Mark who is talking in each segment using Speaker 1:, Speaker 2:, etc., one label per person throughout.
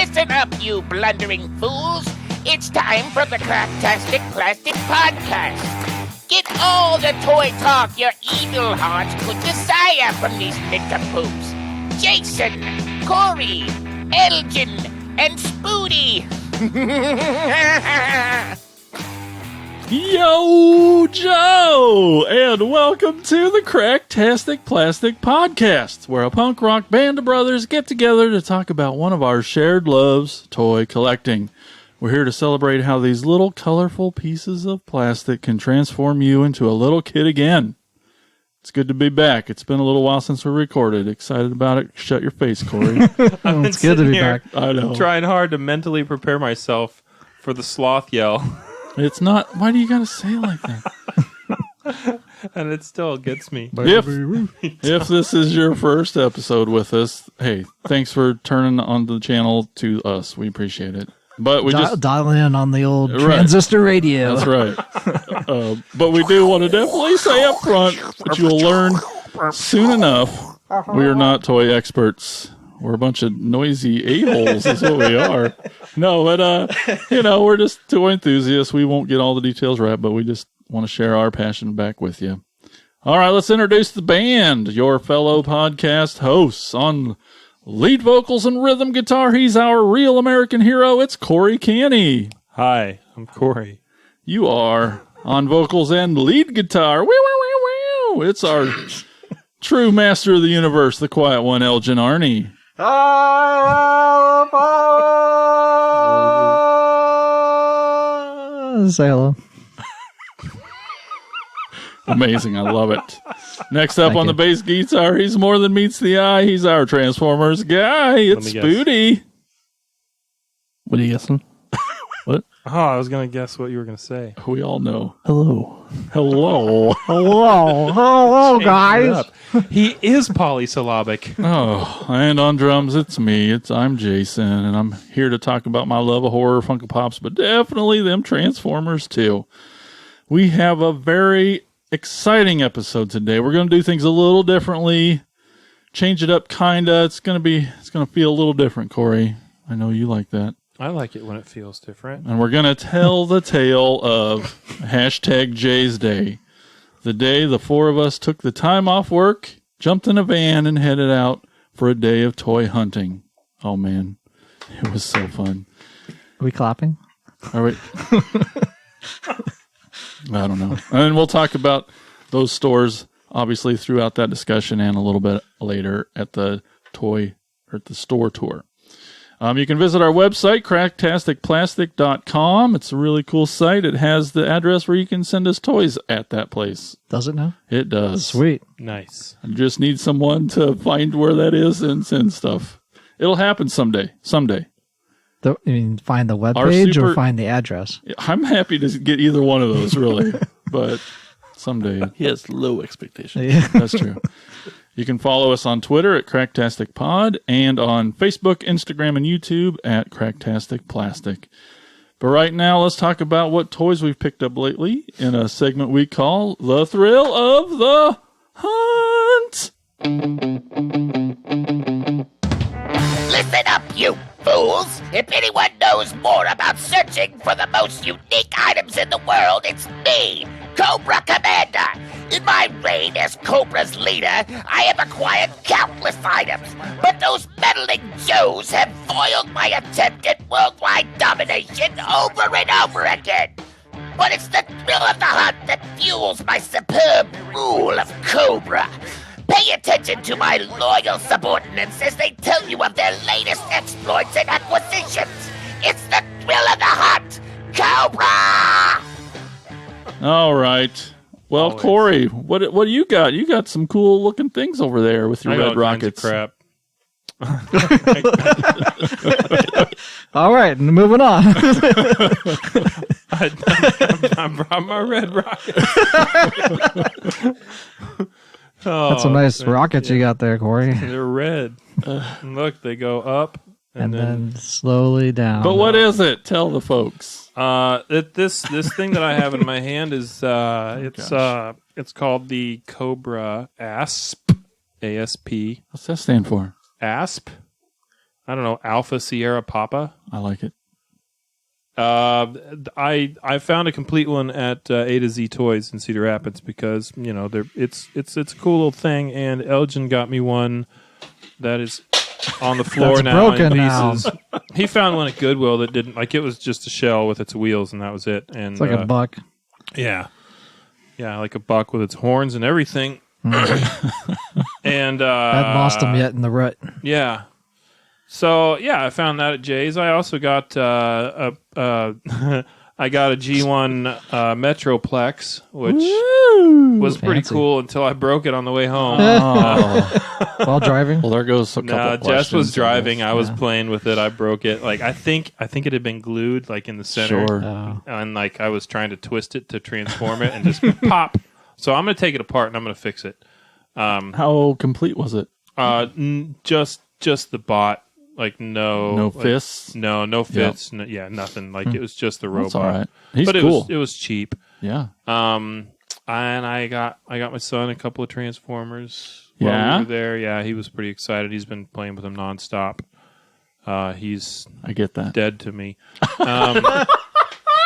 Speaker 1: Listen up, you blundering fools. It's time for the Cracktastic Plastic Podcast. Get all the toy talk your evil hearts could desire from these nincompoops. Jason, Corey, Elgin, and Spoody.
Speaker 2: Yo, Joe, and welcome to the Cracktastic Plastic Podcast, where a punk rock band of brothers get together to talk about one of our shared loves, toy collecting. We're here to celebrate how these little colorful pieces of plastic can transform you into a little kid again. It's good to be back. It's been a little while since we recorded. Excited about it? Shut your face, Corey.
Speaker 3: It's good to be back.
Speaker 2: I know.
Speaker 3: Trying hard to mentally prepare myself for the sloth yell.
Speaker 2: It's not. Why do you gotta say it like that?
Speaker 3: And it still gets me.
Speaker 2: If this is your first episode with us, hey, thanks for turning on the channel to us. We appreciate it. But we just
Speaker 4: dial in on the old transistor radio.
Speaker 2: That's right. But we do want to definitely say up front that you will learn soon enough we are not toy experts. We're a bunch of noisy a-holes is what we are. No, but, we're just toy enthusiasts. We won't get all the details right, but we just want to share our passion back with you. All right, let's introduce the band, your fellow podcast hosts. On lead vocals and rhythm guitar, he's our real American hero. It's Corey Canny.
Speaker 3: Hi, I'm Corey.
Speaker 2: You are on vocals and lead guitar. It's our true master of the universe, the quiet one, Elgin Arney.
Speaker 4: Say hello.
Speaker 2: Amazing. I love it. Next up on the bass guitar, he's more than meets the eye. He's our Transformers guy. It's Spoody.
Speaker 4: What are you guessing?
Speaker 2: What?
Speaker 3: Oh, I was going to guess what you were going to say.
Speaker 2: We all know.
Speaker 4: Hello.
Speaker 2: Hello.
Speaker 4: Hello, guys.
Speaker 3: He is polysyllabic.
Speaker 2: Oh, and on drums, it's me. I'm Jason, and I'm here to talk about my love of horror, Funko Pops, but definitely them Transformers too. We have a very exciting episode today. We're going to do things a little differently, change it up kinda. It's going to feel a little different, Corey. I know you like that.
Speaker 3: I like it when it feels different.
Speaker 2: And we're going to tell the tale of #Jay's Day. The day the four of us took the time off work, jumped in a van, and headed out for a day of toy hunting. Oh, man. It was so fun.
Speaker 4: Are we clapping?
Speaker 2: All right. I don't know. And we'll talk about those stores, obviously, throughout that discussion and a little bit later at the store tour. You can visit our website, cracktasticplastic.com. It's a really cool site. It has the address where you can send us toys at that place.
Speaker 4: Does it now?
Speaker 2: It does.
Speaker 4: Sweet.
Speaker 3: Nice.
Speaker 2: I just need someone to find where that is and send stuff. It'll happen someday.
Speaker 4: You mean find the webpage or find the address?
Speaker 2: I'm happy to get either one of those, really. But someday.
Speaker 5: He has low expectations.
Speaker 4: Yeah.
Speaker 2: That's true. You can follow us on Twitter at CracktasticPod and on Facebook, Instagram, and YouTube at Cracktastic Plastic. But right now, let's talk about what toys we've picked up lately in a segment we call The Thrill of the Hunt.
Speaker 1: Listen up, you fools! If anyone knows more about searching for the most unique items in the world, it's me, Cobra Commander. In my reign as Cobra's leader, I have acquired countless items, but those meddling Joes have foiled my attempt at worldwide domination over and over again. But it's the thrill of the hunt that fuels my superb rule of Cobra. Pay attention to my loyal subordinates as they tell you of their latest exploits and acquisitions. It's the thrill of the hunt, Cobra!
Speaker 2: All right. Well,
Speaker 3: Always.
Speaker 2: Corey, what do you got? You got some cool looking things over there with your red rockets.
Speaker 3: Crap.
Speaker 4: All right, moving on.
Speaker 3: I brought my red rocket.
Speaker 4: That's some nice rockets you got there, Corey.
Speaker 3: They're red. Look, they go up
Speaker 4: And then slowly down.
Speaker 2: But what is it? Tell the folks.
Speaker 3: This thing that I have in my hand is it's called the Cobra ASP. ASP.
Speaker 2: What's that stand for?
Speaker 3: ASP. I don't know, Alpha Sierra Papa.
Speaker 2: I like it.
Speaker 3: I found a complete one at A to Z Toys in Cedar Rapids because it's a cool little thing, and Elgin got me one that is on the floor
Speaker 4: That's
Speaker 3: now
Speaker 4: broken
Speaker 3: in
Speaker 4: now.
Speaker 3: pieces. He found one at Goodwill that didn't it was just a shell with its wheels and that was it. And
Speaker 4: It's like a buck.
Speaker 3: yeah, like a buck with its horns and everything. And
Speaker 4: Hadn't lost him yet in the rut.
Speaker 3: yeah. So yeah, I found that at Jay's. I also got I got a G1 Metroplex, which was pretty
Speaker 4: Fancy.
Speaker 3: cool until I broke it on the way home.
Speaker 4: While driving.
Speaker 2: Well, there goes a couple
Speaker 3: No,
Speaker 2: questions.
Speaker 3: Jess was driving. I was
Speaker 4: Yeah.
Speaker 3: playing with it. I broke it. Like I think it had been glued like in the center,
Speaker 2: Sure.
Speaker 3: and like I was trying to twist it to transform it and just pop. So I'm gonna take it apart and I'm gonna fix it.
Speaker 2: How complete was it?
Speaker 3: Just the bot. Like no
Speaker 2: fists?
Speaker 3: no fits, nothing. Like it was just the robot.
Speaker 2: That's all right. He's
Speaker 3: but
Speaker 2: cool.
Speaker 3: it was cheap.
Speaker 2: Yeah.
Speaker 3: And I got my son a couple of Transformers while
Speaker 2: Yeah?
Speaker 3: we were there. Yeah, he was pretty excited. He's been playing with them nonstop. He's
Speaker 2: I get that.
Speaker 3: dead to me.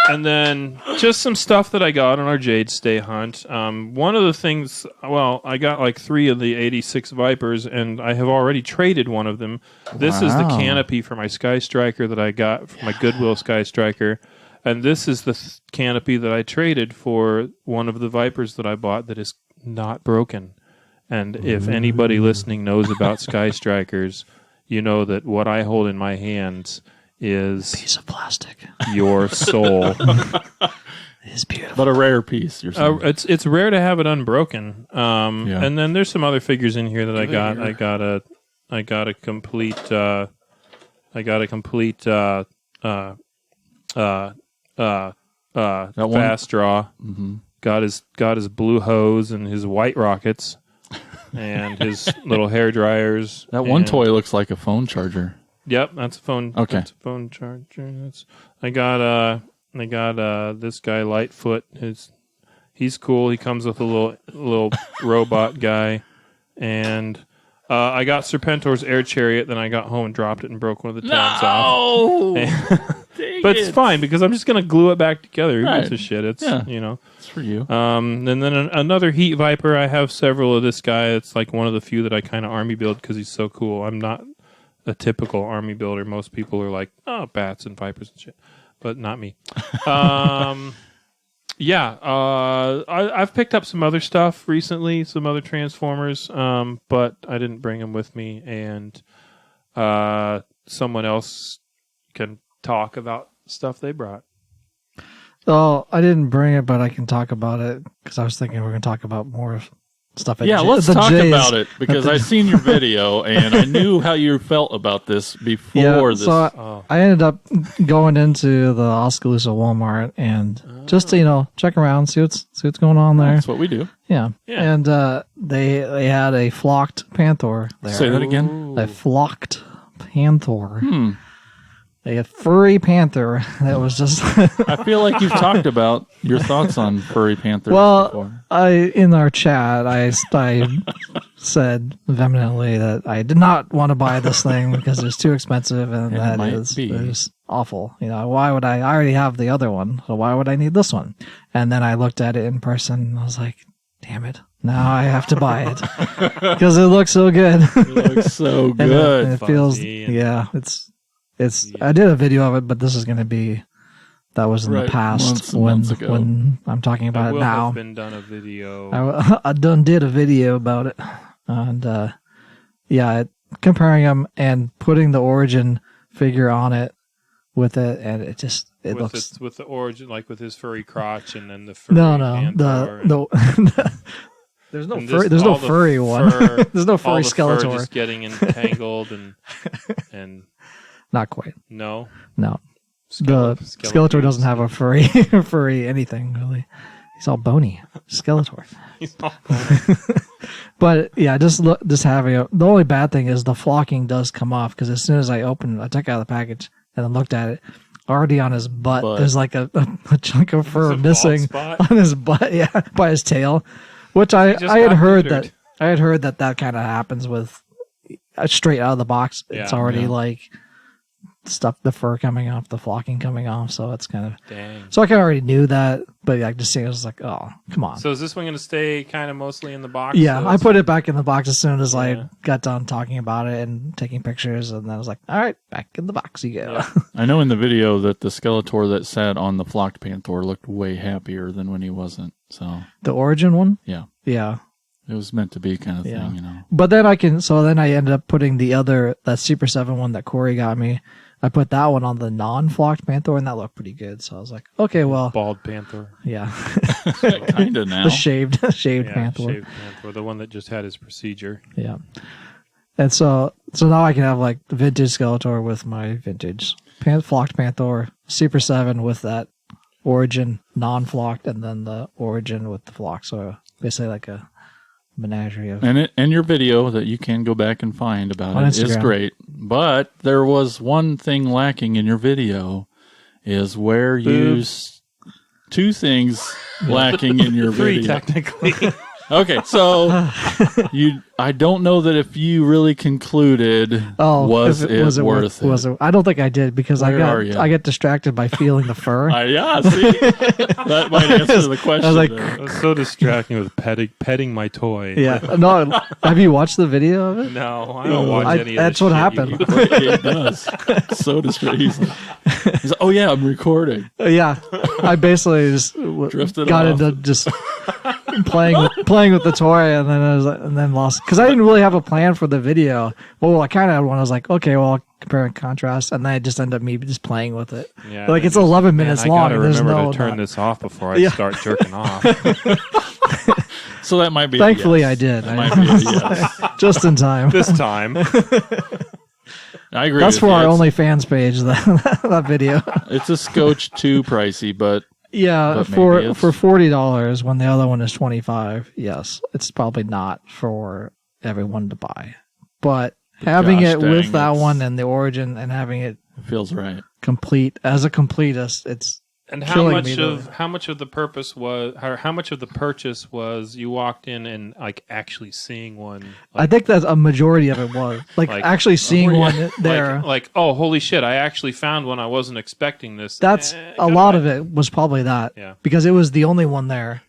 Speaker 3: And then just some stuff that I got on our Jade Stay hunt. One of the things, I got like 3 of the 86 Vipers, and I have already traded one of them. This is the
Speaker 2: Wow.
Speaker 3: canopy for my Sky Striker that I got from my Goodwill Sky Striker. And this is the canopy that I traded for one of the Vipers that I bought that is not broken. And if anybody listening knows about Sky Strikers, you know that what I hold in my hands is
Speaker 4: Piece of plastic.
Speaker 3: your soul.
Speaker 4: It's beautiful.
Speaker 2: But a rare piece, you're saying.
Speaker 3: It's rare to have it unbroken. And then there's some other figures in here that I got.
Speaker 2: Here.
Speaker 3: I got a complete
Speaker 2: That one?
Speaker 3: fast draw. Mm-hmm. Got his blue hose and his white rockets and his little hair dryers.
Speaker 2: That one
Speaker 3: and-
Speaker 2: toy looks like a phone charger.
Speaker 3: Yep, that's a phone.
Speaker 2: Okay.
Speaker 3: That's a phone charger. I got this guy Lightfoot. He's cool. He comes with a little robot guy, and I got Serpentor's air chariot. Then I got home and dropped it and broke one of the tabs off. But it's fine because I'm just gonna glue it back together. Who gives a shit? It's
Speaker 2: It's for you.
Speaker 3: And then another Heat Viper. I have several of this guy. It's like one of the few that I kind of army build because he's so cool. I'm not a typical army builder. Most people are like, oh, bats and vipers and shit, but not me. I've picked up some other stuff recently, some other Transformers, but I didn't bring them with me, and someone else can talk about stuff they brought.
Speaker 4: Oh, I didn't bring it, but I can talk about it because I was thinking we're going to talk about more stuff. At
Speaker 2: Let's
Speaker 4: the
Speaker 2: talk
Speaker 4: J's.
Speaker 2: about it because I seen your video and I knew how you felt about this before this.
Speaker 4: So I ended up going into the Oskaloosa Walmart and just to, check around, see what's going on there.
Speaker 2: That's what we do.
Speaker 4: Yeah. And they had a flocked panther there.
Speaker 2: Say that again.
Speaker 4: A flocked panther. A furry panther that was just.
Speaker 2: I feel like you've talked about your thoughts on furry panthers before.
Speaker 4: In our chat, I said vehemently that I did not want to buy this thing because it's too expensive and
Speaker 2: It
Speaker 4: that
Speaker 2: might
Speaker 4: is
Speaker 2: be.
Speaker 4: awful. Why would I already have the other one, so why would I need this one? And then I looked at it in person and I was like, damn it. Now I have to buy it because it looks so good.
Speaker 2: It looks so
Speaker 4: And
Speaker 2: good.
Speaker 4: it feels,
Speaker 3: Fuzzy and-
Speaker 4: it's. I did a video of it, but this is going to be. That was in the
Speaker 2: Right,
Speaker 4: past
Speaker 2: months and months ago.
Speaker 4: when I'm talking
Speaker 3: I
Speaker 4: about it
Speaker 3: will
Speaker 4: now.
Speaker 3: have been done a video.
Speaker 4: I done did a video about it, and comparing them and putting the origin figure on it with it, and it looks
Speaker 3: with the origin, like with his furry crotch, and then the furry panther
Speaker 4: there's no
Speaker 3: and
Speaker 4: furry,
Speaker 3: this-
Speaker 4: there's no
Speaker 3: all the
Speaker 4: furry one. There's no
Speaker 3: all
Speaker 4: furry
Speaker 3: the fur
Speaker 4: Skeletor.
Speaker 3: just getting entangled and
Speaker 4: Not quite.
Speaker 3: no.
Speaker 4: No, the Skeletor doesn't have a furry anything really. He's all bony. Skeletor.
Speaker 3: He's all
Speaker 4: But yeah, just having the only bad thing is the flocking does come off because as soon as I took out the package and I looked at it, already on his butt there's like a chunk of fur
Speaker 3: There's a
Speaker 4: missing
Speaker 3: bald spot?
Speaker 4: on his butt, by his tail, which I
Speaker 3: just
Speaker 4: had
Speaker 3: got
Speaker 4: heard
Speaker 3: neutered.
Speaker 4: that kind of happens with straight out of the box. It's
Speaker 3: Yeah,
Speaker 4: already like stuff, the fur coming off, the flocking coming off. So it's kind of
Speaker 3: Dang.
Speaker 4: so I kind of already knew that, but like just seeing it was like, oh, come on.
Speaker 3: So is this one going to stay kind of mostly in the box?
Speaker 4: Yeah,
Speaker 3: So
Speaker 4: I put it back in the box as soon as
Speaker 3: Yeah.
Speaker 4: I got done talking about it and taking pictures, and then I was like, all right, back in the box you go.
Speaker 3: Yeah.
Speaker 2: I know in the video that the Skeletor that sat on the flocked Panther looked way happier than when he wasn't. So
Speaker 4: The origin one?
Speaker 2: yeah,
Speaker 4: Yeah.
Speaker 2: it was meant to be kind of
Speaker 4: Yeah.
Speaker 2: thing, you know.
Speaker 4: But then I ended up putting that Super 7 one that Corey got me. I put that one on the non-flocked Panther, and that looked pretty good. So I was like, okay, well,
Speaker 3: Bald Panther.
Speaker 4: yeah.
Speaker 2: Kind of now.
Speaker 4: The shaved
Speaker 3: Yeah,
Speaker 4: Panther.
Speaker 3: shaved Panther. The one that just had his procedure.
Speaker 4: Yeah. And so now I can have like the vintage Skeletor with my vintage flocked Panther, Super 7 with that origin non-flocked, and then the origin with the flock. So basically like a menagerie of.
Speaker 2: And your video that you can go back and find about
Speaker 4: On
Speaker 2: it is
Speaker 4: Instagram.
Speaker 2: great. But there was one thing lacking in your video, is where you two things lacking in your
Speaker 3: Three,
Speaker 2: video.
Speaker 3: technically.
Speaker 2: Okay, so I don't know that if you really concluded was
Speaker 4: if
Speaker 2: it worth it.
Speaker 4: Was it? I don't think I did because
Speaker 2: Where are you?
Speaker 4: I get distracted by feeling the fur.
Speaker 2: Yeah, see, that might answer the question.
Speaker 4: I was like,
Speaker 2: there.
Speaker 3: It was so distracting with petting my toy.
Speaker 4: yeah. No, have you watched the video of it?
Speaker 3: No, I don't watch any of
Speaker 4: that's
Speaker 3: this
Speaker 4: what
Speaker 3: shit
Speaker 4: happened.
Speaker 3: you-
Speaker 2: It does. So distracting. He's like, oh yeah, I'm recording.
Speaker 4: Yeah, I basically just
Speaker 2: Drifted
Speaker 4: got
Speaker 2: off.
Speaker 4: into just playing with the toy, and then I was like, and then lost because I didn't really have a plan for the video. Well, I kind of had one. I was like, okay, well, I'll compare and contrast, and then I just ended up me just playing with it.
Speaker 3: Yeah,
Speaker 4: Like
Speaker 3: and
Speaker 4: it's
Speaker 3: just,
Speaker 4: 11
Speaker 3: man,
Speaker 4: minutes
Speaker 3: I
Speaker 4: long.
Speaker 3: gotta
Speaker 4: And there's
Speaker 3: remember
Speaker 4: no
Speaker 3: to turn
Speaker 4: not-
Speaker 3: this off before I
Speaker 4: Yeah.
Speaker 3: start jerking off.
Speaker 2: So that might be.
Speaker 4: Thankfully,
Speaker 2: a yes.
Speaker 4: I did.
Speaker 2: That might be a yes.
Speaker 4: Just in time.
Speaker 3: This time.
Speaker 2: I agree.
Speaker 4: That's
Speaker 2: with
Speaker 4: for
Speaker 2: you.
Speaker 4: our
Speaker 2: It's-
Speaker 4: OnlyFans page. That video.
Speaker 2: It's a scotch too pricey, but
Speaker 4: Yeah,
Speaker 2: But
Speaker 4: for
Speaker 2: maybe it's-
Speaker 4: $40 when the other one is $25. Yes, it's probably not for everyone to buy, but having
Speaker 2: gosh
Speaker 4: it with
Speaker 2: dang,
Speaker 4: that
Speaker 2: it's-
Speaker 4: one and the origin and having it
Speaker 2: it feels right.
Speaker 4: complete as a completist, it's
Speaker 3: And how
Speaker 4: killing
Speaker 3: much
Speaker 4: me,
Speaker 3: of
Speaker 4: though.
Speaker 3: how much of the purpose was, or how much of the purchase was you walked in and like actually seeing one?
Speaker 4: I think that a majority of it was like
Speaker 3: Like-
Speaker 4: actually seeing
Speaker 2: Were you-
Speaker 4: one there.
Speaker 3: like oh holy shit! I actually found one. I wasn't expecting this.
Speaker 4: That's a lot of it was probably that.
Speaker 3: Yeah.
Speaker 4: Because it was the only one there,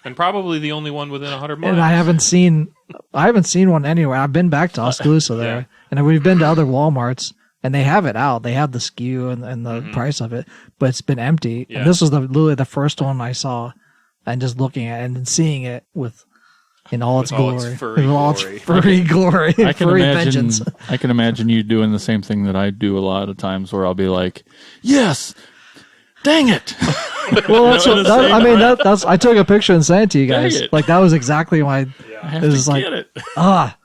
Speaker 3: and probably the only one within 100 miles.
Speaker 4: and I haven't seen one anywhere. I've been back to Oskaloosa there,
Speaker 3: Yeah.
Speaker 4: and we've been to other Wal-Marts, and they have it out. They have the SKU and the price of it, but it's been empty.
Speaker 3: Yeah.
Speaker 4: And this was literally the first one I saw, and just looking at it and then seeing it in all its
Speaker 3: With all its
Speaker 4: glory,
Speaker 3: furry
Speaker 4: in all its
Speaker 3: glory.
Speaker 4: furry glory,
Speaker 2: I can
Speaker 4: furry
Speaker 2: imagine.
Speaker 4: vengeance.
Speaker 2: I can imagine you doing the same thing that I do a lot of times, where I'll be like, "Yes, dang it!"
Speaker 4: Well, that's
Speaker 2: You know,
Speaker 4: what, that, I mean. That's I took a picture and sent it to you
Speaker 2: Dang
Speaker 4: guys.
Speaker 2: it.
Speaker 4: Like that was exactly why.
Speaker 2: I have
Speaker 4: It
Speaker 2: to
Speaker 4: was like-
Speaker 2: get it.
Speaker 4: Ah,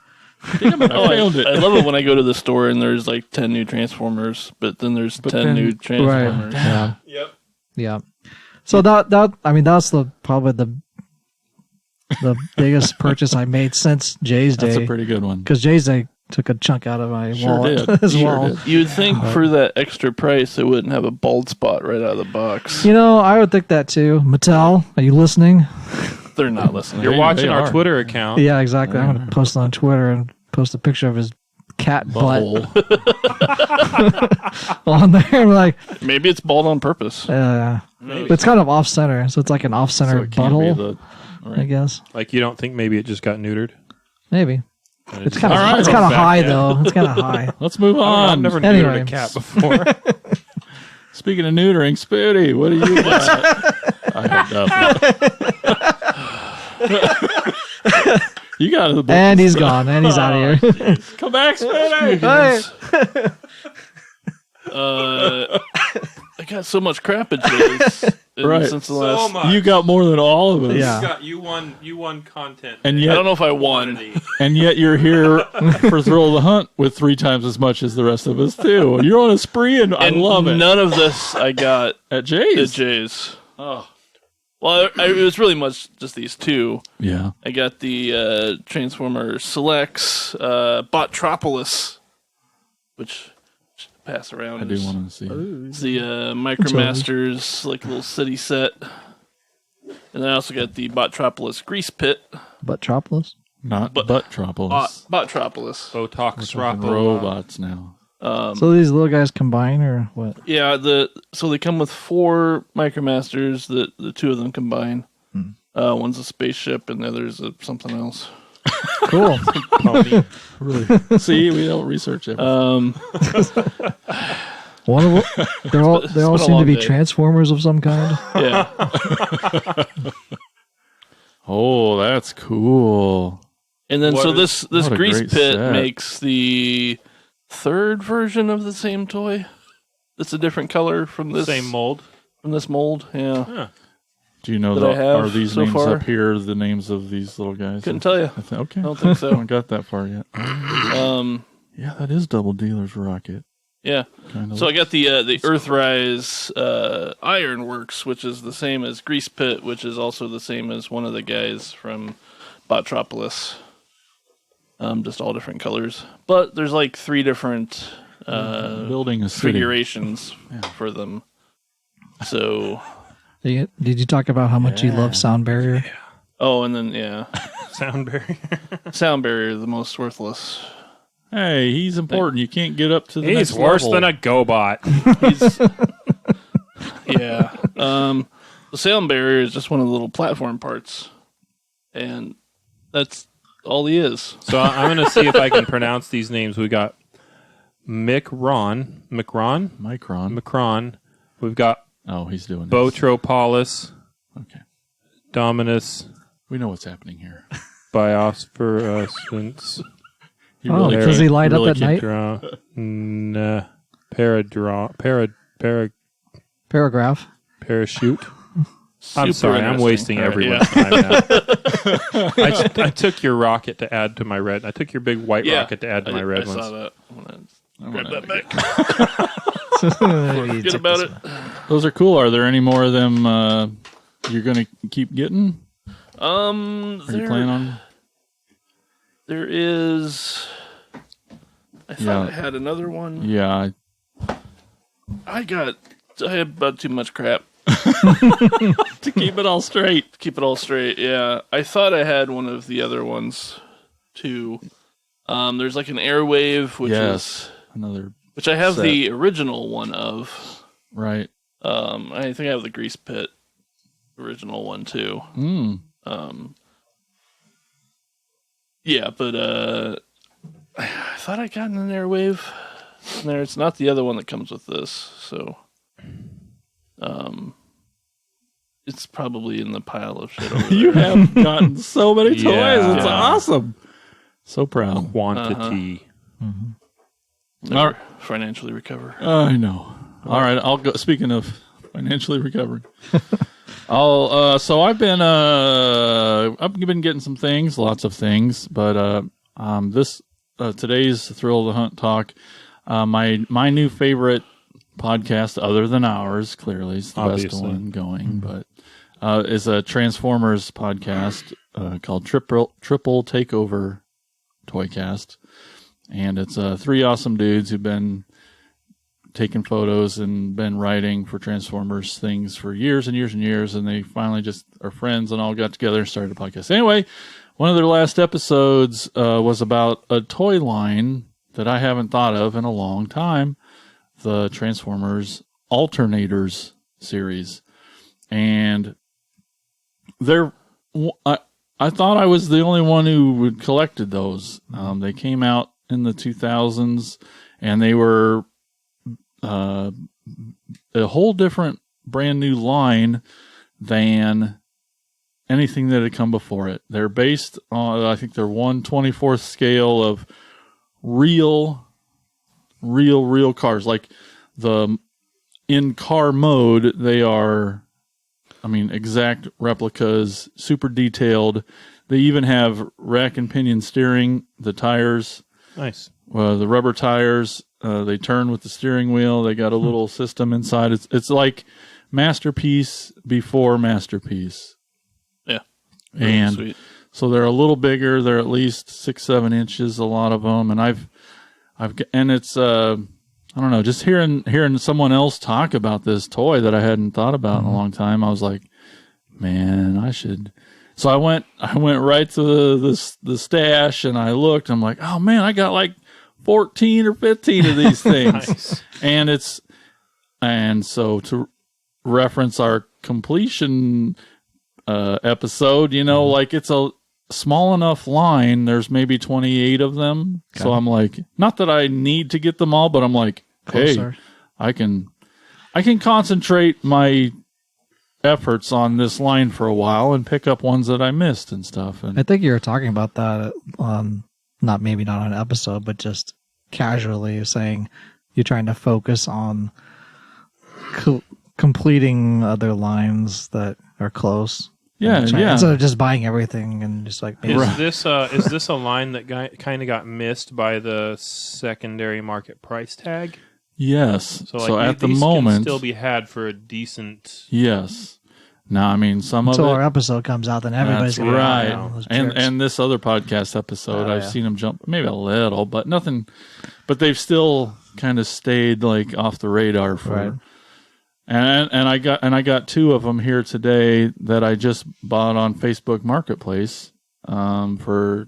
Speaker 2: Damn it! I failed
Speaker 5: I
Speaker 2: it.
Speaker 5: love it when I go to the store and there's like 10 new Transformers, but then there's 10 new Transformers.
Speaker 4: yeah,
Speaker 3: Yep.
Speaker 4: yeah. So that I mean that's probably the biggest purchase I made since Jay's
Speaker 2: That's
Speaker 4: Day,
Speaker 2: a pretty good one.
Speaker 4: because Jay's Day took a chunk out of my
Speaker 2: Sure
Speaker 4: wallet
Speaker 2: did.
Speaker 4: as
Speaker 2: Sure
Speaker 4: well.
Speaker 2: did.
Speaker 5: You would think for that extra price, it wouldn't have a bald spot right out of the box.
Speaker 4: You know, I would think that too. Mattel, are you listening?
Speaker 5: They're not listening.
Speaker 3: You're
Speaker 2: They-
Speaker 3: watching
Speaker 2: they
Speaker 3: our
Speaker 2: are.
Speaker 3: Twitter account.
Speaker 4: Yeah, exactly. I'm going to post it on Twitter and post a picture of his cat butt
Speaker 2: Butthole.
Speaker 4: on there. I'm like,
Speaker 5: Maybe it's bald on purpose.
Speaker 4: it's kind of off center, so it's like an off
Speaker 2: So
Speaker 4: center
Speaker 2: it can't be
Speaker 4: butthole,
Speaker 2: the.
Speaker 4: I
Speaker 2: Right.
Speaker 4: guess.
Speaker 3: Like you don't think maybe it just got neutered?
Speaker 4: Maybe.
Speaker 3: And
Speaker 4: It's
Speaker 3: just-
Speaker 4: kind of
Speaker 2: All right,
Speaker 4: it's kind of
Speaker 3: back
Speaker 4: high
Speaker 3: in.
Speaker 4: though. It's kind of high.
Speaker 2: Let's move
Speaker 3: I've
Speaker 2: on.
Speaker 3: never
Speaker 4: Anyway.
Speaker 3: neutered a cat before.
Speaker 2: Speaking of neutering, Spooty, what do you got? I have nothing. You got it.
Speaker 4: And he's gone. And he's out of here.
Speaker 2: Come back, Spooty.
Speaker 4: Hey.
Speaker 5: I got so much crap at Jay's
Speaker 2: Right.
Speaker 5: since the
Speaker 3: So
Speaker 5: last.
Speaker 3: much.
Speaker 2: You got more than all of us.
Speaker 4: Yeah.
Speaker 3: You won content.
Speaker 2: And
Speaker 5: I
Speaker 2: yet,
Speaker 5: don't know if I won.
Speaker 2: and yet you're here for Thrill of the Hunt with 3 times as much as the rest of us too. You're on a spree, and I
Speaker 5: And
Speaker 2: love it.
Speaker 5: none of this I got
Speaker 2: At
Speaker 5: at
Speaker 2: Jay's.
Speaker 5: Jay's.
Speaker 2: Oh.
Speaker 5: Well, it was really much just these two.
Speaker 2: Yeah.
Speaker 5: I got the Transformer Selects Botropolis, which pass around.
Speaker 2: I do want to see it.
Speaker 5: It's the Micromasters like little city set, and then I also got the Botropolis Grease Pit.
Speaker 4: But Tropolis?
Speaker 2: Not Buttropolis.
Speaker 6: Botropolis.
Speaker 3: Botox
Speaker 2: Robots now.
Speaker 4: So these little guys combine or what?
Speaker 6: Yeah, so they come with 4 Micromasters. The 2 of them combine. One's a spaceship and the other's something else.
Speaker 4: Cool.
Speaker 2: Really? See, we don't research it.
Speaker 4: One of them, they all seem to be Transformers of some kind.
Speaker 6: Yeah.
Speaker 2: Oh, that's cool.
Speaker 6: And then this
Speaker 2: what a
Speaker 6: grease
Speaker 2: great
Speaker 6: pit
Speaker 2: set.
Speaker 6: makes the 3rd version of the same toy. It's a different color from this
Speaker 3: Same mold.
Speaker 6: From this mold. Yeah.
Speaker 2: Do you know
Speaker 6: that I have
Speaker 2: are these
Speaker 6: so
Speaker 2: names
Speaker 6: far?
Speaker 2: up here the names of these little guys?
Speaker 6: Couldn't tell you.
Speaker 2: Okay.
Speaker 6: I don't think so.
Speaker 2: I haven't got that far yet. Yeah, that is Double Dealer's rocket.
Speaker 6: Yeah. So I got the Earthrise Ironworks, which is the same as Grease Pit, which is also the same as one of the guys from Botropolis. Just all different colors. But there's like 3 different
Speaker 2: building a city.
Speaker 6: configurations for them. So...
Speaker 4: Did you talk about how much you love Sound Barrier?
Speaker 6: Oh, and then,
Speaker 3: Sound barrier.
Speaker 6: Sound Barrier, the most worthless.
Speaker 2: Hey, he's important. You can't get up to the next
Speaker 3: He's worse
Speaker 2: level.
Speaker 3: than a GoBot.
Speaker 6: Yeah. The Sound Barrier is just one of the little platform parts. And that's all he is.
Speaker 3: So I'm going to see if I can pronounce these names. We got Micron. We've got
Speaker 2: Oh, he's doing this.
Speaker 3: Botropolis,
Speaker 2: Okay.
Speaker 3: Dominus,
Speaker 2: We know what's happening here.
Speaker 3: Biospherus,
Speaker 2: You
Speaker 4: Oh,
Speaker 2: really
Speaker 4: does he light up
Speaker 2: really
Speaker 4: at night? Paragraph.
Speaker 3: Parachute. I'm
Speaker 6: Super
Speaker 3: sorry, I'm wasting
Speaker 6: interesting.
Speaker 3: everyone's time now. I took your rocket to add to my red. I took your big white rocket to add to my red
Speaker 6: I
Speaker 3: ones.
Speaker 6: saw that. Grab that back.
Speaker 4: Forget
Speaker 6: Forget about it.
Speaker 2: Those are cool. Are there any more of them you're going to keep getting? Are you planning on?
Speaker 6: There is... I thought I had another one.
Speaker 2: Yeah.
Speaker 6: I had about too much crap.
Speaker 2: To keep it all straight.
Speaker 6: Keep it all straight, yeah. I thought I had one of the other ones, too. There's like an Airwave, which I have
Speaker 2: set.
Speaker 6: the original one of.
Speaker 2: Right.
Speaker 6: I think I have the Grease Pit original one, too. Yeah, but I thought I got an Airwave in there. It's not the other one that comes with this, so... it's probably in the pile of shit over there.
Speaker 2: You have gotten so many toys.
Speaker 3: Yeah.
Speaker 2: It's awesome. So proud.
Speaker 3: Quantity.
Speaker 6: Never financially recover.
Speaker 2: I know. All right, I'll go. Speaking of financially recovering, so I've been getting some things, lots of things, but today's Thrill of the Hunt talk. My new favorite podcast, other than ours, clearly it's the best one going, but is a Transformers podcast called Triple Takeover Toycast. And it's 3 awesome dudes who've been taking photos and been writing for Transformers things for years and years and years, and they finally just are friends and all got together and started a podcast. Anyway, one of their last episodes was about a toy line that I haven't thought of in a long time, the Transformers Alternators series. And I thought I was the only one who had collected those. They came out in the 2000s, and they were a whole different brand new line than anything that had come before it. They're based on, I think they're 1/24th scale of real cars. Like in car mode, they are, exact replicas, super detailed. They even have rack and pinion steering, the tires.
Speaker 3: Nice.
Speaker 2: The rubber tires, they turn with the steering wheel. They got a little system inside. It's like Masterpiece before Masterpiece.
Speaker 6: Yeah.
Speaker 2: And
Speaker 6: sweet.
Speaker 2: So they're a little bigger. They're at least 6-7 inches, a lot of them. And it's I don't know, just hearing someone else talk about this toy that I hadn't thought about in a long time. I was like, man, I should So I went right to the stash and I looked. I'm like, oh man, I got like 14 or 15 of these things.
Speaker 3: Nice.
Speaker 2: And so to reference our completion episode, like it's a small enough line. There's maybe 28 of them. Okay. So I'm like, not that I need to get them all, but I'm like, hey, I can concentrate my efforts on this line for a while and pick up ones that I missed and stuff. And
Speaker 4: I think you were talking about that on not on an episode, but just casually saying you're trying to focus on completing other lines that are close.
Speaker 2: Yeah.
Speaker 4: Instead of just buying everything and just like maybe.
Speaker 3: Is this a line that kind of got missed by the secondary market price tag?
Speaker 2: Yes. So at the
Speaker 3: these
Speaker 2: moment,
Speaker 3: can still be had for a decent.
Speaker 2: Yes. Now, I mean,
Speaker 4: until our episode comes out, then everybody's
Speaker 2: going right. And this other podcast episode, I've seen them jump maybe a little, but nothing. But they've still kind of stayed like off the radar for. Right. And I got 2 of them here today that I just bought on Facebook Marketplace for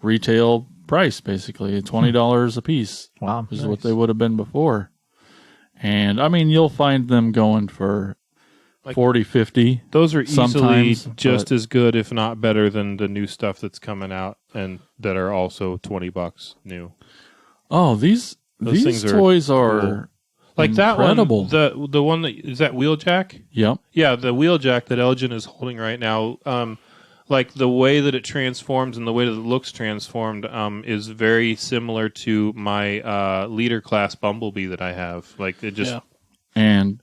Speaker 2: retail price, basically $20 a piece.
Speaker 4: Wow,
Speaker 2: is what they would have been before. And I mean, you'll find them going for like 40, 50.
Speaker 3: Those are easily just as good, if not better, than the new stuff that's coming out and that are also $20 new.
Speaker 2: Oh, these toys are
Speaker 3: cool. Like
Speaker 2: incredible.
Speaker 3: That one, the one that is that Wheeljack?
Speaker 2: Yep.
Speaker 3: Yeah, the Wheeljack that Elgin is holding right now. Like the way that it transforms and the way that it looks transformed is very similar to my leader class Bumblebee that I have. Like it just
Speaker 2: and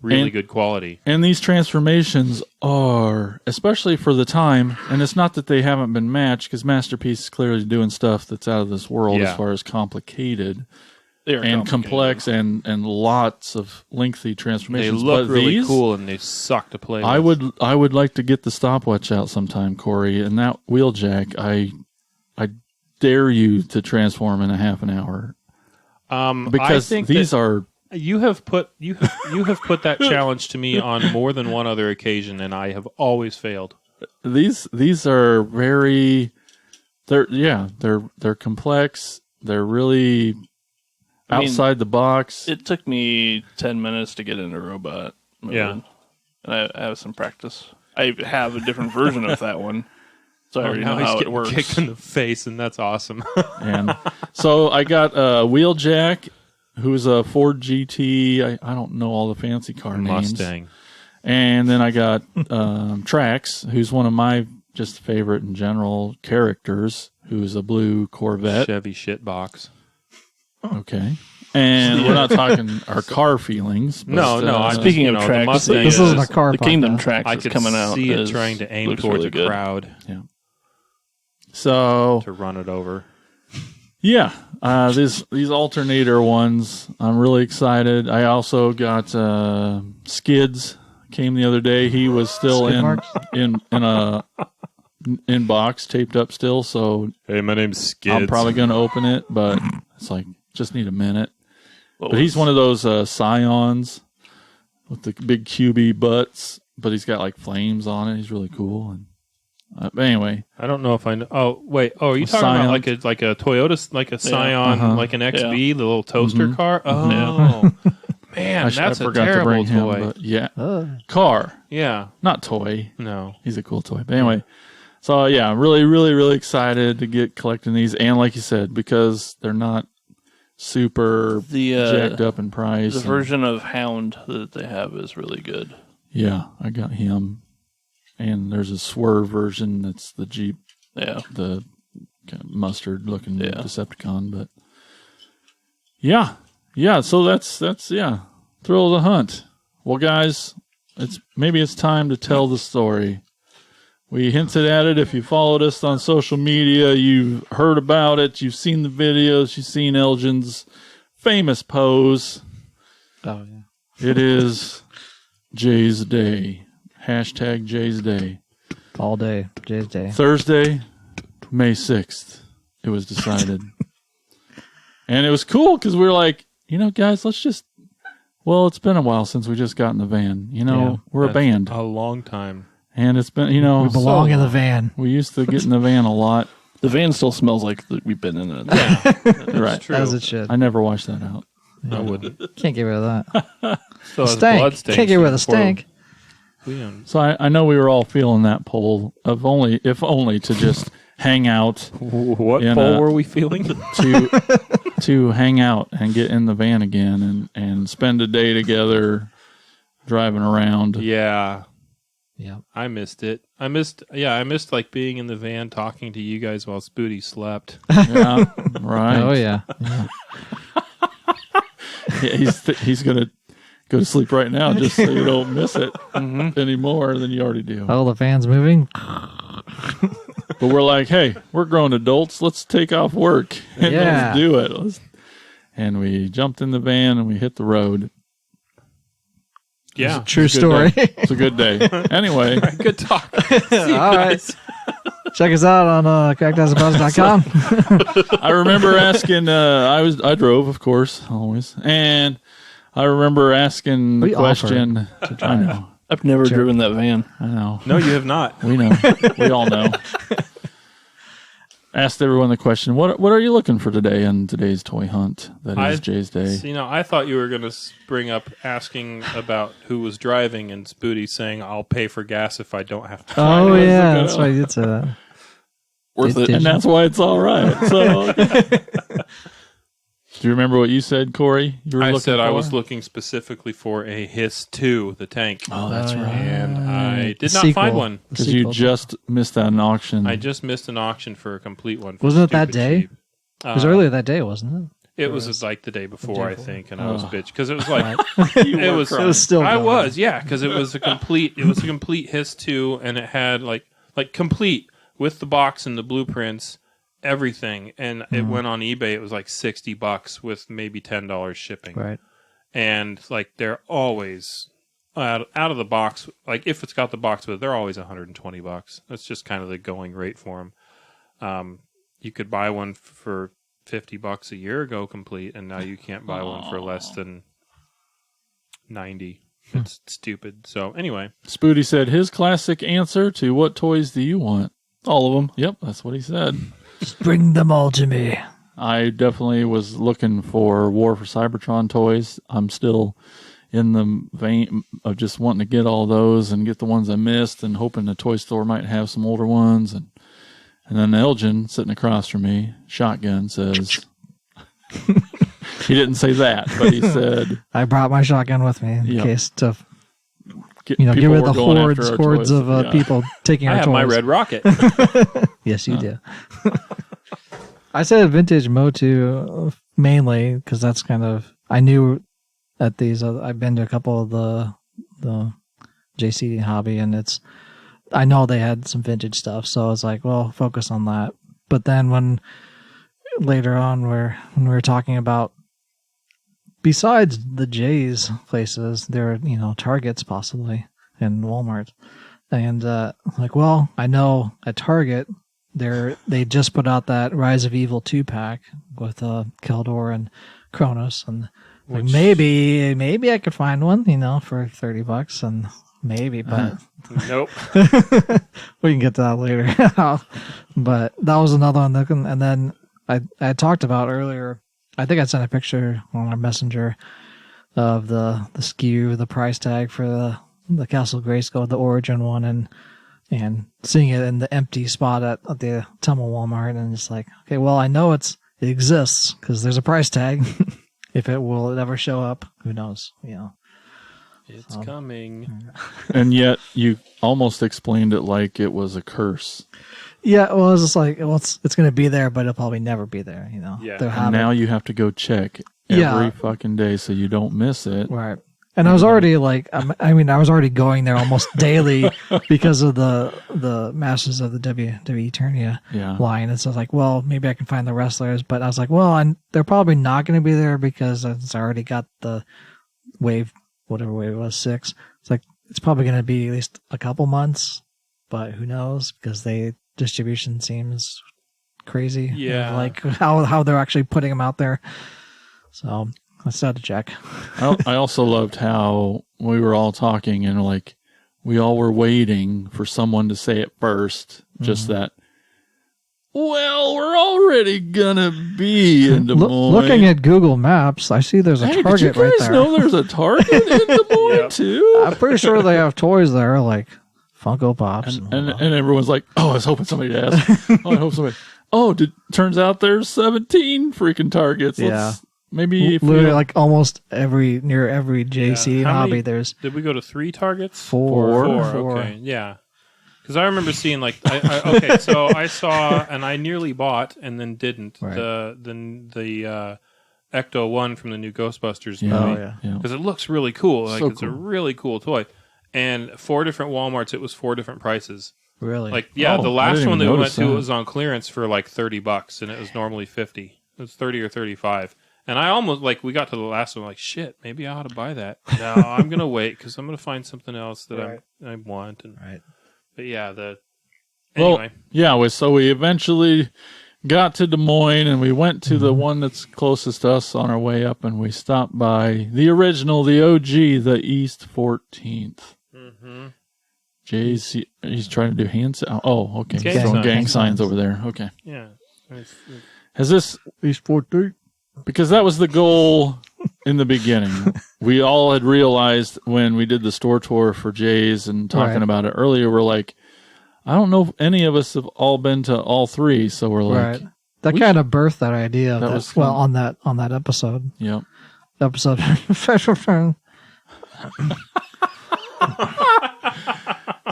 Speaker 3: really good quality.
Speaker 2: And these transformations are, especially for the time, and it's not that they haven't been matched because Masterpiece is clearly doing stuff that's out of this world as far as complicated. And complex and lots of lengthy transformations.
Speaker 3: They look really cool and they suck to play with.
Speaker 2: I would like to get the stopwatch out sometime, Corey. And that Wheeljack, I dare you to transform in a half an hour. Because
Speaker 3: I think
Speaker 2: these are.
Speaker 3: You have put that challenge to me on more than one other occasion, and I have always failed.
Speaker 2: These are very. They're complex. They're really. Outside the box.
Speaker 6: It took me 10 minutes to get into robot mode.
Speaker 3: Yeah.
Speaker 6: And I have some practice. I have a different version of that one. So I already know how it works.
Speaker 3: Kicked in the face, and that's awesome.
Speaker 2: And so I got Wheeljack, who's a Ford GT. I don't know all the fancy car names.
Speaker 3: Mustang.
Speaker 2: And then I got Trax, who's one of my just favorite in general characters, who's a blue Corvette.
Speaker 3: Chevy shitbox.
Speaker 2: Okay. And we're not talking our car feelings. But,
Speaker 3: no.
Speaker 6: Speaking of tracks,
Speaker 4: this isn't a car.
Speaker 6: The Kingdom Tracks
Speaker 3: I
Speaker 6: is
Speaker 3: could
Speaker 6: coming out.
Speaker 3: see it trying to aim towards
Speaker 6: really
Speaker 3: a crowd.
Speaker 2: Yeah. So
Speaker 3: to run it over.
Speaker 2: Yeah. These alternator ones, I'm really excited. I also got Skids came the other day. He was still in a box taped up still. So
Speaker 3: hey, my name's Skids.
Speaker 2: I'm probably going to open it, but it's like. Just need a minute. But he's one of those Scions with the big QB butts, but he's got like flames on it. He's really cool. And but anyway,
Speaker 3: I don't know if I know. Oh wait, are you talking about like a Toyota, like a Scion, like an XB, the little toaster car? Oh man, that's a terrible toy.
Speaker 2: Car.
Speaker 3: Yeah,
Speaker 2: not toy.
Speaker 3: No,
Speaker 2: he's a cool toy. But anyway. So yeah, I'm really, really, really excited to get collecting these, and like you said, because they're not super jacked up in price.
Speaker 6: The version of Hound that they have is really good.
Speaker 2: Yeah, I got him. And there's a Swerve version that's the Jeep.
Speaker 6: Yeah.
Speaker 2: The kind of mustard looking Decepticon. But yeah, so that's thrill of the hunt. Well, guys, it's time to tell the story. We hinted at it. If you followed us on social media, you've heard about it. You've seen the videos. You've seen Elgin's famous pose.
Speaker 4: Oh, yeah.
Speaker 2: It is Jay's Day. Hashtag Jay's Day.
Speaker 4: All day. Jay's Day.
Speaker 2: Thursday, May 6th, it was decided. And it was cool because we were like, guys, let's just... Well, it's been a while since we just got in the van. We're a band.
Speaker 3: A long time.
Speaker 2: And it's been,
Speaker 4: We belong in the van.
Speaker 2: We used to get in the van a lot.
Speaker 5: The van still smells like we've been in it.
Speaker 2: Right.
Speaker 3: True.
Speaker 4: As it should.
Speaker 2: I never washed that out.
Speaker 3: I wouldn't.
Speaker 4: Can't get rid of that.
Speaker 3: Still has
Speaker 4: Stank.
Speaker 3: blood stains
Speaker 4: Can't get rid of the
Speaker 3: before
Speaker 4: stank.
Speaker 3: we own-
Speaker 2: So I know we were all feeling that pull of if only to just hang out,
Speaker 3: What
Speaker 2: In
Speaker 3: bowl
Speaker 2: a-
Speaker 3: were we feeling?
Speaker 2: to hang out and get in the van again and spend a day together driving around.
Speaker 3: Yeah.
Speaker 4: Yeah.
Speaker 3: I missed it. I missed like being in the van talking to you guys while Spooty slept.
Speaker 2: Yeah, right.
Speaker 4: Oh, yeah.
Speaker 2: Yeah, he's gonna go to sleep right now just so you don't miss it any more than you already do.
Speaker 4: Oh, the van's moving.
Speaker 2: But we're like, hey, we're grown adults. Let's take off work and
Speaker 4: Yeah.
Speaker 2: let's do it. And we jumped in the van and we hit the road.
Speaker 3: Yeah.
Speaker 4: True
Speaker 2: It's a
Speaker 4: story.
Speaker 2: good day. It's a good day. Anyway,
Speaker 3: Good talk.
Speaker 4: All right. Check us out on cracktastic.com.
Speaker 2: I remember asking. I drove, of course, always, and I remember asking the
Speaker 4: We
Speaker 2: question. I know.
Speaker 5: I've never driven that van.
Speaker 2: I know.
Speaker 3: No, you have not.
Speaker 2: We know. We all know. Asked everyone the question, what are you looking for today in today's toy hunt? That is Jay's day.
Speaker 3: You know, I thought you were going to bring up asking about who was driving and Spooty saying, I'll pay for gas if I don't have to.
Speaker 4: Oh, yeah. That's why you did say that.
Speaker 5: Worth it.
Speaker 2: And that's why it's all right. So, do you remember what you said, Corey? You were
Speaker 3: I
Speaker 2: looking
Speaker 3: said I
Speaker 2: for?
Speaker 3: was looking specifically for a Hiss 2, the tank.
Speaker 2: Oh, that's right.
Speaker 3: And I did not
Speaker 4: Sequel.
Speaker 3: find one.
Speaker 2: Because you
Speaker 4: Sequel.
Speaker 2: just missed out an auction.
Speaker 3: I just missed an auction for a complete one. for
Speaker 4: Wasn't it that
Speaker 3: stupid
Speaker 4: day?
Speaker 3: cheap.
Speaker 4: It was earlier that day, wasn't it?
Speaker 3: It was like the day before, I think, and I was a
Speaker 2: Oh.
Speaker 3: bitch because it was like
Speaker 2: You
Speaker 3: it
Speaker 2: were
Speaker 3: was.
Speaker 2: crying.
Speaker 4: It was still
Speaker 3: I
Speaker 4: going.
Speaker 3: was, yeah, because it was a complete Hiss 2, and it had like complete with the box and the blueprints, everything, and it went on eBay. It was like $60 with maybe $10 shipping,
Speaker 4: Right.
Speaker 3: and like they're always out of the box. Like if it's got the box with it, they're always $120. That's just kind of the going rate for them. You could buy one for $50 a year ago complete, and now you can't buy one for less than 90. It's stupid. So anyway,
Speaker 2: Spooty said his classic answer to what toys do you want? All of them. Yep, that's what he said.
Speaker 4: Just bring them all to me.
Speaker 2: I definitely was looking for War for Cybertron toys. I'm still in the vein of just wanting to get all those and get the ones I missed and hoping the toy store might have some older ones. And then Elgin, sitting across from me, shotgun, says... He didn't say that, but he said...
Speaker 4: I brought my shotgun with me in
Speaker 2: Yep.
Speaker 4: case to get
Speaker 2: people
Speaker 4: rid of
Speaker 2: were
Speaker 4: the
Speaker 2: going after
Speaker 4: hordes
Speaker 2: our
Speaker 4: of
Speaker 2: toys. Yeah.
Speaker 4: people taking
Speaker 3: I
Speaker 4: our
Speaker 3: have
Speaker 4: toys.
Speaker 3: my red rocket.
Speaker 4: Yes, you do. I said vintage Motu mainly because that's kind of I knew at these. I've been to a couple of the JCD hobby, and I know they had some vintage stuff, so I was like, well, focus on that. But then when later on, when we were talking about besides the J's places, there are Targets possibly and Walmart. And like, well, I know at Target they just put out that Rise of Evil 2-pack with Keldor and Kronos, and like, maybe I could find one, for $30, and maybe, but
Speaker 3: Nope.
Speaker 4: we can get to that later. But that was another one. And then I talked about earlier. I think I sent a picture on our messenger of the SKU, the price tag for the Castle Grayskull, the Origin one, and seeing it in the empty spot at the Tumble Walmart, and just like, okay, well, I know it exists because there's a price tag. If it will ever show up, who knows?
Speaker 3: It's coming.
Speaker 2: And yet you almost explained it like it was a curse.
Speaker 4: Yeah, well, it's just like, well, it's going to be there, but it'll probably never be there.
Speaker 3: Yeah.
Speaker 4: They'll
Speaker 2: And
Speaker 4: have
Speaker 2: now
Speaker 4: it.
Speaker 2: you have to go check every
Speaker 4: Yeah.
Speaker 2: fucking day so you don't miss it.
Speaker 4: Right. And I was already like, I was already going there almost daily because of the Masters of the WWE Eternia
Speaker 2: Yeah.
Speaker 4: line. And so I was like, well, maybe I can find the wrestlers. But I was like, well, they're probably not going to be there because I already got the wave, whatever wave it was, 6. It's like, it's probably going to be at least a couple months, but who knows? Because distribution seems crazy.
Speaker 3: Yeah.
Speaker 4: Like how they're actually putting them out there. So I still had to check.
Speaker 2: I also loved how we were all talking and like, we all were waiting for someone to say it first. Just that. Well, we're already gonna be in Des Moines.
Speaker 4: Looking at Google Maps, I see there's a Target right there.
Speaker 2: Did you guys know there's a Target in Des Moines too?
Speaker 4: I'm pretty sure they have toys there, like Funko Pops.
Speaker 2: And everyone's like, "Oh, I was hoping somebody asked." I hope somebody. Oh, turns out there's 17 freaking Targets. Maybe if
Speaker 4: literally like almost near every JC hobby. There's.
Speaker 3: Did we go to 3 Targets?
Speaker 4: Four.
Speaker 3: Okay, yeah. Because I remember seeing like okay, so I saw and I nearly bought and then didn't the Ecto 1 from the new Ghostbusters movie because it looks really cool. Like it's a really cool toy. And 4 different Wal-Marts, it was 4 different prices.
Speaker 4: Really?
Speaker 3: Like the last one that we went to was on clearance for like $30, and it was normally $50. It was 30 or 35. And I almost we got to the last one like shit. Maybe I ought to buy that. No, I'm gonna wait because I'm gonna find something else that I want. And But yeah, anyway.
Speaker 2: So we eventually got to Des Moines, and we went to the one that's closest to us on our way up, and we stopped by the original, the OG, the East 14th. Mm-hmm. Jay's, he's trying to do hands. Oh, okay. Gang signs over there. Okay.
Speaker 3: Yeah.
Speaker 2: Has this
Speaker 4: East 14th?
Speaker 2: Because that was the goal in the beginning. We all had realized when we did the store tour for Jay's and talking about it earlier, we're like, I don't know if any of us have all been to all 3, so we're like,
Speaker 4: that kind of birthed that idea. On that episode.
Speaker 2: Yep.
Speaker 4: Episode.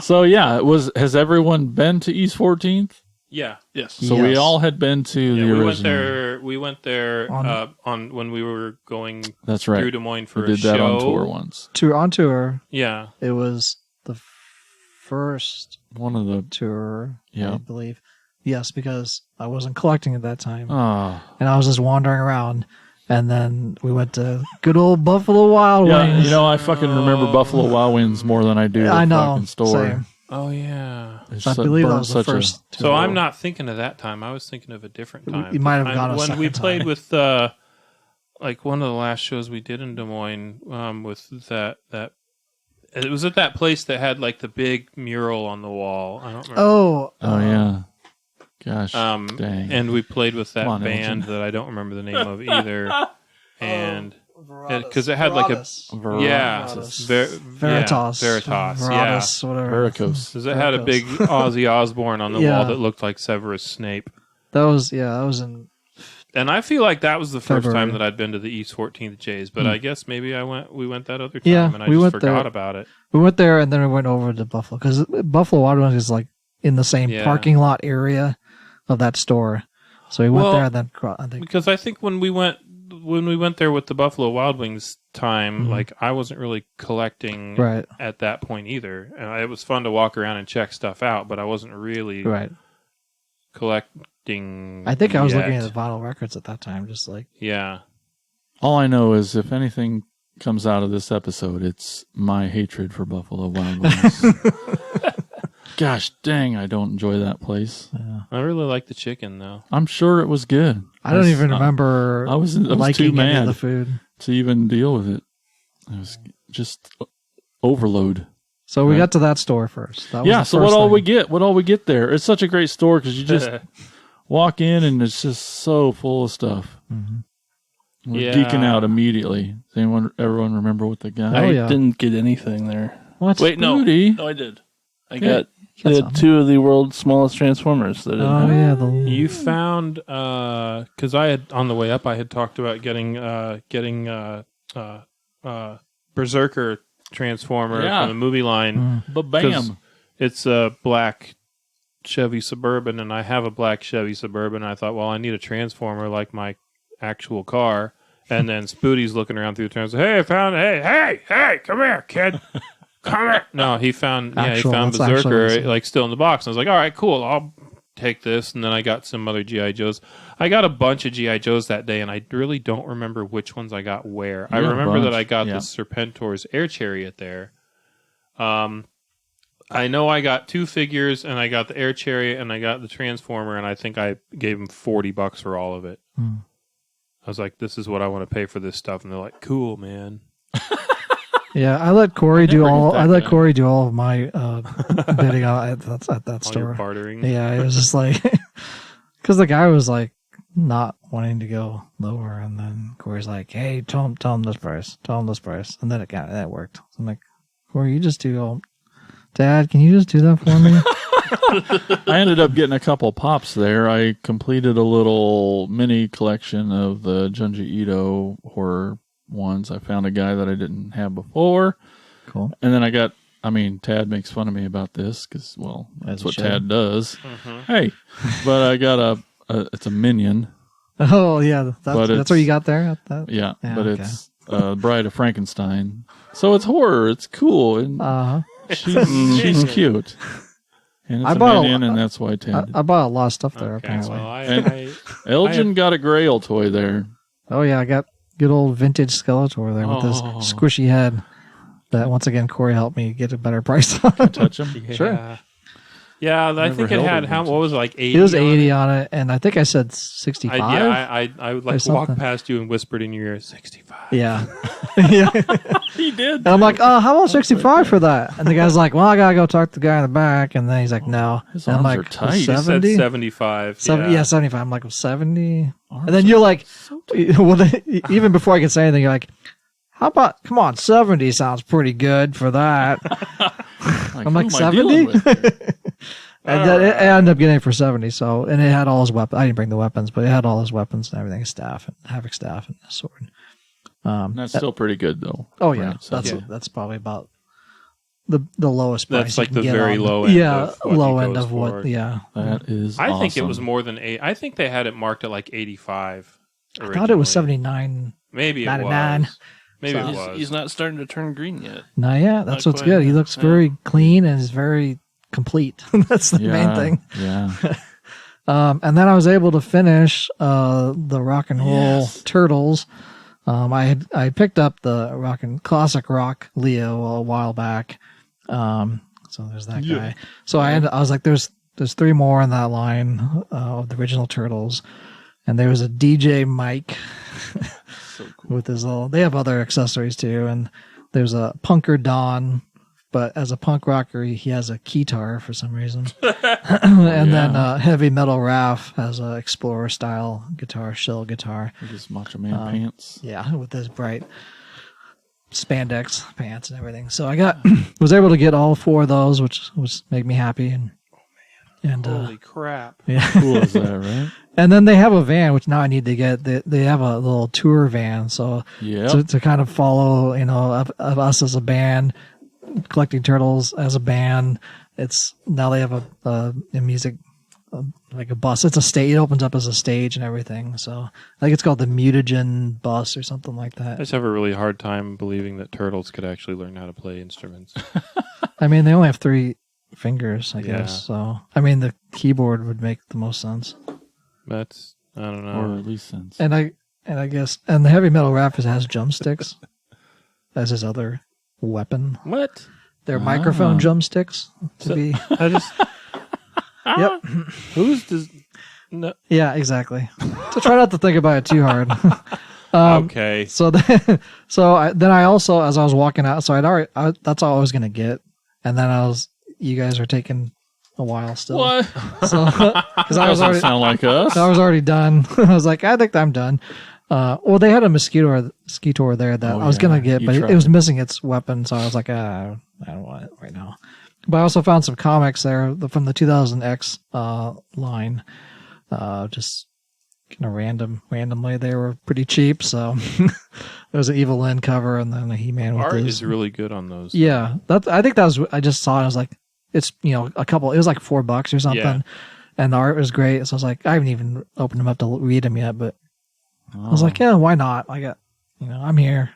Speaker 2: So yeah, has everyone been to East 14th?
Speaker 3: Yeah.
Speaker 6: Yes.
Speaker 2: So we all had been to the original.
Speaker 3: We went there on when we were going.
Speaker 2: That's right.
Speaker 3: Through Des Moines for
Speaker 2: we did that on tour once.
Speaker 4: On tour.
Speaker 3: Yeah.
Speaker 4: It was the first
Speaker 2: one of the
Speaker 4: tour.
Speaker 2: Yeah.
Speaker 4: I believe. Yes, because I wasn't collecting at that time.
Speaker 2: Oh.
Speaker 4: And I was just wandering around. And then we went to good old Buffalo Wild Wings.
Speaker 2: You know, I fucking remember Buffalo Wild Wings more than I do the fucking store.
Speaker 4: Same.
Speaker 3: Oh, yeah.
Speaker 4: I believe that was the first.
Speaker 3: So I'm not thinking of that time. I was thinking of a different time.
Speaker 4: You might have gone
Speaker 3: when we played with, like one of the last shows we did in Des Moines, with that. It was at that place that had like the big mural on the wall. I don't remember.
Speaker 2: Oh yeah. Gosh, dang.
Speaker 3: And we played with that band that I don't remember the name of either. And because it had like a
Speaker 4: Veritas, whatever.
Speaker 2: Veracruz.
Speaker 3: Because it had a big Ozzy Osbourne on the wall that looked like Severus Snape.
Speaker 4: That was in.
Speaker 3: And I feel like that was the first time that I'd been to the East 14th J's, but I guess maybe we went that other time, and I just forgot about it.
Speaker 4: We went there, and then we went over to Buffalo because Buffalo Wild Wings is like in the same parking lot area of that store. So we went there, and then I think
Speaker 3: because I think when we went there with the Buffalo Wild Wings time, like I wasn't really collecting at that point either. It was fun to walk around and check stuff out, but I wasn't really collecting.
Speaker 4: I think I was looking at the vinyl records at that time, just like
Speaker 2: All I know is if anything comes out of this episode, it's my hatred for Buffalo Wild Wings. Gosh dang, I don't enjoy that place.
Speaker 3: Yeah. I really like the chicken, though.
Speaker 2: I'm sure it was good.
Speaker 4: I don't even remember
Speaker 2: I was
Speaker 4: liking
Speaker 2: too mad
Speaker 4: any of the food.
Speaker 2: to even deal with it. It was just overload.
Speaker 4: So we got to that store first. That was
Speaker 2: so what all we get? What all we get there? It's such a great store because you just walk in and it's just so full of stuff. Mm-hmm. We're geeking out immediately. Does everyone remember what they got?
Speaker 5: I didn't get anything there.
Speaker 4: What?
Speaker 5: Wait, no, I did. I got two of the world's smallest Transformers.
Speaker 3: You found because I had on the way up, I had talked about getting Berserker Transformer from the movie line.
Speaker 2: Bam!
Speaker 3: It's a black Chevy Suburban, and I have a black Chevy Suburban. I thought, well, I need a Transformer like my actual car. And then Spoody's looking around through the turns. Hey, I found. Hey, come here, kid. Come here. No, he found Berserker like still in the box. And I was like, all right, cool. I'll take this. And then I got some other G.I. Joes. I got a bunch of G.I. Joes that day, and I really don't remember which ones I got where. I remember that I got the Serpentor's Air Chariot there. I know I got 2 figures, and I got the Air Chariot, and I got the Transformer, and I think I gave him $40 for all of it. I was like, this is what I want to pay for this stuff. And they're like, cool, man.
Speaker 4: Yeah, I let Corey do
Speaker 2: never
Speaker 4: all.
Speaker 2: get that
Speaker 4: I let
Speaker 2: guy.
Speaker 4: Corey do all of my bidding at that
Speaker 3: All your
Speaker 4: store.
Speaker 3: bartering.
Speaker 4: Yeah, it was just like because the guy was like not wanting to go lower, and then Corey's like, "Hey, tell him this price, and then that worked. So I'm like, Corey, you just do all. Dad, can you just do that for me?
Speaker 2: I ended up getting a couple pops there. I completed a little mini collection of the Junji Ito horror ones. I found a guy that I didn't have before.
Speaker 4: Cool.
Speaker 2: And then Tad makes fun of me about this because, well, that's
Speaker 4: As
Speaker 2: what
Speaker 4: you should.
Speaker 2: Tad does. Hey, but I got it's a minion.
Speaker 4: Oh yeah,
Speaker 2: But
Speaker 4: that's what you got there. At that?
Speaker 2: Yeah,
Speaker 4: Yeah,
Speaker 2: but
Speaker 4: okay.
Speaker 2: it's Bride of Frankenstein. So it's horror. It's cool. And she's cute. And it's
Speaker 4: I
Speaker 2: a
Speaker 4: bought a-
Speaker 2: minion, and that's why Tad.
Speaker 4: I bought a lot of stuff there.
Speaker 3: Okay,
Speaker 4: Apparently.
Speaker 3: well,
Speaker 2: Elgin got a Grail toy there.
Speaker 4: Oh yeah, I got good old vintage Skeletor there with this squishy head. That once again Corey helped me get a better price on.
Speaker 2: Touch him.
Speaker 3: yeah.
Speaker 4: Sure.
Speaker 3: Yeah, I
Speaker 2: Never
Speaker 3: think it
Speaker 2: held
Speaker 3: had
Speaker 2: it
Speaker 3: how?
Speaker 2: once.
Speaker 3: What was it, like 80?
Speaker 4: It was
Speaker 3: on
Speaker 4: 80
Speaker 3: it?
Speaker 4: on it, and I think I said 65.
Speaker 3: I would like walk
Speaker 4: something.
Speaker 3: past you and whispered in your ear 65.
Speaker 4: Yeah. Yeah.
Speaker 2: He did.
Speaker 4: And I'm like, oh, how about 65 for that? And the guy's like, well, I gotta go talk to the guy in the back. And then he's like, no.
Speaker 2: His
Speaker 4: And I'm
Speaker 2: arms
Speaker 4: like,
Speaker 2: are tight.
Speaker 3: You said
Speaker 4: 70?
Speaker 3: 75.
Speaker 4: Yeah, 75. I'm like, 70. And then you're like, well, even before I could say anything, you're like, how about, come on, 70 sounds pretty good for that. I'm like,
Speaker 2: who am I dealing
Speaker 4: 70?
Speaker 2: with?
Speaker 4: And then it ended up getting it for 70. So, and it had all his weapons. I didn't bring the weapons, but it had all his weapons and everything, his staff, and Havoc staff, and his sword.
Speaker 2: That's still pretty good, though.
Speaker 4: Oh yeah,
Speaker 2: Right, so-
Speaker 4: that's probably about the lowest price.
Speaker 3: That's
Speaker 4: you
Speaker 3: like
Speaker 4: can
Speaker 3: the
Speaker 4: get
Speaker 3: very
Speaker 4: on-
Speaker 3: low end.
Speaker 4: Yeah,
Speaker 3: of what
Speaker 4: low
Speaker 3: he
Speaker 4: end
Speaker 3: goes
Speaker 4: of what.
Speaker 3: for.
Speaker 4: Yeah,
Speaker 2: That is
Speaker 3: I think it
Speaker 2: awesome.
Speaker 3: was more than 8. I think they had it marked at like 85.
Speaker 4: I thought it was
Speaker 3: originally.
Speaker 4: 79.
Speaker 3: Maybe it
Speaker 4: 99.
Speaker 3: was. Maybe it
Speaker 6: He's,
Speaker 3: was.
Speaker 6: he's not starting to turn green yet.
Speaker 4: No, yeah, that's
Speaker 6: Not
Speaker 4: what's
Speaker 6: quite.
Speaker 4: good. He looks very clean and is very complete. That's the main thing.
Speaker 2: Yeah.
Speaker 4: And then I was able to finish the Rock and Roll Turtles. I picked up the classic rock Leo a while back. So there's that guy. So I was like, there's 3 more in that line of the original Turtles, and there was a DJ Mike with his little. They have other accessories too, and there's a punker Don. But as a punk rocker, he has a keytar for some reason. And then Heavy Metal Raph has a Explorer style guitar, shell guitar.
Speaker 2: With his Macho Man pants.
Speaker 4: Yeah, with his bright spandex pants and everything. So I was able to get all 4 of those, which made me happy. And
Speaker 3: Holy crap.
Speaker 4: yeah.
Speaker 2: Cool is that, right?
Speaker 4: And then they have a van, which now I need to get. They have a little tour van, so
Speaker 2: Yeah.
Speaker 4: to kind of follow, of us as a band, collecting turtles as a band. It's now they have a music like a bus. It's a stage. It opens up as a stage and everything. So I think it's called the Mutagen Bus or something like
Speaker 3: I
Speaker 4: that.
Speaker 3: just have a really hard time believing that turtles could actually learn how to play instruments.
Speaker 4: I mean, they only have 3 fingers, I
Speaker 3: Yeah.
Speaker 4: guess. So I mean, the keyboard would make the most sense.
Speaker 3: That's, I don't know.
Speaker 2: Or at least since.
Speaker 4: And I guess the Heavy Metal Rapper has drumsticks as his other weapon.
Speaker 3: What?
Speaker 4: They're microphone drumsticks to be.
Speaker 3: I just.
Speaker 4: Yep.
Speaker 3: Who's does? No.
Speaker 4: Yeah, exactly. So try not to think about it too hard.
Speaker 3: Okay.
Speaker 4: So then, then I also, as I was walking out, so that's all I was gonna get, and then you guys are taking a while still.
Speaker 2: What?
Speaker 4: So because I was
Speaker 2: Doesn't
Speaker 4: already,
Speaker 2: sound like us.
Speaker 4: I was already done. I was like, I think I'm done. Well, they had a mosquito there that I was gonna get,
Speaker 2: you
Speaker 4: but it
Speaker 2: tried.
Speaker 4: was missing its weapon, so I was like, I don't want it right now. But I also found some comics there from the 2000X line, just kind of randomly. They were pretty cheap, so there was an Evil Lyn cover and then a He-Man with
Speaker 3: Art
Speaker 4: his.
Speaker 3: is really good on those.
Speaker 4: Yeah, I think that was. I just saw it. I was like, it's a couple. It was like $4 or something,
Speaker 3: Yeah.
Speaker 4: and the art was great. So I was like, I haven't even opened them up to read them yet, but I was like, yeah, why not? I got, I'm here.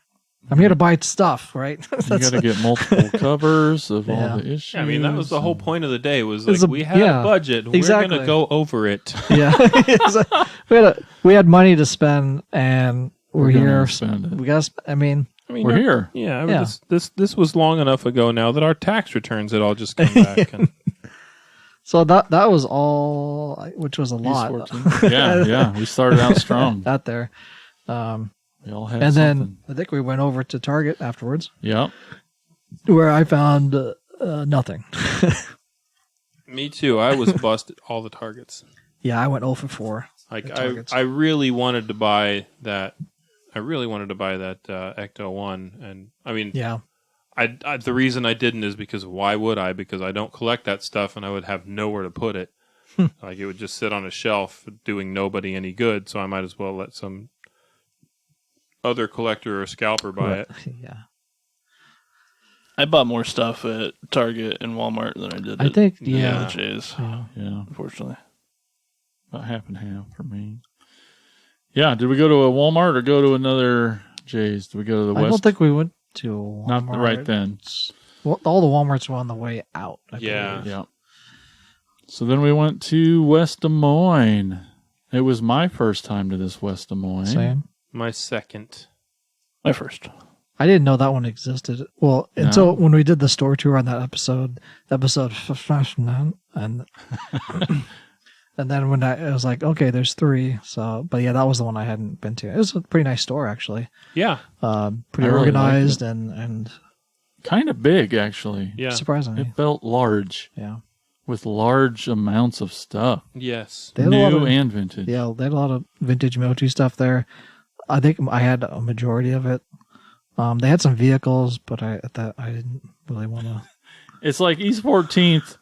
Speaker 4: I'm here to buy stuff, right?
Speaker 2: You got to get multiple covers of
Speaker 4: Yeah.
Speaker 2: all the issues.
Speaker 3: Yeah, I mean, that was the whole point of the day. Was
Speaker 4: It's
Speaker 3: like
Speaker 4: a-
Speaker 3: we had
Speaker 4: yeah,
Speaker 3: a budget.
Speaker 4: exactly.
Speaker 3: We're gonna go over it.
Speaker 4: Yeah, we had money to spend, and we're
Speaker 2: gonna
Speaker 4: here.
Speaker 2: spend it.
Speaker 4: We got. I mean,
Speaker 3: I mean,
Speaker 2: We're here.
Speaker 3: Yeah, I mean,
Speaker 4: Yeah.
Speaker 3: This was long enough ago now that our tax returns had all just come back. And
Speaker 4: so that was all, which was a lot
Speaker 2: Yeah, we started out strong.
Speaker 4: out there.
Speaker 2: We all had
Speaker 4: And
Speaker 2: something.
Speaker 4: then I think we went over to Target afterwards,
Speaker 2: Yep.
Speaker 4: where I found nothing.
Speaker 3: Me too. I was busted all the Targets.
Speaker 4: Yeah, I went 0 for 4.
Speaker 3: Like
Speaker 4: at Targets.
Speaker 3: I really wanted to buy that. I really wanted to buy that Ecto 1, and I mean,
Speaker 4: Yeah.
Speaker 3: I the reason I didn't is because why would I? Because I don't collect that stuff, and I would have nowhere to put it. Like it would just sit on a shelf, doing nobody any good. So I might as well let some other collector or scalper buy it.
Speaker 4: Yeah.
Speaker 6: I bought more stuff at Target and Walmart than I did
Speaker 4: I
Speaker 6: at
Speaker 4: think,
Speaker 6: the
Speaker 4: yeah.
Speaker 6: other J's,
Speaker 2: Yeah.
Speaker 6: unfortunately.
Speaker 2: About half and half for me. Yeah. Did we go to a Walmart or go to another J's? Did we go to the West?
Speaker 4: I don't think we went to Walmart.
Speaker 2: Not right then.
Speaker 4: Well, all the Walmarts were on the way out. I
Speaker 3: Yeah.
Speaker 4: believe.
Speaker 2: Yeah. So then we went to West Des Moines. It was my first time to this West Des Moines.
Speaker 4: Same.
Speaker 3: My second.
Speaker 6: My first.
Speaker 4: I didn't know that one existed. Well, until when we did the store tour on that episode 59, and and then when I was like, okay, there's 3. So, but yeah, that was the one I hadn't been to. It was a pretty nice store actually.
Speaker 3: Yeah.
Speaker 4: Pretty
Speaker 2: I really
Speaker 4: organized
Speaker 2: liked
Speaker 4: and
Speaker 2: Kind of big, actually.
Speaker 3: Yeah.
Speaker 4: surprisingly,
Speaker 2: It felt large
Speaker 4: yeah.
Speaker 2: with large amounts of stuff.
Speaker 3: Yes.
Speaker 4: They had a lot
Speaker 2: New
Speaker 4: of-
Speaker 2: and vintage.
Speaker 4: Yeah, they had a lot of vintage Motu stuff there. I think I had a majority of it. They had some vehicles, but I didn't really want to.
Speaker 2: It's like East 14th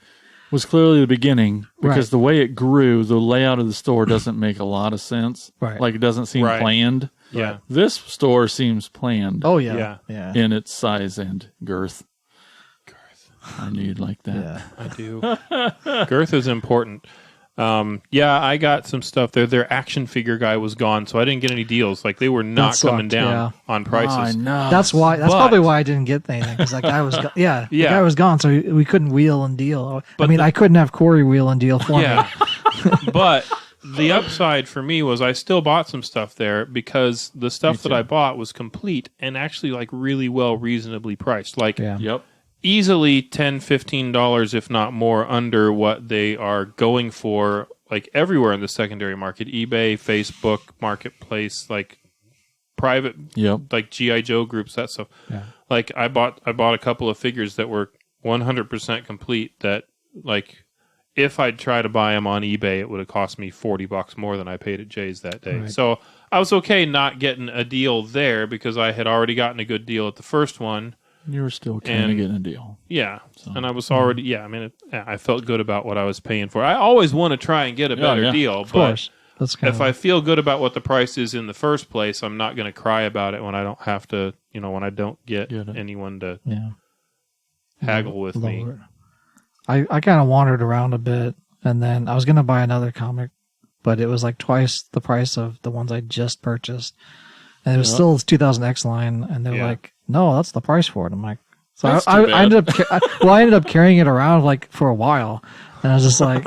Speaker 2: was clearly the beginning because
Speaker 4: Right.
Speaker 2: the way it grew, the layout of the store doesn't make a lot of sense.
Speaker 4: Right.
Speaker 2: Like it doesn't seem
Speaker 3: Right.
Speaker 2: planned.
Speaker 3: Yeah.
Speaker 2: This store seems planned
Speaker 4: Oh yeah,
Speaker 3: Yeah.
Speaker 2: in its size and girth. I knew you'd like that.
Speaker 4: yeah.
Speaker 3: I do. Girth is important. Yeah, I got some stuff there. Their action figure guy was gone, so I didn't get any deals. Like they were not
Speaker 4: That sucked,
Speaker 3: coming down on prices.
Speaker 2: I know.
Speaker 4: That's why. That's
Speaker 3: But-
Speaker 4: probably why I didn't get anything because that guy was. The
Speaker 3: Yeah.
Speaker 4: guy was gone, so we couldn't wheel and deal.
Speaker 3: But
Speaker 4: I mean, I couldn't have Corey wheel and deal for
Speaker 3: Yeah.
Speaker 4: me.
Speaker 3: But the upside for me was I still bought some stuff there because the stuff that I bought was complete and actually like really well reasonably priced. Like
Speaker 4: Yeah.
Speaker 2: Yep.
Speaker 3: easily $10, $15, if not more, under what they are going for like everywhere in the secondary market. eBay, Facebook, Marketplace, like private
Speaker 2: Yep.
Speaker 3: like G.I. Joe groups, that stuff.
Speaker 4: Yeah.
Speaker 3: Like I bought a couple of figures that were 100% complete that like if I'd try to buy them on eBay, it would have cost me $40 more than I paid at Jay's that day.
Speaker 4: Right.
Speaker 3: So I was okay not getting a deal there because I had already gotten a good deal at the first one.
Speaker 2: You were still kind of
Speaker 3: And-
Speaker 2: getting a deal.
Speaker 3: Yeah. And I was already, I mean, I felt good about what I was paying for. I always want to try and get a better
Speaker 2: yeah.
Speaker 3: deal,
Speaker 4: Of
Speaker 3: but
Speaker 4: course, that's kind
Speaker 3: if I feel good about what the price is in the first place, I'm not going to cry about it when I don't have to, when I don't get
Speaker 2: Get it.
Speaker 3: anyone to
Speaker 4: yeah.
Speaker 3: haggle with me.
Speaker 4: Lower. I kind of wandered around a bit, and then I was gonna buy another comic, but it was like twice the price of the ones I just purchased, and it was still 2000X line, and they're
Speaker 3: Yeah.
Speaker 4: like, "No, that's the price for it." I'm like, so
Speaker 2: That's
Speaker 4: I
Speaker 2: too
Speaker 4: ended up, I ended up carrying it around like for a while, and I was just like,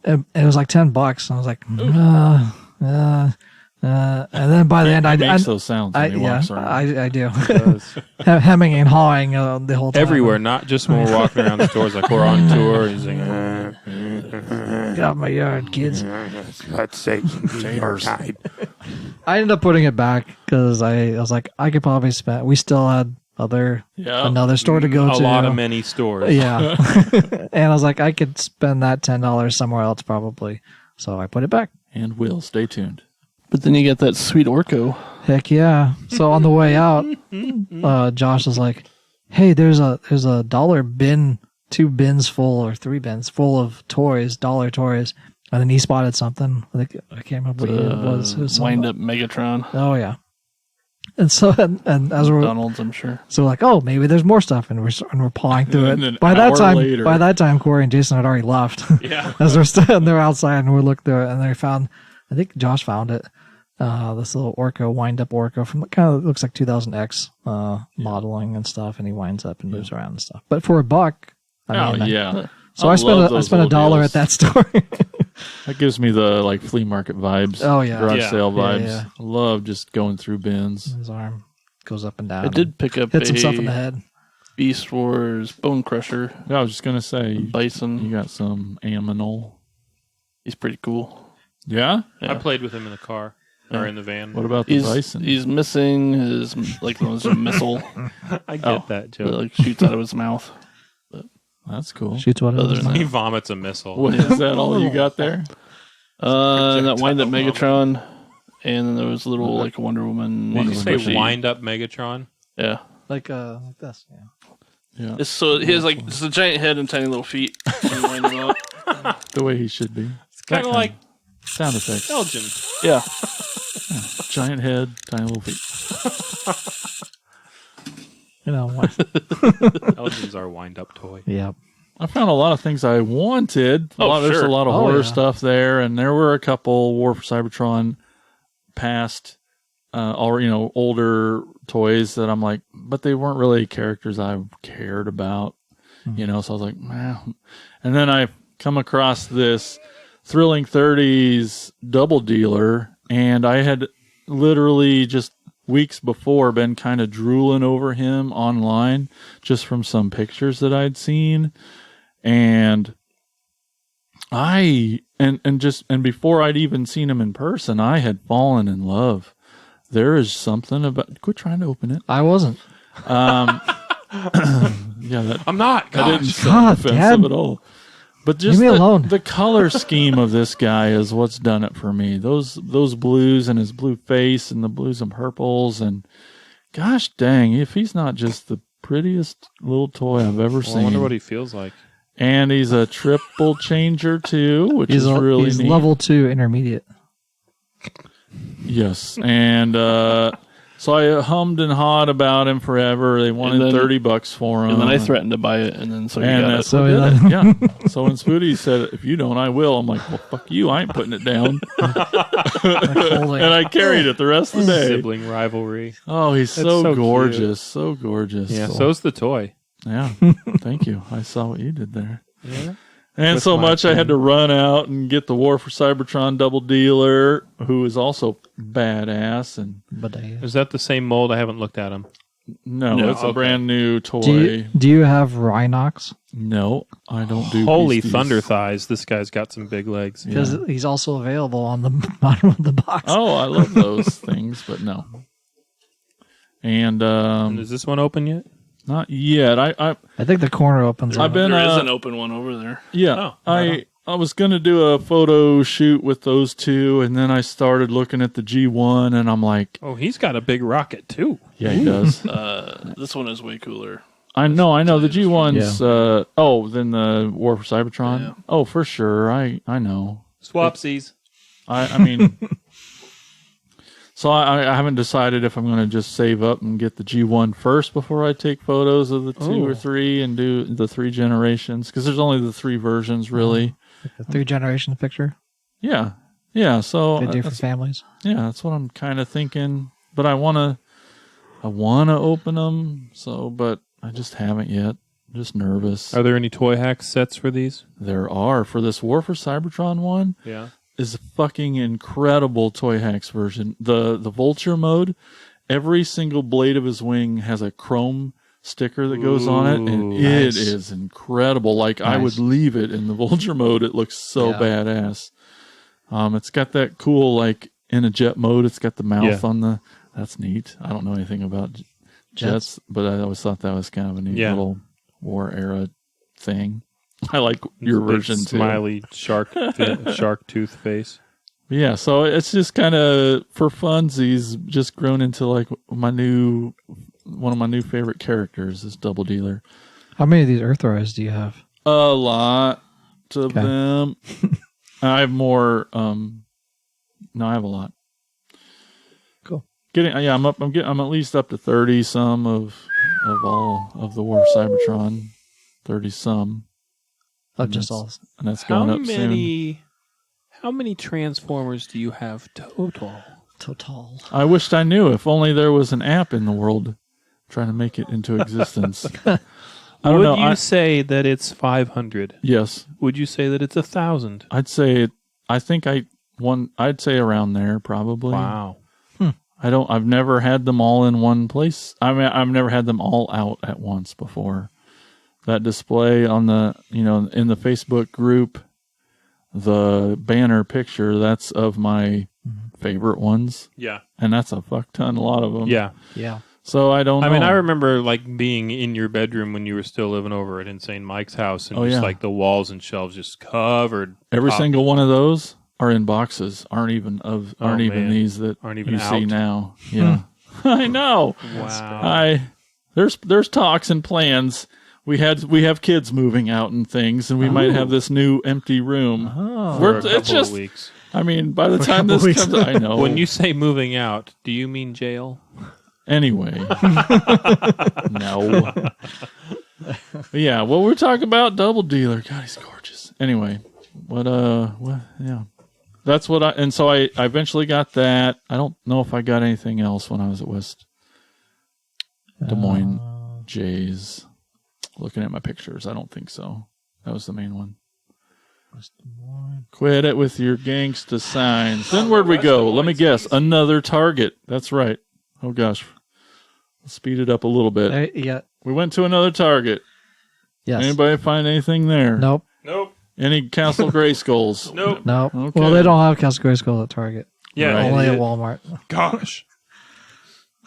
Speaker 4: it was like $10, and I was like, and then by the end,
Speaker 2: It makes those sounds when he walks around.
Speaker 4: I do hemming and hawing the whole time.
Speaker 3: Everywhere, not just when we're walking around the stores, like we're on tour. He's like,
Speaker 4: Get out my yard, kids.
Speaker 1: Let's say your time.
Speaker 4: I ended up putting it back because I was like, I could probably spend. We still had another store to go
Speaker 3: a
Speaker 4: to.
Speaker 3: lot of many stores.
Speaker 4: Yeah, and I was like, I could spend that $10 somewhere else probably. So I put it back.
Speaker 2: And will. Stay tuned.
Speaker 6: But then you get that sweet Orco.
Speaker 4: Heck yeah! So on the way out, Josh was like, "Hey, there's a dollar bin, 2 bins full or 3 bins full of toys, dollar toys." And then he spotted something. I think I can't remember what it was. It was some-
Speaker 6: Wind up Megatron.
Speaker 4: Oh yeah. And so and as we're
Speaker 6: McDonald's, I'm sure.
Speaker 4: so we're like, oh, maybe there's more stuff, and we're pawing through
Speaker 2: And
Speaker 4: it.
Speaker 2: an
Speaker 4: By
Speaker 2: hour later-
Speaker 4: that time, Corey and Jason had already left.
Speaker 3: Yeah.
Speaker 4: As we're standing there outside, and we're looking through it, and they found, I think Josh found it, this little Orco, wind up Orco from kind of looks like 2000X modeling and stuff, and he winds up and moves around and stuff. But for $1, I mean,
Speaker 2: yeah.
Speaker 4: So I spent
Speaker 2: love
Speaker 4: I
Speaker 2: those
Speaker 4: spent
Speaker 2: little
Speaker 4: $1
Speaker 2: deals.
Speaker 4: at that store.
Speaker 2: That gives me the like flea market vibes.
Speaker 4: Oh, yeah.
Speaker 2: Garage
Speaker 3: Yeah.
Speaker 2: sale
Speaker 4: Yeah,
Speaker 2: vibes.
Speaker 4: yeah.
Speaker 2: I love just going through bins.
Speaker 4: His arm goes up and down.
Speaker 6: I did pick up
Speaker 4: hit some stuff in the
Speaker 6: a
Speaker 4: head.
Speaker 6: Beast Wars Bone Crusher
Speaker 2: Yeah, I was just gonna say you
Speaker 6: Bison.
Speaker 2: got some aminal.
Speaker 6: He's pretty cool.
Speaker 2: Yeah?
Speaker 3: I played with him in the car. Or in the van.
Speaker 2: What about the bison?
Speaker 6: He's missing his missile.
Speaker 3: I get that joke.
Speaker 6: That shoots out of his mouth.
Speaker 2: That's cool.
Speaker 4: Shoots what
Speaker 6: Other than
Speaker 3: He
Speaker 6: that,
Speaker 3: vomits a missile.
Speaker 2: What is that? All you got there?
Speaker 6: that wind up Megatron, and then there was a little Wonder Woman.
Speaker 3: Did you say
Speaker 6: machine.
Speaker 3: wind up Megatron?
Speaker 6: Yeah.
Speaker 4: like this. Yeah.
Speaker 6: So he has just a giant head and tiny little feet. And wind him up.
Speaker 2: The way he should be.
Speaker 3: It's kind of like
Speaker 2: Sound effects.
Speaker 3: Elgin.
Speaker 6: Yeah.
Speaker 2: Giant head, tiny little feet.
Speaker 4: You know what?
Speaker 3: Elgin's our wind up toy.
Speaker 4: Yeah.
Speaker 2: I found a lot of things I wanted. There's a lot of horror stuff there, and there were a couple War for Cybertron past, older toys that I'm like, but they weren't really characters I cared about, So I was like, wow. And then I come across this Thrilling 30s double dealer, and I had literally just weeks before been kind of drooling over him online just from some pictures that I'd seen. And before I'd even seen him in person, I had fallen in love. There is something about, quit trying to open it.
Speaker 4: I wasn't.
Speaker 2: Yeah,
Speaker 3: I'm not.
Speaker 2: that didn't
Speaker 4: God,
Speaker 2: sound offensive
Speaker 4: Dad.
Speaker 2: at all. But just
Speaker 4: Leave me alone.
Speaker 2: the color scheme of this guy is what's done it for me. Those blues and his blue face and the blues and purples, and gosh dang, if he's not just the prettiest little toy I've ever seen.
Speaker 3: I wonder what he feels like.
Speaker 2: And he's a triple changer too, which is really
Speaker 4: he's
Speaker 2: neat.
Speaker 4: level 2 intermediate.
Speaker 2: Yes, and so I hummed and hawed about him forever. They wanted $30 for him,
Speaker 6: And then I threatened to buy it, and then so he got it.
Speaker 2: So did it. Yeah. So when Spooty said, "If you don't, I will," I'm like, "Well, fuck you! I ain't putting it down." And I carried it the rest of the day.
Speaker 3: Sibling rivalry.
Speaker 2: Oh, he's
Speaker 3: so
Speaker 2: so
Speaker 3: cute.
Speaker 2: gorgeous, so gorgeous.
Speaker 3: Yeah, so's the toy.
Speaker 2: Yeah, thank you. I saw what you did there.
Speaker 3: Yeah.
Speaker 2: And so much I had to run out and get the War for Cybertron double dealer, who is also badass. And
Speaker 3: Is that the same mold? I haven't looked at him.
Speaker 2: no, it's a brand new toy.
Speaker 4: Do you have Rhinox?
Speaker 2: No, I don't do.
Speaker 3: Holy
Speaker 2: beasties.
Speaker 3: thunder thighs! This guy's got some big legs.
Speaker 4: Because he's also available on the bottom of the box.
Speaker 2: Oh, I love those things, but no. And
Speaker 3: Is this one open yet?
Speaker 2: not yet. I
Speaker 4: think the corner opens
Speaker 2: I've
Speaker 4: up.
Speaker 2: been
Speaker 6: There is an open one over there.
Speaker 2: yeah.
Speaker 3: Oh,
Speaker 2: I was gonna do a photo shoot with those two, and then I started looking at the G1, and I'm like,
Speaker 3: Oh, he's got a big rocket too.
Speaker 2: yeah, he does.
Speaker 6: This one is way cooler.
Speaker 2: I know. The G1's. Then the War for Cybertron.
Speaker 6: Yeah.
Speaker 2: Oh, for sure. I know.
Speaker 3: Swapsies.
Speaker 2: I mean. So I haven't decided if I'm going to just save up and get the G1 first before I take photos of the 2 or 3 and do the 3 generations, because there's only the 3 versions really.
Speaker 4: Like a 3-generation picture.
Speaker 2: Yeah. So
Speaker 4: They do for families.
Speaker 2: yeah, that's what I'm kind of thinking. But I wanna open them. So, but I just haven't yet. I'm just nervous.
Speaker 3: Are there any toy hack sets for these?
Speaker 2: There are for this War for Cybertron one.
Speaker 3: Yeah.
Speaker 2: Is a fucking incredible Toy Hacks version. The vulture mode, every single blade of his wing has a chrome sticker that goes on it, and it is incredible. Like I would leave it in the vulture mode. It looks so badass. It's got that cool, like in a jet mode, it's got the mouth on the. That's neat. I don't know anything about jets, but I always thought that was kind of a neat little war era thing. I like your version too.
Speaker 3: Smiley shark tooth face.
Speaker 2: Yeah, so it's just kind of for funsies, just grown into like one of my new favorite characters is Double Dealer.
Speaker 4: How many of these Earthrise do you have?
Speaker 2: A lot of them. I have more. No, I have a lot.
Speaker 4: Cool.
Speaker 2: I'm at least up to 30 some of all of the War of Cybertron. 30 some.
Speaker 4: Of just all.
Speaker 2: And that's going up soon.
Speaker 3: How many Transformers do you have total?
Speaker 2: I wished I knew. If only there was an app in the world trying to make it into existence. I don't know.
Speaker 3: Would you say that it's 500?
Speaker 2: Yes.
Speaker 3: Would you say that it's 1,000?
Speaker 2: I'd say. I'd say around there probably.
Speaker 3: Wow.
Speaker 2: I've never had them all in one place. I mean, I've never had them all out at once before. That display on the, in the Facebook group, the banner picture, that's of my favorite ones,
Speaker 3: Yeah.
Speaker 2: and that's a fuck ton, a lot of them.
Speaker 3: Yeah.
Speaker 4: Yeah.
Speaker 2: So I don't know.
Speaker 3: I mean, I remember like being in your bedroom when you were still living over at Insane Mike's house, and just like the walls and shelves just covered.
Speaker 2: Every single one of those are in boxes. Aren't even
Speaker 3: man.
Speaker 2: these that
Speaker 3: Aren't even
Speaker 2: you
Speaker 3: out.
Speaker 2: see now. Yeah, I know.
Speaker 3: Wow.
Speaker 2: There's talks and plans. We have kids moving out and things, and we might have this new empty room.
Speaker 3: For a couple of weeks.
Speaker 2: I mean, by the time this comes, I know.
Speaker 3: When you say moving out, do you mean jail?
Speaker 2: Anyway, no. But yeah, well, we're talking about Double Dealer. God, he's gorgeous. Anyway, yeah, that's what and so I eventually got that. I don't know if I got anything else when I was at West Des Moines Jays. Looking at my pictures, I don't think so. That was the main one. Quit it with your gangsta signs. Then where'd we go? Let me guess. Another Target. That's right. Oh gosh. Let's speed it up a little bit.
Speaker 4: Yeah.
Speaker 2: We went to another Target.
Speaker 4: Yes.
Speaker 2: Anybody find anything there?
Speaker 4: Nope.
Speaker 2: Any Castle Grayskulls?
Speaker 4: Nope.
Speaker 2: Okay.
Speaker 4: Well, they don't have Castle Grayskull at Target.
Speaker 3: Yeah.
Speaker 2: Right.
Speaker 4: Only at Walmart.
Speaker 3: Gosh.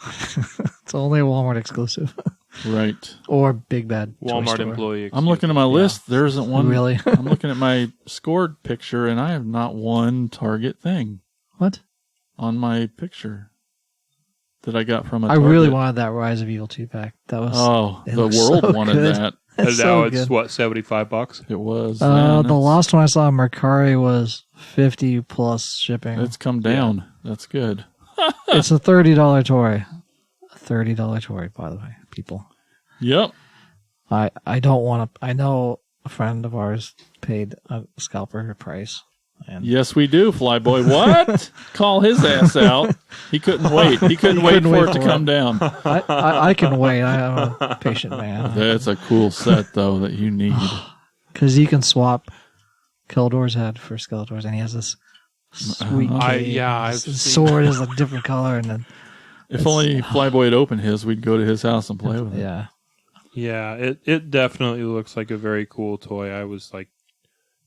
Speaker 4: It's only a Walmart exclusive.
Speaker 2: Right.
Speaker 4: Or Big Bad Toy
Speaker 3: Walmart
Speaker 4: Store.
Speaker 3: employee.
Speaker 2: I'm looking at my list. There isn't one.
Speaker 4: Really?
Speaker 2: I'm looking at my scored picture, and I have not one Target thing
Speaker 4: What?
Speaker 2: on my picture that I got from a
Speaker 4: I
Speaker 2: Target.
Speaker 4: really wanted that Rise of Evil 2-pack. That was
Speaker 2: the
Speaker 4: looks
Speaker 2: world
Speaker 4: so
Speaker 2: wanted
Speaker 4: good.
Speaker 2: that.
Speaker 3: And now
Speaker 4: so
Speaker 3: it's
Speaker 4: good.
Speaker 3: what, $75?
Speaker 2: It was.
Speaker 4: The last one I saw in Mercari was 50 plus shipping.
Speaker 2: It's come down. That's good.
Speaker 4: It's a $30 toy. A $30 toy, by the way, people.
Speaker 2: Yep.
Speaker 4: I don't want to. I know a friend of ours paid a scalper price. And
Speaker 2: Yes, we do, Flyboy. What? Call his ass out. He couldn't wait. He couldn't wait for it to come down.
Speaker 4: I can wait. I am a patient man.
Speaker 2: That's a cool set, though, that you need.
Speaker 4: Because you can swap Keldor's head for Skeletor's, and he has this sweet
Speaker 3: I've
Speaker 4: his
Speaker 3: seen
Speaker 4: sword is a different color, and then
Speaker 2: If only Flyboy had opened his, we'd go to his house and play with it.
Speaker 4: yeah.
Speaker 3: Yeah, it definitely looks like a very cool toy. I was like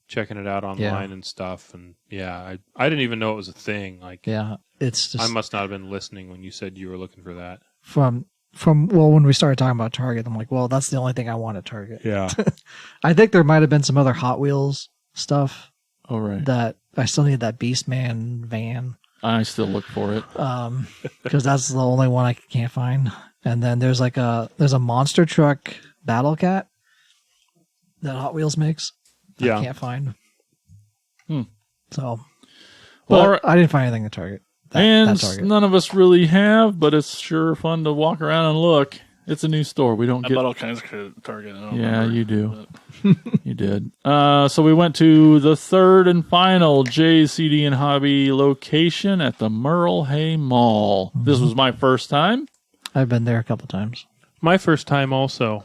Speaker 3: checking it out online and stuff, and yeah, I didn't even know it was a thing. Like,
Speaker 4: Yeah, it's just
Speaker 3: I must not have been listening when you said you were looking for that.
Speaker 4: from when we started talking about Target, I'm like, well, that's the only thing I want at Target.
Speaker 3: Yeah,
Speaker 4: I think there might have been some other Hot Wheels stuff
Speaker 2: All right.
Speaker 4: that I still need that Beastman van.
Speaker 2: I still look for it.
Speaker 4: Because that's the only one I can't find. And then there's a monster truck Battle Cat that Hot Wheels makes.
Speaker 3: Yeah.
Speaker 4: I can't find. So,
Speaker 2: Well,
Speaker 4: but I didn't find anything at Target.
Speaker 2: And
Speaker 4: Target.
Speaker 2: none of us really have, but it's sure fun to walk around and look. It's a new store. We don't
Speaker 6: I
Speaker 2: get.
Speaker 6: bought all kinds of Target. I don't
Speaker 2: Yeah,
Speaker 6: remember,
Speaker 2: you do.
Speaker 6: but-
Speaker 2: You did. So we went to the third and final JCD and Hobby location at the Merle Hay Mall. This was my first time.
Speaker 4: I've been there a couple times.
Speaker 3: my first time also.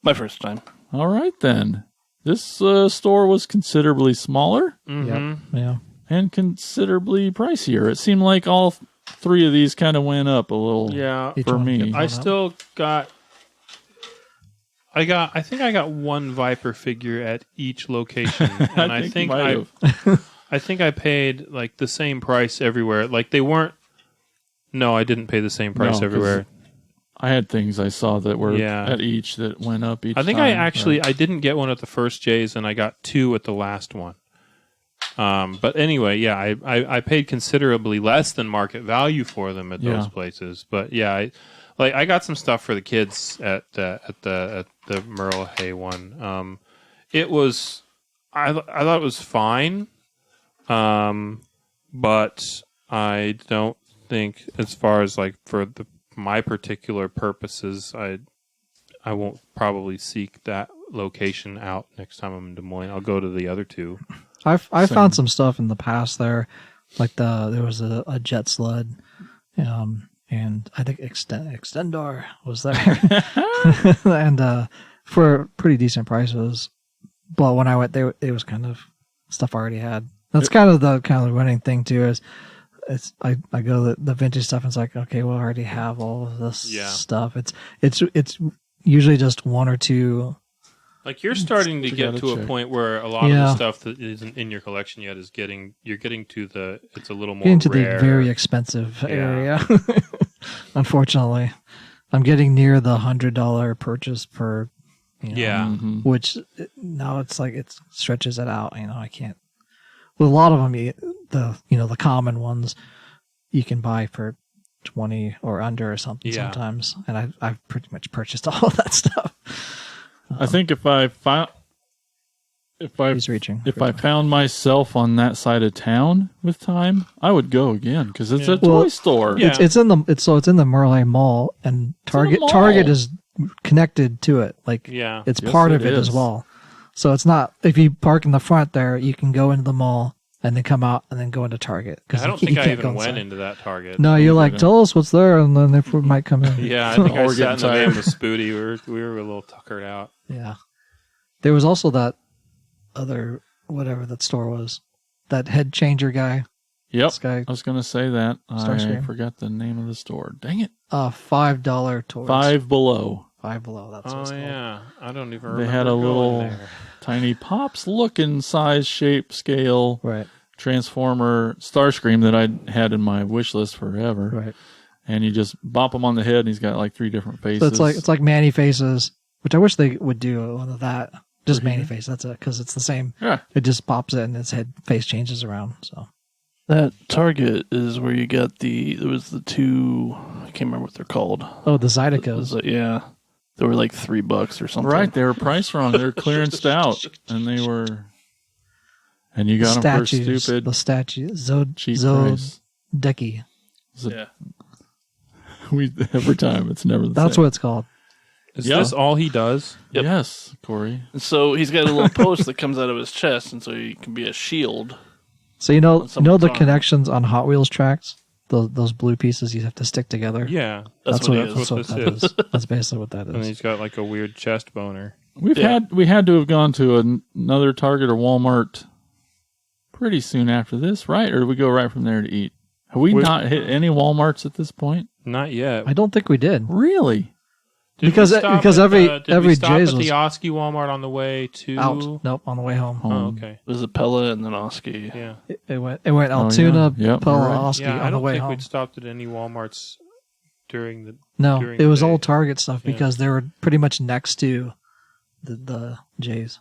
Speaker 6: My first time.
Speaker 2: All right, then. This store was considerably smaller
Speaker 4: Yep. Yeah.
Speaker 2: and considerably pricier. It seemed like all three of these kind of went up a little
Speaker 3: Yeah,
Speaker 4: Each
Speaker 2: for
Speaker 4: one
Speaker 2: me.
Speaker 4: gets
Speaker 3: I still got. I think I got one Viper figure at each location, and I think
Speaker 2: you might have.
Speaker 3: I think I paid like the same price everywhere. Like they weren't. No, I didn't pay the same price
Speaker 2: 'cause
Speaker 3: everywhere.
Speaker 2: I had things I saw that were
Speaker 3: Yeah.
Speaker 2: at each that went up each
Speaker 3: I think
Speaker 2: time.
Speaker 3: I didn't get one at the first J's, and I got two at the last one. But anyway, yeah, I paid considerably less than market value for them at those places. But yeah, I got some stuff for the kids at the Merle Hay one. It was I thought it was fine, but I don't think as far as like for my particular purposes, I won't probably seek that location out next time I'm in Des Moines. I'll go to the other two.
Speaker 4: I found some stuff in the past there, like there was a jet sled, and I think Extendor was there, and for pretty decent prices. But when I went there, it was kind of stuff I already had. That's kind of the running thing too. Is I go to the vintage stuff and it's like, okay, well, I already have all of this stuff. It's usually just one or two
Speaker 3: Like you're starting to
Speaker 2: You
Speaker 3: get
Speaker 2: gotta
Speaker 3: to a
Speaker 2: check.
Speaker 3: point where a lot of the stuff that isn't in your collection yet is you're getting to it's a little more
Speaker 4: Getting to
Speaker 3: rare.
Speaker 4: the very expensive area. Unfortunately, I'm getting near the $100 purchase per. Which now it's like it stretches it out. I can't. With a lot of them, the common ones, you can buy for 20 or under or something sometimes, and I've pretty much purchased all of that stuff.
Speaker 2: I think if I
Speaker 4: He's reaching.
Speaker 2: If I found myself on that side of town with time, I would go again because it's a toy store.
Speaker 3: Yeah.
Speaker 4: It's in the Merle Mall, and Target is connected to it. Like it's part of it as well. So it's not, if you park in the front there, you can go into the mall and then come out and then go into Target.
Speaker 3: I don't think I even went into that Target.
Speaker 4: No, you're like, tell us what's there, and then they might come in.
Speaker 3: Yeah, I think I sat in the van with Spooty. We were a little tuckered out.
Speaker 4: Yeah. There was also that other, whatever that store was, that head changer guy.
Speaker 2: Yep.
Speaker 4: This guy,
Speaker 2: I was going to say that. I
Speaker 4: Starscream.
Speaker 2: forgot the name of the store. Dang it.
Speaker 4: $5 toys.
Speaker 2: Five Below.
Speaker 4: Five Below. That's what it's called.
Speaker 3: Yeah. I don't even remember.
Speaker 2: They had a little
Speaker 3: there.
Speaker 2: tiny Pops looking size, shape, scale,
Speaker 4: Right.
Speaker 2: Transformer Starscream that I had in my wish list forever.
Speaker 4: Right.
Speaker 2: And you just bop him on the head, and he's got like 3 different faces.
Speaker 4: So it's like Manny Faces, which I wish they would do one of that. Just Manny Face. That's it, because it's the same.
Speaker 2: Yeah.
Speaker 4: It just pops it, and its head face changes around. So
Speaker 5: That Target is where you got there was the 2, I can't remember what they're called.
Speaker 4: the Zydeco's.
Speaker 5: Yeah. They were like $3 or something.
Speaker 2: Right, they were priced wrong. They were clearanced out, and they were, and you got them for stupid
Speaker 4: The statue.
Speaker 2: cheap price.
Speaker 4: Zodeki.
Speaker 5: Yeah.
Speaker 2: Every time it's never the
Speaker 4: That's
Speaker 2: same.
Speaker 4: what it's called.
Speaker 3: Is this all he does?
Speaker 5: Yep.
Speaker 2: Yes, Corey.
Speaker 5: And so he's got a little post that comes out of his chest, and so he can be a shield.
Speaker 4: So the
Speaker 5: someone's arm.
Speaker 4: connections on Hot Wheels tracks, those blue pieces you have to stick together.
Speaker 3: Yeah.
Speaker 5: That's what he is.
Speaker 4: That's what
Speaker 3: this
Speaker 4: that
Speaker 3: is.
Speaker 4: is. That's basically what that
Speaker 3: And
Speaker 4: is.
Speaker 3: he's got like a weird chest boner.
Speaker 2: We had to have gone to another Target or Walmart pretty soon after this, right? Or did we go right from there to eat? Have we not hit any Walmarts at this point?
Speaker 3: Not yet.
Speaker 4: I don't think we did.
Speaker 2: Really?
Speaker 4: Because every
Speaker 3: we stop
Speaker 4: Jay's
Speaker 3: at
Speaker 4: was
Speaker 3: the Oski Walmart on the way to
Speaker 4: out. Nope, on the way home.
Speaker 3: Oh, okay.
Speaker 5: It was a Pella and then Oski.
Speaker 3: Yeah.
Speaker 4: It went Altoona,
Speaker 2: yeah. Yep,
Speaker 4: Pella,
Speaker 2: you're right.
Speaker 4: Oski
Speaker 3: Yeah, I
Speaker 4: on the
Speaker 3: don't
Speaker 4: way
Speaker 3: think
Speaker 4: home.
Speaker 3: we'd stopped at any Walmarts during the
Speaker 4: No, it was
Speaker 3: the
Speaker 4: all
Speaker 3: day.
Speaker 4: Target stuff
Speaker 3: Yeah.
Speaker 4: because they were pretty much next to the J's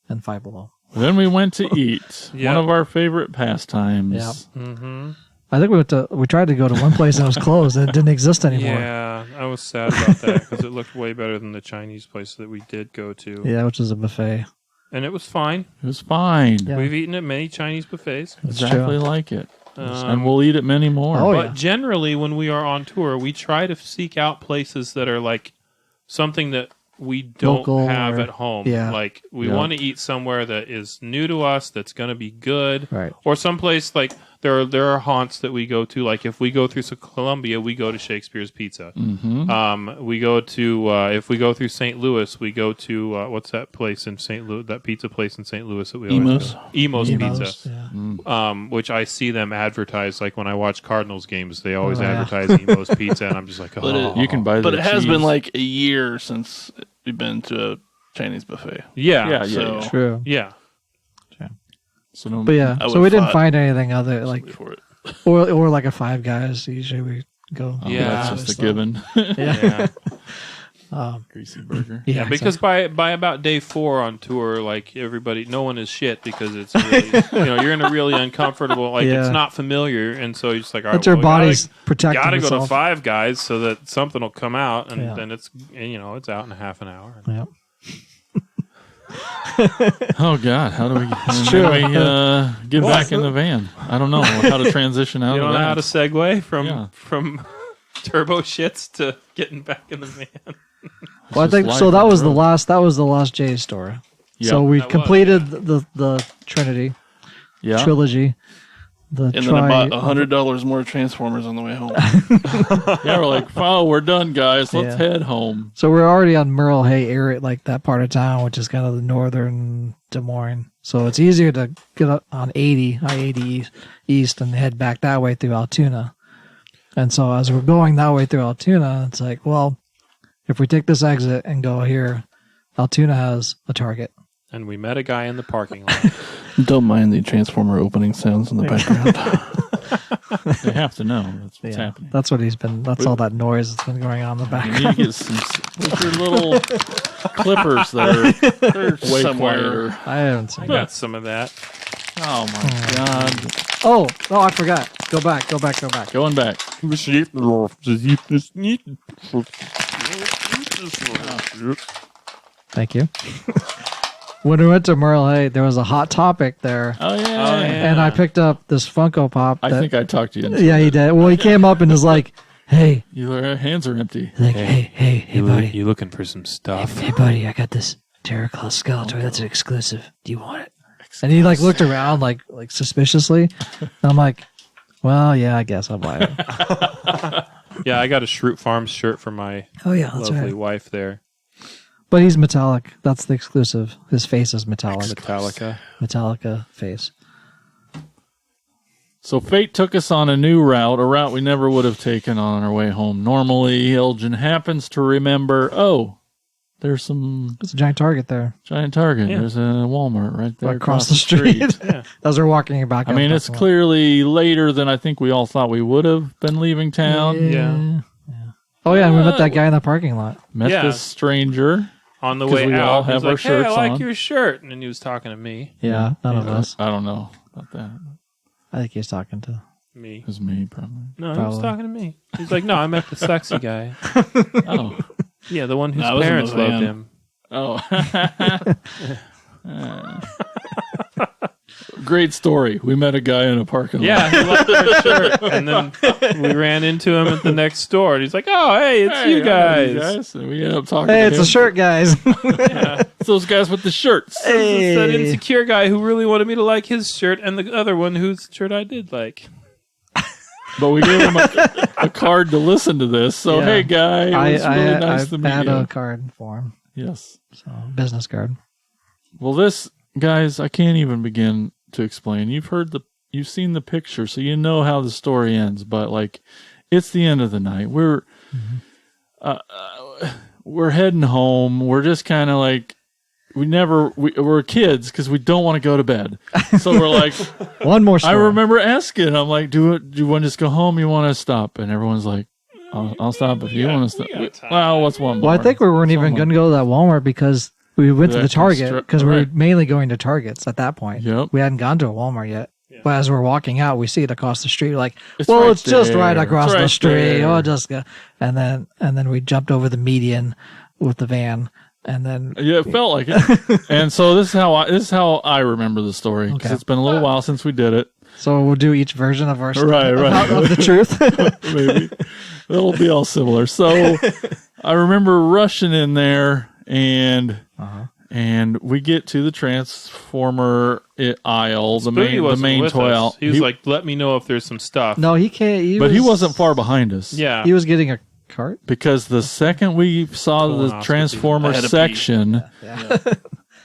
Speaker 4: and Five Below.
Speaker 2: Then we went to eat.
Speaker 3: Yeah.
Speaker 2: One of our favorite pastimes.
Speaker 4: Yeah.
Speaker 3: Mm-hmm.
Speaker 4: I think we tried to go to one place and it was closed and it didn't exist anymore.
Speaker 3: Yeah, I was sad about that because it looked way better than the Chinese place that we did go to.
Speaker 4: Yeah, which is a buffet.
Speaker 3: And it was fine.
Speaker 2: It was fine.
Speaker 4: Yeah.
Speaker 3: We've eaten at many Chinese buffets.
Speaker 2: Exactly like it. And we'll eat at many more.
Speaker 4: Oh,
Speaker 3: But
Speaker 4: yeah.
Speaker 3: generally, when we are on tour, we try to seek out places that are like something that we don't
Speaker 4: Local
Speaker 3: have
Speaker 4: or-
Speaker 3: at home.
Speaker 4: yeah.
Speaker 3: Like, we
Speaker 2: Yeah.
Speaker 3: want to eat somewhere that is new to us, that's going to be good.
Speaker 4: Right.
Speaker 3: Or someplace like there are haunts that we go to. Like, if we go through Columbia, we go to Shakespeare's Pizza.
Speaker 2: Mm-hmm.
Speaker 3: We go to if we go through St. Louis, we go to what's that place in St. Louis? That pizza place in St. Louis that we always go. Emo's Pizza.
Speaker 4: Yeah.
Speaker 3: Which I see them advertise. Like when I watch Cardinals games, they always
Speaker 4: Oh, yeah.
Speaker 3: advertise Emo's Pizza, and I'm just like, oh,
Speaker 2: You can buy
Speaker 5: But
Speaker 2: the
Speaker 5: it has
Speaker 2: cheese.
Speaker 5: been like a year since we've been to a Chinese buffet.
Speaker 3: yeah,
Speaker 2: Yeah.
Speaker 4: True.
Speaker 3: yeah.
Speaker 2: So no,
Speaker 4: But yeah,
Speaker 5: I
Speaker 4: so
Speaker 5: would've
Speaker 4: we didn't
Speaker 5: fought
Speaker 4: find anything other like
Speaker 5: For it.
Speaker 4: or like a Five Guys. Usually we go.
Speaker 3: Yeah.
Speaker 2: that's just a given.
Speaker 4: Yeah.
Speaker 3: Yeah.
Speaker 2: Greasy burger.
Speaker 4: Yeah,
Speaker 3: Yeah, because by about day 4 on tour, like everybody, no one is shit because it's really, you're in a really uncomfortable, like
Speaker 4: Yeah.
Speaker 3: it's not familiar, and so you're just like, all right,
Speaker 4: That's your
Speaker 3: well, we
Speaker 4: body's protecting
Speaker 3: gotta go to
Speaker 4: itself.
Speaker 3: Five Guys so that something will come out, and
Speaker 4: Yeah.
Speaker 3: then it's out in a half an hour.
Speaker 4: Yeah.
Speaker 2: Oh God, how do we
Speaker 4: true.
Speaker 2: get back in the van? I don't know how to transition out
Speaker 3: You
Speaker 2: of
Speaker 3: don't know how
Speaker 2: that.
Speaker 3: to segue
Speaker 2: Yeah.
Speaker 3: from turbo shits to getting back in the van.
Speaker 4: Well, I
Speaker 2: just
Speaker 4: think
Speaker 2: life
Speaker 4: so.
Speaker 2: on
Speaker 4: That
Speaker 2: the
Speaker 4: was the
Speaker 2: road.
Speaker 4: last J store.
Speaker 2: Yep.
Speaker 4: So we
Speaker 3: That was,
Speaker 4: completed the Trinity
Speaker 2: Yeah.
Speaker 4: trilogy. The
Speaker 5: And then I bought $100 more Transformers on the way home.
Speaker 2: Yeah, we're like, oh, we're done, guys. Let's
Speaker 4: Yeah.
Speaker 2: head home.
Speaker 4: So we're already on Merle Hay area, like that part of town, which is kind of the northern Des Moines. So it's easier to get up on I-80 East and head back that way through Altoona. And so as we're going that way through Altoona, it's like, well, if we take this exit and go here, Altoona has a Target.
Speaker 3: And we met a guy in the parking lot.
Speaker 5: Don't mind the Transformer opening sounds in the background.
Speaker 2: They have to know that's what's happening.
Speaker 4: That's what that's all that noise that's been going on in the
Speaker 2: You
Speaker 4: background.
Speaker 2: need to get some with your little clippers that are way
Speaker 6: somewhere.
Speaker 2: quieter.
Speaker 4: I haven't seen
Speaker 3: I
Speaker 4: that.
Speaker 3: got some of that.
Speaker 2: Oh my god!
Speaker 4: Oh, I forgot. Go back.
Speaker 2: Going back.
Speaker 4: Thank you. When we went to Merle Hay, there was a Hot Topic there,
Speaker 2: Oh yeah.
Speaker 4: and I picked up this Funko Pop.
Speaker 2: I think I talked to you. Into
Speaker 4: yeah,
Speaker 2: it.
Speaker 4: he did. Well, he came up and was like, "Hey,
Speaker 2: Your hands are empty.
Speaker 4: like, hey, buddy,
Speaker 3: You looking for some stuff?
Speaker 4: hey, buddy, I got this Terraclaw Skeletor. That's an exclusive. Do you want it?" And he like looked around like suspiciously. And I'm like, "Well, yeah, I guess I'll buy it."
Speaker 3: Yeah, I got a Shroot Farms shirt for my
Speaker 4: Oh yeah, that's
Speaker 3: lovely
Speaker 4: right.
Speaker 3: wife there.
Speaker 4: But he's metallic. That's the exclusive. His face is metallic.
Speaker 3: Metallica.
Speaker 4: Metallica face.
Speaker 2: So fate took us on a new route, a route we never would have taken on our way home. Normally, Elgin happens to remember, oh, there's some
Speaker 4: It's a giant Target there.
Speaker 2: giant Target.
Speaker 3: Yeah.
Speaker 2: There's a Walmart right there
Speaker 4: across the street.
Speaker 3: Yeah.
Speaker 4: As we're walking back.
Speaker 2: I mean, it's clearly later than I think we all thought we would have been leaving town.
Speaker 3: Yeah.
Speaker 4: Oh yeah, and we met that guy in the parking lot.
Speaker 2: Met
Speaker 3: Yeah.
Speaker 2: this stranger.
Speaker 3: On the
Speaker 2: 'Cause
Speaker 3: way
Speaker 2: we
Speaker 3: out,
Speaker 2: all
Speaker 3: he was
Speaker 2: have our
Speaker 3: like, "Hey, I
Speaker 2: shirts
Speaker 3: like
Speaker 2: on."
Speaker 3: your shirt," and then he was talking to me.
Speaker 4: Yeah, none of us.
Speaker 2: I don't know about that.
Speaker 4: I think he was talking to.
Speaker 3: Me.
Speaker 2: It was me, probably.
Speaker 3: No, he was
Speaker 4: Probably.
Speaker 3: talking to me. He's like, "No, I met the sexy guy.
Speaker 2: Oh.
Speaker 3: Yeah, the one whose
Speaker 6: I was in
Speaker 3: parents
Speaker 6: the
Speaker 3: loved
Speaker 6: van.
Speaker 3: him."
Speaker 2: Oh. Great story. We met a guy in a parking lot.
Speaker 3: Yeah, he liked our shirt, and then we ran into him at the next store, and he's like, "Oh, hey, it's
Speaker 2: Hey,
Speaker 3: you
Speaker 2: I know
Speaker 3: guys."
Speaker 2: you guys. And we ended up talking
Speaker 4: Hey,
Speaker 2: to
Speaker 4: it's
Speaker 2: him.
Speaker 4: a shirt, guys.
Speaker 2: It's those guys with the shirts.
Speaker 3: It's that insecure guy who really wanted me to like his shirt, and the other one whose shirt I did like.
Speaker 2: But we gave him a card to listen to this. So,
Speaker 4: Yeah.
Speaker 2: hey, guy, it was really nice to meet
Speaker 4: had
Speaker 2: you.
Speaker 4: a card for him.
Speaker 2: Yes.
Speaker 4: So, business card.
Speaker 2: Well, this, guys, I can't even begin to explain. You've seen the picture, so you know how the story ends. But like, it's the end of the night. We're heading home. We're just kind of like, we're kids because we don't want to go to bed. So we're like,
Speaker 4: One more story.
Speaker 2: I remember asking, I'm like, do you want to just go home? You want to stop? And everyone's like, I'll stop if you want to stop. Well, what's one more?
Speaker 4: Well, I think we weren't even going to go to that Walmart because we went to the Target because we were
Speaker 2: right.
Speaker 4: mainly going to Targets at that point.
Speaker 2: Yep.
Speaker 4: We hadn't gone to a Walmart yet. But as we're walking out, we see it across the street. Like,
Speaker 2: It's
Speaker 4: well,
Speaker 2: right
Speaker 4: it's just
Speaker 2: there.
Speaker 4: right across
Speaker 2: It's
Speaker 4: the
Speaker 2: right
Speaker 4: street.
Speaker 2: there.
Speaker 4: Oh, just go. And then we jumped over the median with the van. And then
Speaker 2: Yeah, it felt like it. And so this is how I remember the story because
Speaker 4: Okay.
Speaker 2: it's been a little while since we did it.
Speaker 4: so we'll do each version of our
Speaker 2: Right.
Speaker 4: of the truth.
Speaker 2: Maybe it'll be all similar. So I remember rushing in there and we get to the Transformer aisle, the
Speaker 3: Booty
Speaker 2: main
Speaker 3: wasn't with
Speaker 2: toy
Speaker 3: us.
Speaker 2: aisle.
Speaker 3: He was like, "Let me know if there's some stuff."
Speaker 4: No, he can't.
Speaker 2: But he wasn't far behind us.
Speaker 3: Yeah.
Speaker 4: He was getting a cart.
Speaker 2: Because the second we saw the
Speaker 3: Colonoscopy.
Speaker 2: Transformer
Speaker 6: I had to pee.
Speaker 2: section,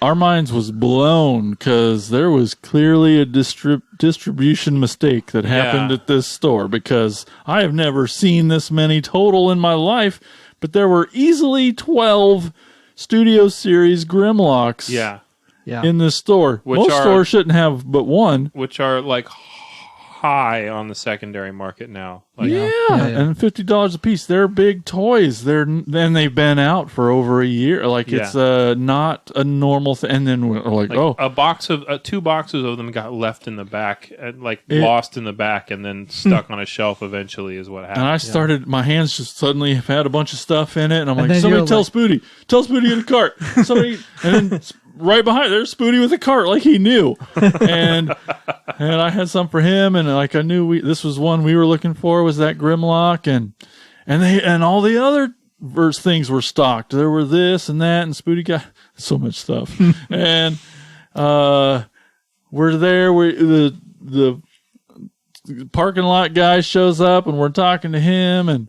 Speaker 2: our minds was blown because there was clearly a distribution mistake that happened
Speaker 3: Yeah.
Speaker 2: at this store because I have never seen this many total in my life, but there were easily 12 Studio Series Grimlocks
Speaker 3: Yeah.
Speaker 4: Yeah.
Speaker 2: in this store.
Speaker 3: Which
Speaker 2: Most
Speaker 3: are-
Speaker 2: stores shouldn't have but one.
Speaker 3: Which are like high on the secondary market now. Like,
Speaker 2: Yeah,
Speaker 4: Yeah.
Speaker 2: and $50 a piece. They're big toys. Then they've been out for over a year. Like
Speaker 3: Yeah.
Speaker 2: it's not a normal thing. And then we're like,
Speaker 3: Like
Speaker 2: oh,
Speaker 3: a box of 2 boxes of them got left in the back, and
Speaker 2: It-
Speaker 3: lost in the back, and then stuck on a shelf. Eventually, is what
Speaker 2: and
Speaker 3: happened.
Speaker 2: I started. My hands just suddenly have had a bunch of stuff in it, and I'm
Speaker 4: And
Speaker 2: like,
Speaker 4: then
Speaker 2: somebody
Speaker 4: you're
Speaker 2: tell
Speaker 4: like-
Speaker 2: Spooty, in the cart. Somebody, and then right behind there's Spooty with a cart, like he knew, and I had some for him, and like I knew this was one we were looking for was that Grimlock, and all the other verse things were stocked. There were this and that, and Spooty got so much stuff, and we're there. The parking lot guy shows up, and we're talking to him, and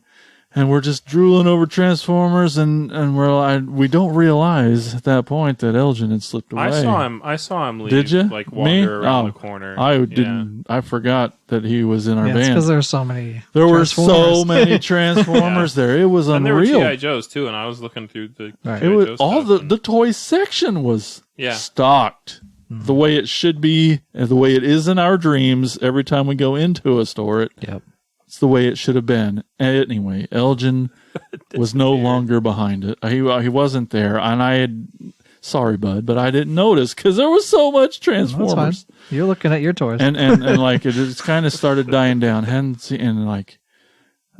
Speaker 2: and we're just drooling over Transformers, and we don't realize at that point that Elgin had slipped away.
Speaker 3: I saw him leave.
Speaker 2: Did you?
Speaker 3: Like wander around the corner.
Speaker 2: I didn't. I forgot that he was in our band.
Speaker 4: because there were so many.
Speaker 2: There were so many Transformers there. It was
Speaker 3: and
Speaker 2: unreal.
Speaker 3: there were G.I. Joes too, and I was looking through the
Speaker 4: Right.
Speaker 3: G.I.
Speaker 2: It was
Speaker 3: Joe
Speaker 2: all
Speaker 3: stuff,
Speaker 2: the toy section was
Speaker 3: Yeah.
Speaker 2: stocked the way it should be, and the way it is in our dreams. Every time we go into a store, it's the way it should have been. Anyway, Elgin was no longer behind it. He wasn't there, and I had. Sorry, bud, but I didn't notice because there was so much Transformers.
Speaker 4: That's fine. You're looking at your toys,
Speaker 2: and like it just kind of started dying down. Hadn't seen, and like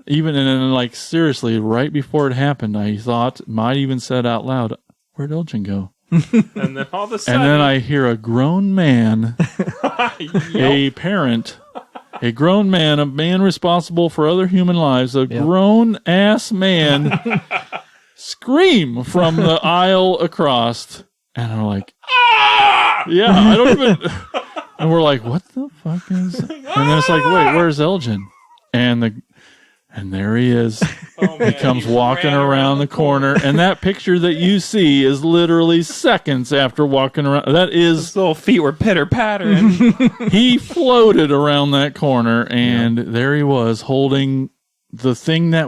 Speaker 2: even and then like seriously, right before it happened, I thought, might even said out loud, "Where'd Elgin go?"
Speaker 3: and then all of a sudden,
Speaker 2: And then I hear a grown man, a parent, a grown man, a man responsible for other human lives, a grown ass man scream from the aisle across. And I'm like, ah! Yeah, I don't even. And we're like, what the fuck is. And then it's like, wait, where's Elgin? And there he is.
Speaker 3: oh, man,
Speaker 2: he comes walking around the corner, and that picture that you see is literally seconds after walking around. That is
Speaker 3: his little feet were pitter pattering.
Speaker 2: he floated around that corner, and there he was holding the thing that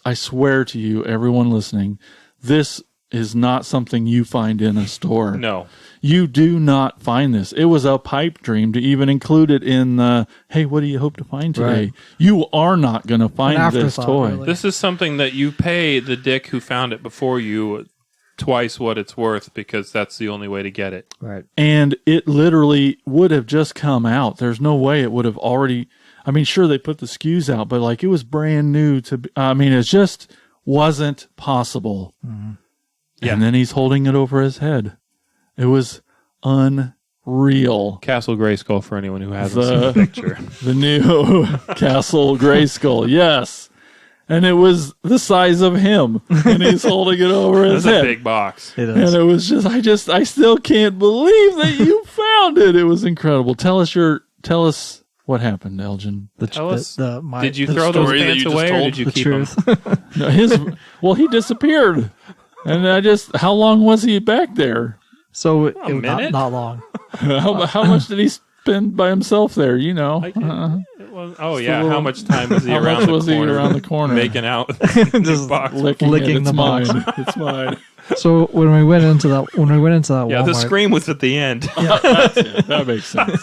Speaker 2: I swear to you, everyone listening, this is not something you find in a store.
Speaker 3: No.
Speaker 2: You do not find this. It was a pipe dream to even include it in the, hey, what do you hope to find today?
Speaker 4: Right.
Speaker 2: You are not going to find this toy.
Speaker 4: Really.
Speaker 3: This is something that you pay the dick who found it before you twice what it's worth because that's the only way to get it.
Speaker 4: Right.
Speaker 2: And it literally would have just come out. There's no way it would have already, I mean, sure, they put the SKUs out, but like it was brand new to, it just wasn't possible.
Speaker 4: Mm-hmm.
Speaker 3: Yeah.
Speaker 2: And then he's holding it over his head. It was unreal.
Speaker 3: Castle Grayskull for anyone who hasn't seen the picture.
Speaker 2: The new Castle Grayskull, yes. And it was the size of him, and he's holding it over his
Speaker 3: That's
Speaker 2: head.
Speaker 3: a big box.
Speaker 4: It is.
Speaker 2: And it was just, I still can't believe that you found it. It was incredible. Tell us what happened, Elgin.
Speaker 3: Tell us, did you
Speaker 6: the
Speaker 3: throw those
Speaker 6: story that
Speaker 3: pants
Speaker 6: you just
Speaker 3: away or
Speaker 6: told?
Speaker 3: did you
Speaker 4: The
Speaker 3: keep
Speaker 4: truth.
Speaker 3: them?
Speaker 2: No, he disappeared. And how long was he back there?
Speaker 4: So
Speaker 3: A minute?
Speaker 4: not long.
Speaker 2: How much did he spend by himself there? You know.
Speaker 3: How much time was he
Speaker 2: How
Speaker 3: around
Speaker 2: much
Speaker 3: the
Speaker 2: was he
Speaker 3: corner
Speaker 2: around the corner?
Speaker 3: making out?
Speaker 4: Just
Speaker 3: box.
Speaker 2: licking
Speaker 4: licking
Speaker 2: it's
Speaker 4: the box.
Speaker 2: mine. It's mine.
Speaker 4: So when we went into that
Speaker 3: Yeah, the
Speaker 4: Walmart,
Speaker 3: scream was at the end.
Speaker 2: That makes sense.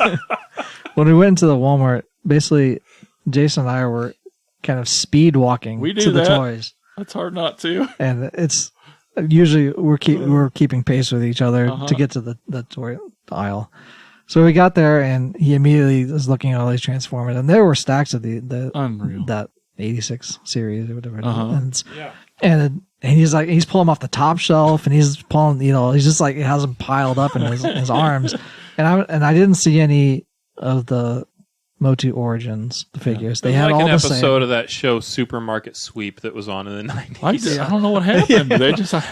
Speaker 4: when we went into the Walmart, basically Jason and I were kind of speed walking
Speaker 2: We do
Speaker 4: to the
Speaker 2: that.
Speaker 4: toys,
Speaker 2: That's hard not to.
Speaker 4: and it's usually we're keeping pace with each other to get to the toy aisle. So we got there, and he immediately was looking at all these Transformers, and there were stacks of the
Speaker 2: Unreal.
Speaker 4: that 86 series or whatever.
Speaker 2: Uh-huh.
Speaker 4: And he's like, he's pulling them off the top shelf, and he's pulling, he's just like, he has them piled up in his arms. And I didn't see any of the Motu Origins, the figures. They
Speaker 3: It was
Speaker 4: had
Speaker 3: like
Speaker 4: all
Speaker 3: an
Speaker 4: the
Speaker 3: episode
Speaker 4: same.
Speaker 3: of that show Supermarket Sweep that was on in the 90s.
Speaker 2: I don't know what happened.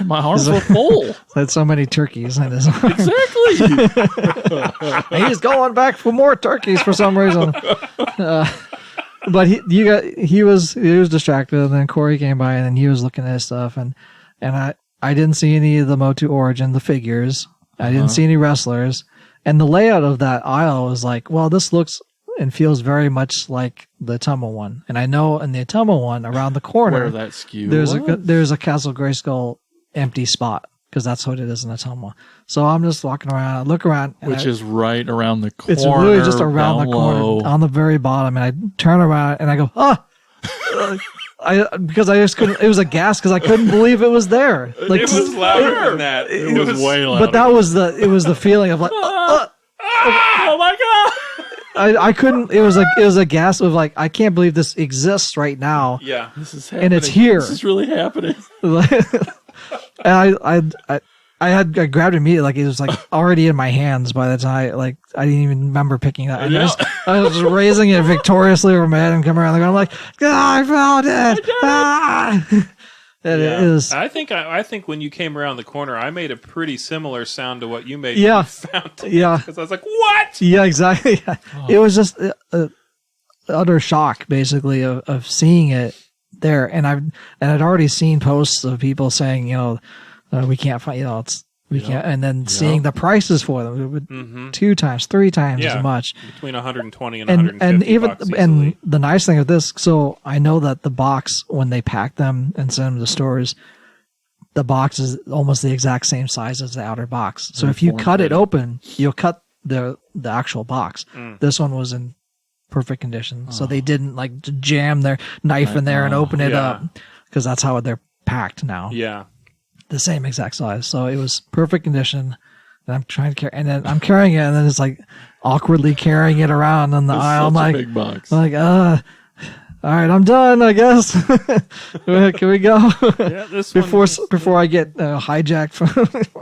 Speaker 2: My arms were full.
Speaker 4: Had so many turkeys in his arms.
Speaker 2: Exactly.
Speaker 4: He's going back for more turkeys for some reason. But he was distracted, and then Corey came by, and then he was looking at his stuff, and I didn't see any of the Motu Origin, the figures. I didn't see any wrestlers, and the layout of that aisle was like, well, this looks and feels very much like the Atoma one, and I know in the Atoma one around the corner
Speaker 2: Where that skew
Speaker 4: there's a Castle Grayskull empty spot, because that's what it is in Atoma. So I'm just walking around, I look around, and
Speaker 2: which is right around the corner.
Speaker 4: it's really just around the
Speaker 2: down
Speaker 4: corner
Speaker 2: low.
Speaker 4: on the very bottom, and I turn around and I go, because I just couldn't. It was a gas because I couldn't believe it was there. Like
Speaker 3: It was louder than that.
Speaker 2: It was way louder.
Speaker 4: but that was the feeling of like,
Speaker 2: oh my god!
Speaker 4: I couldn't. It was a gas of like, I can't believe this exists right now.
Speaker 3: Yeah.
Speaker 2: This is happening.
Speaker 4: And it's here.
Speaker 2: This is really happening.
Speaker 4: And I grabbed it immediately, like it was like already in my hands by the time, like I didn't even remember picking that. And I was just raising it victoriously over my head and coming around the corner. I'm like, I found it! Ah! And it is.
Speaker 3: I think when you came around the corner, I made a pretty similar sound to what you made.
Speaker 4: Yeah.
Speaker 3: When you found it.
Speaker 4: Yeah.
Speaker 3: Because I was like, what?
Speaker 4: Yeah, exactly. It was just utter shock, basically, of seeing it there, and I'd already seen posts of people saying, we can't find, we can't, and then seeing the prices for them, 2 times, 3 times as much,
Speaker 3: between 120 and 150 bucks easily.
Speaker 4: And the nice thing of this, so I know that the box, when they pack them and send them to stores, the box is almost the exact same size as the outer box. So if you cut it open, you'll cut the actual box. This one was in perfect condition, so they didn't like jam their knife in there and open it up, because that's how they're packed now.
Speaker 3: Yeah.
Speaker 4: The same exact size. So it was perfect condition. And I'm trying to carry, and then I'm carrying it, and then it's like awkwardly carrying it around on the aisle. I'm like,
Speaker 2: big box.
Speaker 4: All right, I'm done, I guess. Can we go?
Speaker 3: Yeah, this
Speaker 4: before I get hijacked from.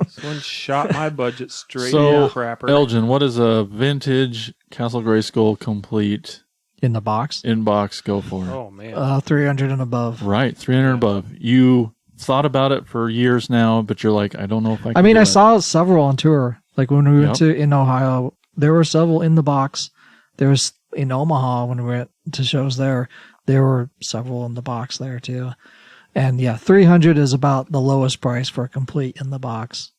Speaker 3: This one shot my budget straight.
Speaker 2: So,
Speaker 3: crapper.
Speaker 2: Elgin, what is a vintage Castle Grayskull complete
Speaker 4: in the box?
Speaker 2: In box, go for it.
Speaker 3: Oh man,
Speaker 4: 300 and above.
Speaker 2: Right, 300 above. You thought about it for years now, but you're like, I don't know if I can.
Speaker 4: I mean,
Speaker 2: do
Speaker 4: I
Speaker 2: it.
Speaker 4: saw several on tour. Like when we went in Ohio, there were several in the box. There was in Omaha when we went to shows there. There were several in the box there too. And 300 is about the lowest price for a complete in the box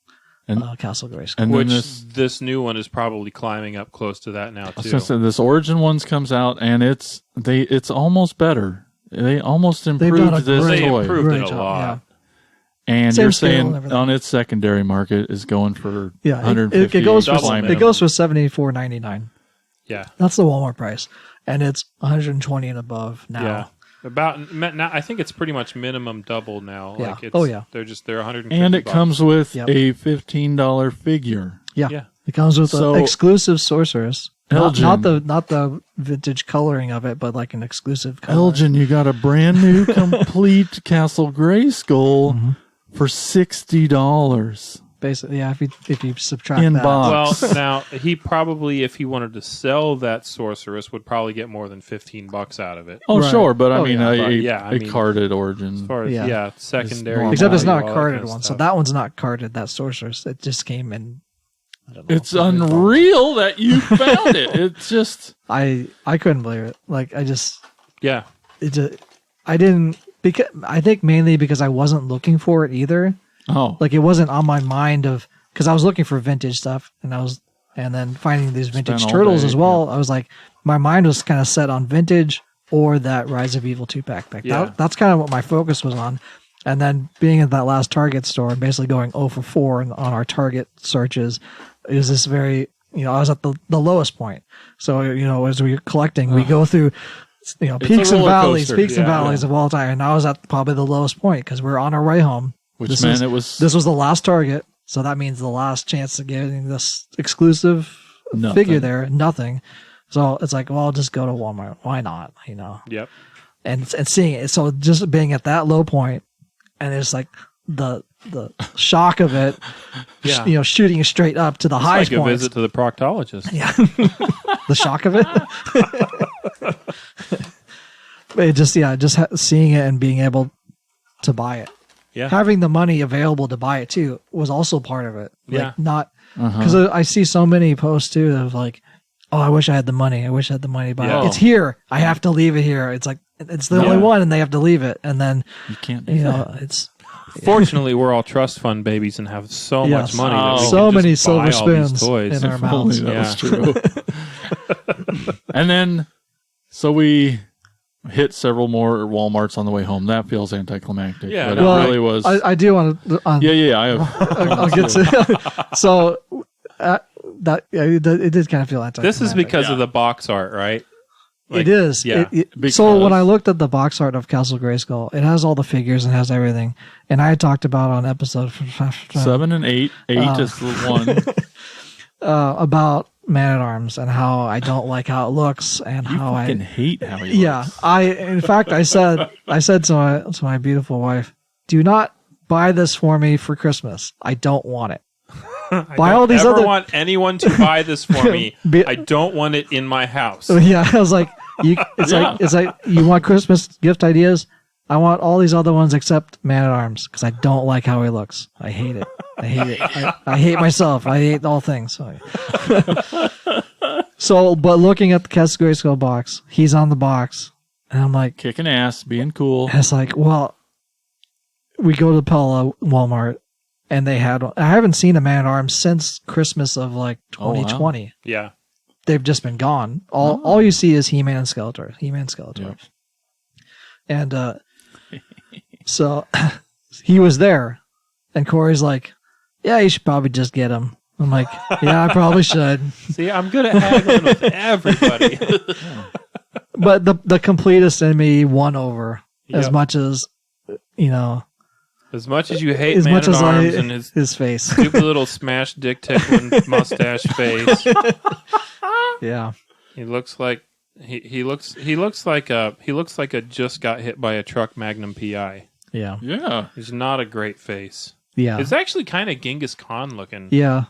Speaker 4: Castle Grayskull.
Speaker 2: And
Speaker 3: which
Speaker 2: then
Speaker 3: this new one is probably climbing up close to that now too.
Speaker 2: I was gonna say, this Origin ones comes out, and it's almost better. They almost improved this
Speaker 3: They
Speaker 2: toy.
Speaker 3: improved it a lot.
Speaker 4: Yeah.
Speaker 2: And
Speaker 4: Same
Speaker 2: you're
Speaker 4: scale and
Speaker 2: saying
Speaker 4: everything.
Speaker 2: on its secondary market is going for
Speaker 4: Yeah,
Speaker 2: 150.
Speaker 4: it goes for
Speaker 2: minimum.
Speaker 4: $74.99.
Speaker 3: Yeah.
Speaker 4: That's the Walmart price, and it's 120 and above now.
Speaker 3: Yeah. Now, I think it's pretty much minimum double now.
Speaker 4: Yeah.
Speaker 3: Like it's,
Speaker 4: Oh, yeah.
Speaker 3: they're 150.
Speaker 2: And it
Speaker 3: bucks.
Speaker 2: comes with
Speaker 4: Yep.
Speaker 2: a $15 figure.
Speaker 3: Yeah.
Speaker 4: It comes with
Speaker 2: So-
Speaker 4: an exclusive sorceress.
Speaker 2: Elgin.
Speaker 4: Not the vintage coloring of it, but like an exclusive color.
Speaker 2: Elgin, you got a brand new complete Castle Grayskull for $60
Speaker 4: Basically, yeah. If you subtract
Speaker 2: in
Speaker 4: that,
Speaker 2: box.
Speaker 3: Well, now he probably, if he wanted to sell that sorceress, would probably get more than $15 out of it.
Speaker 2: Oh,
Speaker 4: Right.
Speaker 2: sure, but I
Speaker 4: Oh,
Speaker 2: mean,
Speaker 4: yeah.
Speaker 3: But,
Speaker 2: a carded Origin.
Speaker 3: As far as
Speaker 4: Yeah.
Speaker 3: secondary,
Speaker 2: normal.
Speaker 4: except it's not
Speaker 3: value,
Speaker 4: a
Speaker 3: all that
Speaker 4: carded
Speaker 3: kind of
Speaker 4: one. So
Speaker 3: stuff.
Speaker 4: that one's not carded. That sorceress, it just came in. I don't know.
Speaker 2: It's unreal that you found it. It's just
Speaker 4: I couldn't believe it. Like I just I didn't, because I think mainly because I wasn't looking for it either. Like it wasn't on my mind because I was looking for vintage stuff, and then finding these vintage
Speaker 2: all
Speaker 4: turtles
Speaker 2: day,
Speaker 4: as well. I was like, my mind was kind of set on vintage or that Rise of Evil 2-pack. That's kind of what my focus was on. And then being at that last Target store and basically going 0 for 4 on our Target searches is this very, I was at the lowest point. So, as we're collecting, we go through, peaks and valleys, of all time. And I was at probably the lowest point because we're on our way home.
Speaker 2: Which meant it was...
Speaker 4: This was the last Target, so that means the last chance of getting this exclusive figure there. Nothing. So it's like, well, I'll just go to Walmart. Why not?
Speaker 3: Yep.
Speaker 4: And seeing it. So just being at that low point, and it's like the shock of it, shooting straight up to the highest
Speaker 3: like a
Speaker 4: points.
Speaker 3: visit to the proctologist.
Speaker 4: Yeah. The shock of it. But it just seeing it and being able to buy it.
Speaker 3: Yeah.
Speaker 4: Having the money available to buy it too was also part of it. Like,
Speaker 3: Yeah.
Speaker 4: not because I see so many posts too of like, oh, I wish I had the money. I wish I had the money to buy it. It's here. I have to leave it here. It's like it's the only one, and they have to leave it. And then
Speaker 2: You can't do that.
Speaker 4: it's
Speaker 3: Fortunately, we're all trust fund babies and have so much money. That we
Speaker 4: so
Speaker 3: can
Speaker 4: many
Speaker 3: just buy
Speaker 4: silver
Speaker 3: all these
Speaker 4: spoons
Speaker 3: toys.
Speaker 4: in our
Speaker 2: If only
Speaker 4: mouths.
Speaker 2: that was true. And then, so we hit several more Walmarts on the way home. That feels anticlimactic.
Speaker 3: Yeah,
Speaker 2: but
Speaker 3: no,
Speaker 2: it really was.
Speaker 4: I do want to.
Speaker 2: Yeah. I have.
Speaker 4: I'll get to. So it did kind of feel anticlimactic.
Speaker 3: This is because of the box art, right?
Speaker 4: It is.
Speaker 3: Yeah.
Speaker 4: So when I looked at the box art of Castle Grayskull, it has all the figures and has everything. And I had talked about on episode
Speaker 2: 7 and 8. 8 is the one.
Speaker 4: about Man-at-Arms and how I don't like how it looks and how
Speaker 2: I hate how he looks.
Speaker 4: In fact I said to my beautiful wife, do not buy this for me for Christmas. I don't want it. Buy all these other.
Speaker 3: I want anyone to buy this for me. I don't want it in my house.
Speaker 4: Yeah, I was like, it's like you want Christmas gift ideas. I want all these other ones except Man-at-Arms because I don't like how he looks. I hate it. I hate myself. I hate all things. So, but looking at the Castle Grayskull box, he's on the box, And I'm like,
Speaker 2: Kicking ass, being cool.
Speaker 4: and it's like, well, we go to Pella Walmart, and they had. I haven't seen a Man-at-Arms since Christmas of like 2020.
Speaker 2: Oh, wow.
Speaker 3: Yeah.
Speaker 4: They've just been gone. All you see is He-Man and Skeletor.
Speaker 2: Yep.
Speaker 4: And so he was there, and Corey's like, "Yeah, you should probably just get him." I'm like, "Yeah, I probably should."
Speaker 3: See, I'm good at haggling with everybody.
Speaker 4: But the completist in me won over as
Speaker 3: Yep.
Speaker 4: much as
Speaker 3: As much as you hate
Speaker 4: as much as
Speaker 3: Man-at-Arms and his
Speaker 4: face.
Speaker 3: stupid little smash dick tickling mustache face.
Speaker 4: Yeah.
Speaker 3: He looks like he looks like a just got hit by a truck Magnum PI.
Speaker 4: Yeah.
Speaker 2: Yeah.
Speaker 3: He's not a great face.
Speaker 4: Yeah.
Speaker 3: It's actually kind of Genghis Khan looking.
Speaker 4: Yeah.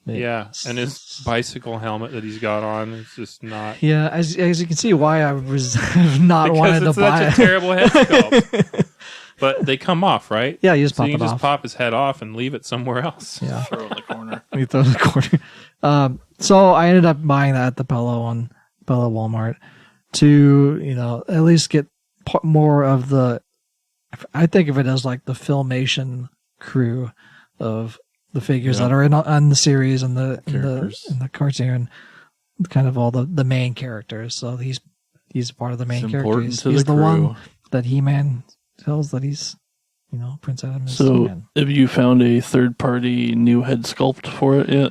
Speaker 3: Yeah, and his bicycle helmet that he's got on is just not.
Speaker 4: Yeah, as you can see, why I was not
Speaker 3: Because
Speaker 4: wanting to
Speaker 3: it's
Speaker 4: buy
Speaker 3: such a
Speaker 4: it.
Speaker 3: terrible head sculpt. But they come off, right?
Speaker 4: Yeah, you just
Speaker 3: So
Speaker 4: pop
Speaker 3: you
Speaker 4: it
Speaker 3: can just
Speaker 4: off.
Speaker 3: pop his head off and leave it somewhere else.
Speaker 4: Yeah,
Speaker 6: Throw it in the corner.
Speaker 4: you throw it in the corner. So I ended up buying that at the Pella Walmart to at least get more of the. I think of it as like the Filmation crew of the figures that are on the series and the cartoon, kind of all the main characters. So he's part of the main
Speaker 2: It's
Speaker 4: characters.
Speaker 2: important to
Speaker 4: He's
Speaker 2: the
Speaker 4: the one
Speaker 2: crew.
Speaker 4: that He-Man tells that he's, Prince Adam is
Speaker 5: So,
Speaker 4: He-Man.
Speaker 5: have you found a third-party new head sculpt for it yet?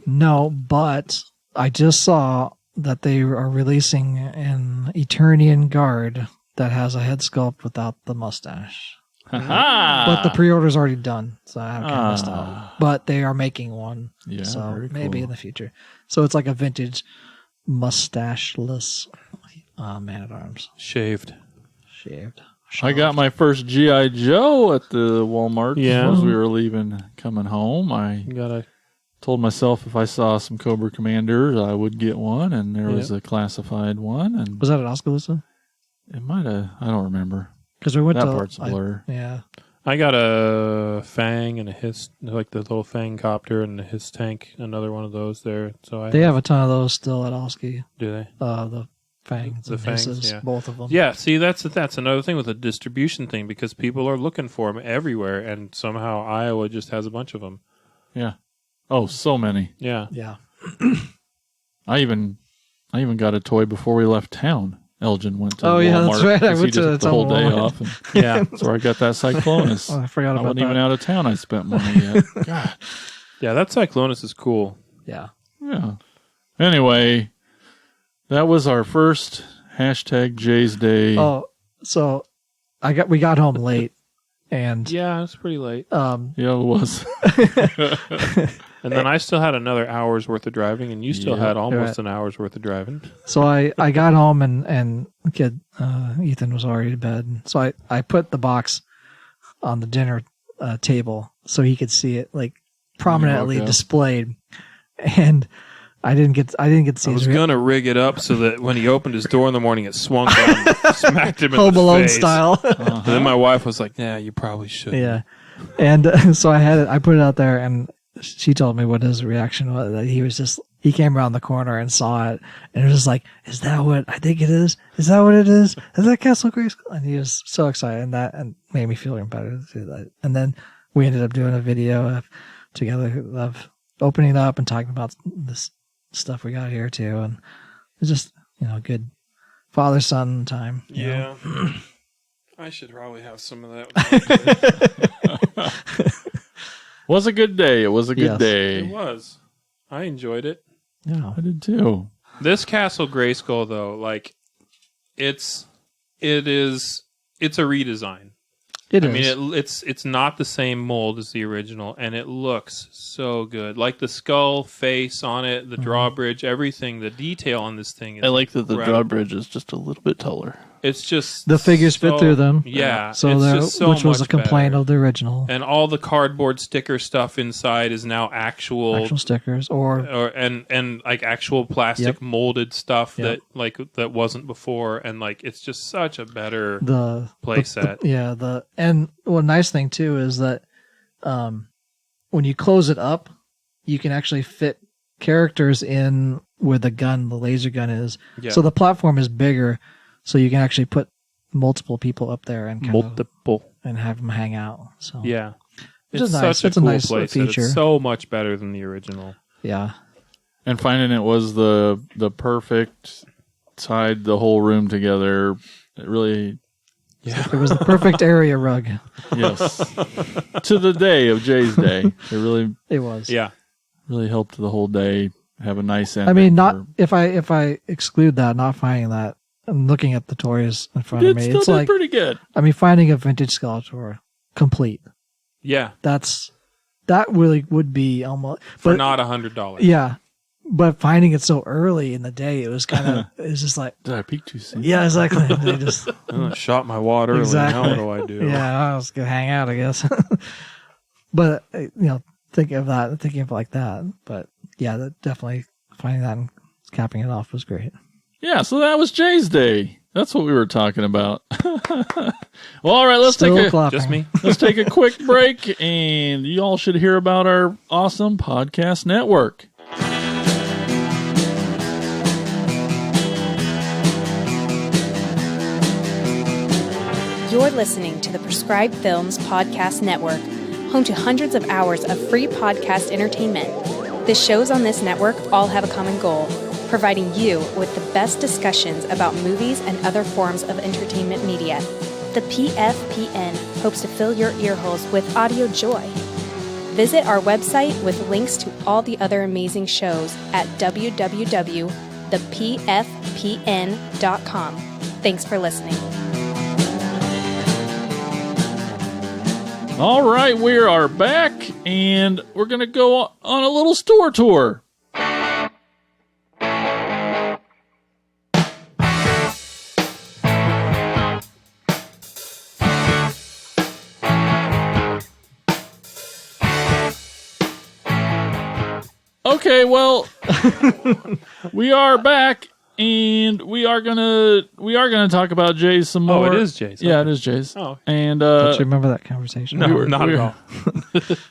Speaker 4: No, but I just saw that they are releasing an Eternian Guard that has a head sculpt without the mustache. But the pre-order's already done, so I haven't kind of missed out. But they are making one,
Speaker 2: Yeah,
Speaker 4: so
Speaker 2: very
Speaker 4: maybe
Speaker 2: cool.
Speaker 4: in the future. So it's like a vintage mustacheless Man-at-Arms.
Speaker 3: Shaved.
Speaker 4: Shaved.
Speaker 2: I got my first G.I. Joe at the Walmart
Speaker 3: Yeah.
Speaker 2: as we were leaving, coming home. I
Speaker 3: You gotta.
Speaker 2: told myself if I saw some Cobra Commanders, I would get one, and there was a classified one, and
Speaker 4: Was that at Oskaloosa?
Speaker 2: it might have. I don't remember.
Speaker 4: Because we went
Speaker 2: That
Speaker 4: to
Speaker 2: part's a blur.
Speaker 4: yeah.
Speaker 3: I got a Fang and a Hiss, like the little Fang copter and a Hiss tank, another one of those there. So
Speaker 4: They have a ton of those still at Oski.
Speaker 3: do they?
Speaker 4: The fangs,
Speaker 3: The
Speaker 4: and
Speaker 3: fangs,
Speaker 4: hisses,
Speaker 3: yeah.
Speaker 4: both of them.
Speaker 3: Yeah, see, that's another thing with the distribution thing because people are looking for them everywhere, and somehow Iowa just has a bunch of them.
Speaker 2: Yeah. Oh, so many.
Speaker 3: Yeah,
Speaker 4: Yeah.
Speaker 2: I even got a toy before we left town. Elgin went to
Speaker 4: Oh,
Speaker 2: Walmart.
Speaker 4: yeah, that's right. I
Speaker 2: 'cause
Speaker 4: went
Speaker 2: he
Speaker 4: to
Speaker 2: took the whole day
Speaker 4: Walmart.
Speaker 2: off. And
Speaker 3: yeah,
Speaker 2: that's where I got that Cyclonus.
Speaker 4: Oh, I forgot
Speaker 2: I
Speaker 4: about
Speaker 2: wasn't
Speaker 4: that.
Speaker 2: even out of town. I spent money yet. God.
Speaker 3: yeah. That Cyclonus is cool.
Speaker 4: Yeah.
Speaker 2: Yeah. Anyway, that was our first #Jay's Day.
Speaker 4: Oh, so we got home late, and
Speaker 3: Yeah, it's pretty late.
Speaker 2: Yeah, it was.
Speaker 3: And then I still had another hour's worth of driving, and you still
Speaker 2: Yeah.
Speaker 3: had almost
Speaker 4: Right.
Speaker 3: an hour's worth of driving.
Speaker 4: so I got home and kid Ethan was already to bed. So I put the box on the dinner table so he could see it like prominently
Speaker 2: up.
Speaker 4: displayed, and I didn't get to see
Speaker 3: I was
Speaker 4: his
Speaker 3: gonna rig it up so that when he opened his door in the morning, it swung down, and smacked him in
Speaker 4: Home
Speaker 3: the
Speaker 4: Alone
Speaker 3: face.
Speaker 4: style.
Speaker 3: And then my wife was like, "Yeah, you probably should."
Speaker 4: Yeah, and so I put it out there, and she told me what his reaction was. That he came around the corner and saw it, and it was just like, "Is that what I think it is? Is that what it is? Is that Castle Grayskull?" And he was so excited, and made me feel even better to do that. And then we ended up doing a video together of opening it up and talking about this stuff we got here too, and it's just good father-son time. you know?
Speaker 3: Yeah. I should probably have some of that.
Speaker 2: Was a good day. It was a good
Speaker 4: Yes.
Speaker 3: It
Speaker 2: day.
Speaker 3: was. I enjoyed it.
Speaker 4: Yeah.
Speaker 2: I did too.
Speaker 3: This Castle Grayskull, though, like, it's a redesign.
Speaker 4: It
Speaker 3: I
Speaker 4: is.
Speaker 3: mean, it's not the same mold as the original, and it looks so good. Like the skull face on it, the drawbridge, everything, the detail on this thing. Is
Speaker 5: I like that the
Speaker 3: incredible.
Speaker 5: drawbridge is just a little bit taller.
Speaker 3: It's just
Speaker 4: The figures fit
Speaker 3: so-
Speaker 4: through them.
Speaker 3: Yeah,
Speaker 4: So
Speaker 3: it's
Speaker 4: there,
Speaker 3: just so
Speaker 4: which was a
Speaker 3: much
Speaker 4: complaint
Speaker 3: better.
Speaker 4: of the original.
Speaker 3: And all the cardboard sticker stuff inside is now actual
Speaker 4: Stickers or
Speaker 3: and like actual plastic
Speaker 4: Yep.
Speaker 3: molded stuff
Speaker 4: Yep.
Speaker 3: that wasn't before, and like it's just such a better
Speaker 4: the
Speaker 3: play set.
Speaker 4: and one nice thing too is that when you close it up, you can actually fit characters in where the laser gun is.
Speaker 3: Yeah.
Speaker 4: So the platform is bigger. so you can actually put multiple people up there and and have them hang out. So
Speaker 3: Yeah.
Speaker 4: which
Speaker 3: It's
Speaker 4: is nice.
Speaker 3: such a
Speaker 4: It's a
Speaker 3: cool
Speaker 4: nice
Speaker 3: place. It's
Speaker 4: feature.
Speaker 3: so much better than the original.
Speaker 4: Yeah.
Speaker 2: And finding it was the perfect tied the whole room together. It really,
Speaker 4: It was the perfect area rug.
Speaker 2: yes, to the day of Jay's day.
Speaker 4: It was.
Speaker 3: Yeah.
Speaker 2: Really helped the whole day have a nice ending.
Speaker 4: I mean, if I exclude that, not finding that, and looking at the toys in front of me, it's like
Speaker 2: pretty good.
Speaker 4: I mean, finding a vintage Skeletor complete.
Speaker 3: Yeah.
Speaker 4: That really would be almost
Speaker 3: For not $100.
Speaker 4: Yeah, but finding it so early in the day, it was kind of it's just like
Speaker 2: Did I peek too soon?
Speaker 4: yeah, exactly. They just
Speaker 3: Shot my wad early.
Speaker 4: Exactly.
Speaker 3: Now what do I do?
Speaker 4: yeah, I was gonna hang out, I guess. But thinking of it like that. But yeah, that definitely finding that and capping it off was great.
Speaker 2: Yeah, so that was Jay's day. That's what we were talking about. Well, all right, let's
Speaker 4: Still
Speaker 2: take
Speaker 4: clapping.
Speaker 3: Just me?
Speaker 2: let's take a quick break, and you all should hear about our awesome podcast network.
Speaker 7: You're listening to the Prescribed Films Podcast Network, home to hundreds of hours of free podcast entertainment. The shows on this network all have a common goal: providing you with the best discussions about movies and other forms of entertainment media. The PFPN hopes to fill your earholes with audio joy. Visit our website with links to all the other amazing shows at www.thepfpn.com. Thanks for listening.
Speaker 2: All right, we are back, and we're going to go on a little store tour. Okay, well, we are back, and we are gonna talk about Jay's some more.
Speaker 3: Oh, it is Jay's.
Speaker 2: Yeah,
Speaker 3: Okay.
Speaker 2: it is Jay's.
Speaker 3: Oh.
Speaker 2: And
Speaker 4: Don't you remember that conversation?
Speaker 3: No, not at all.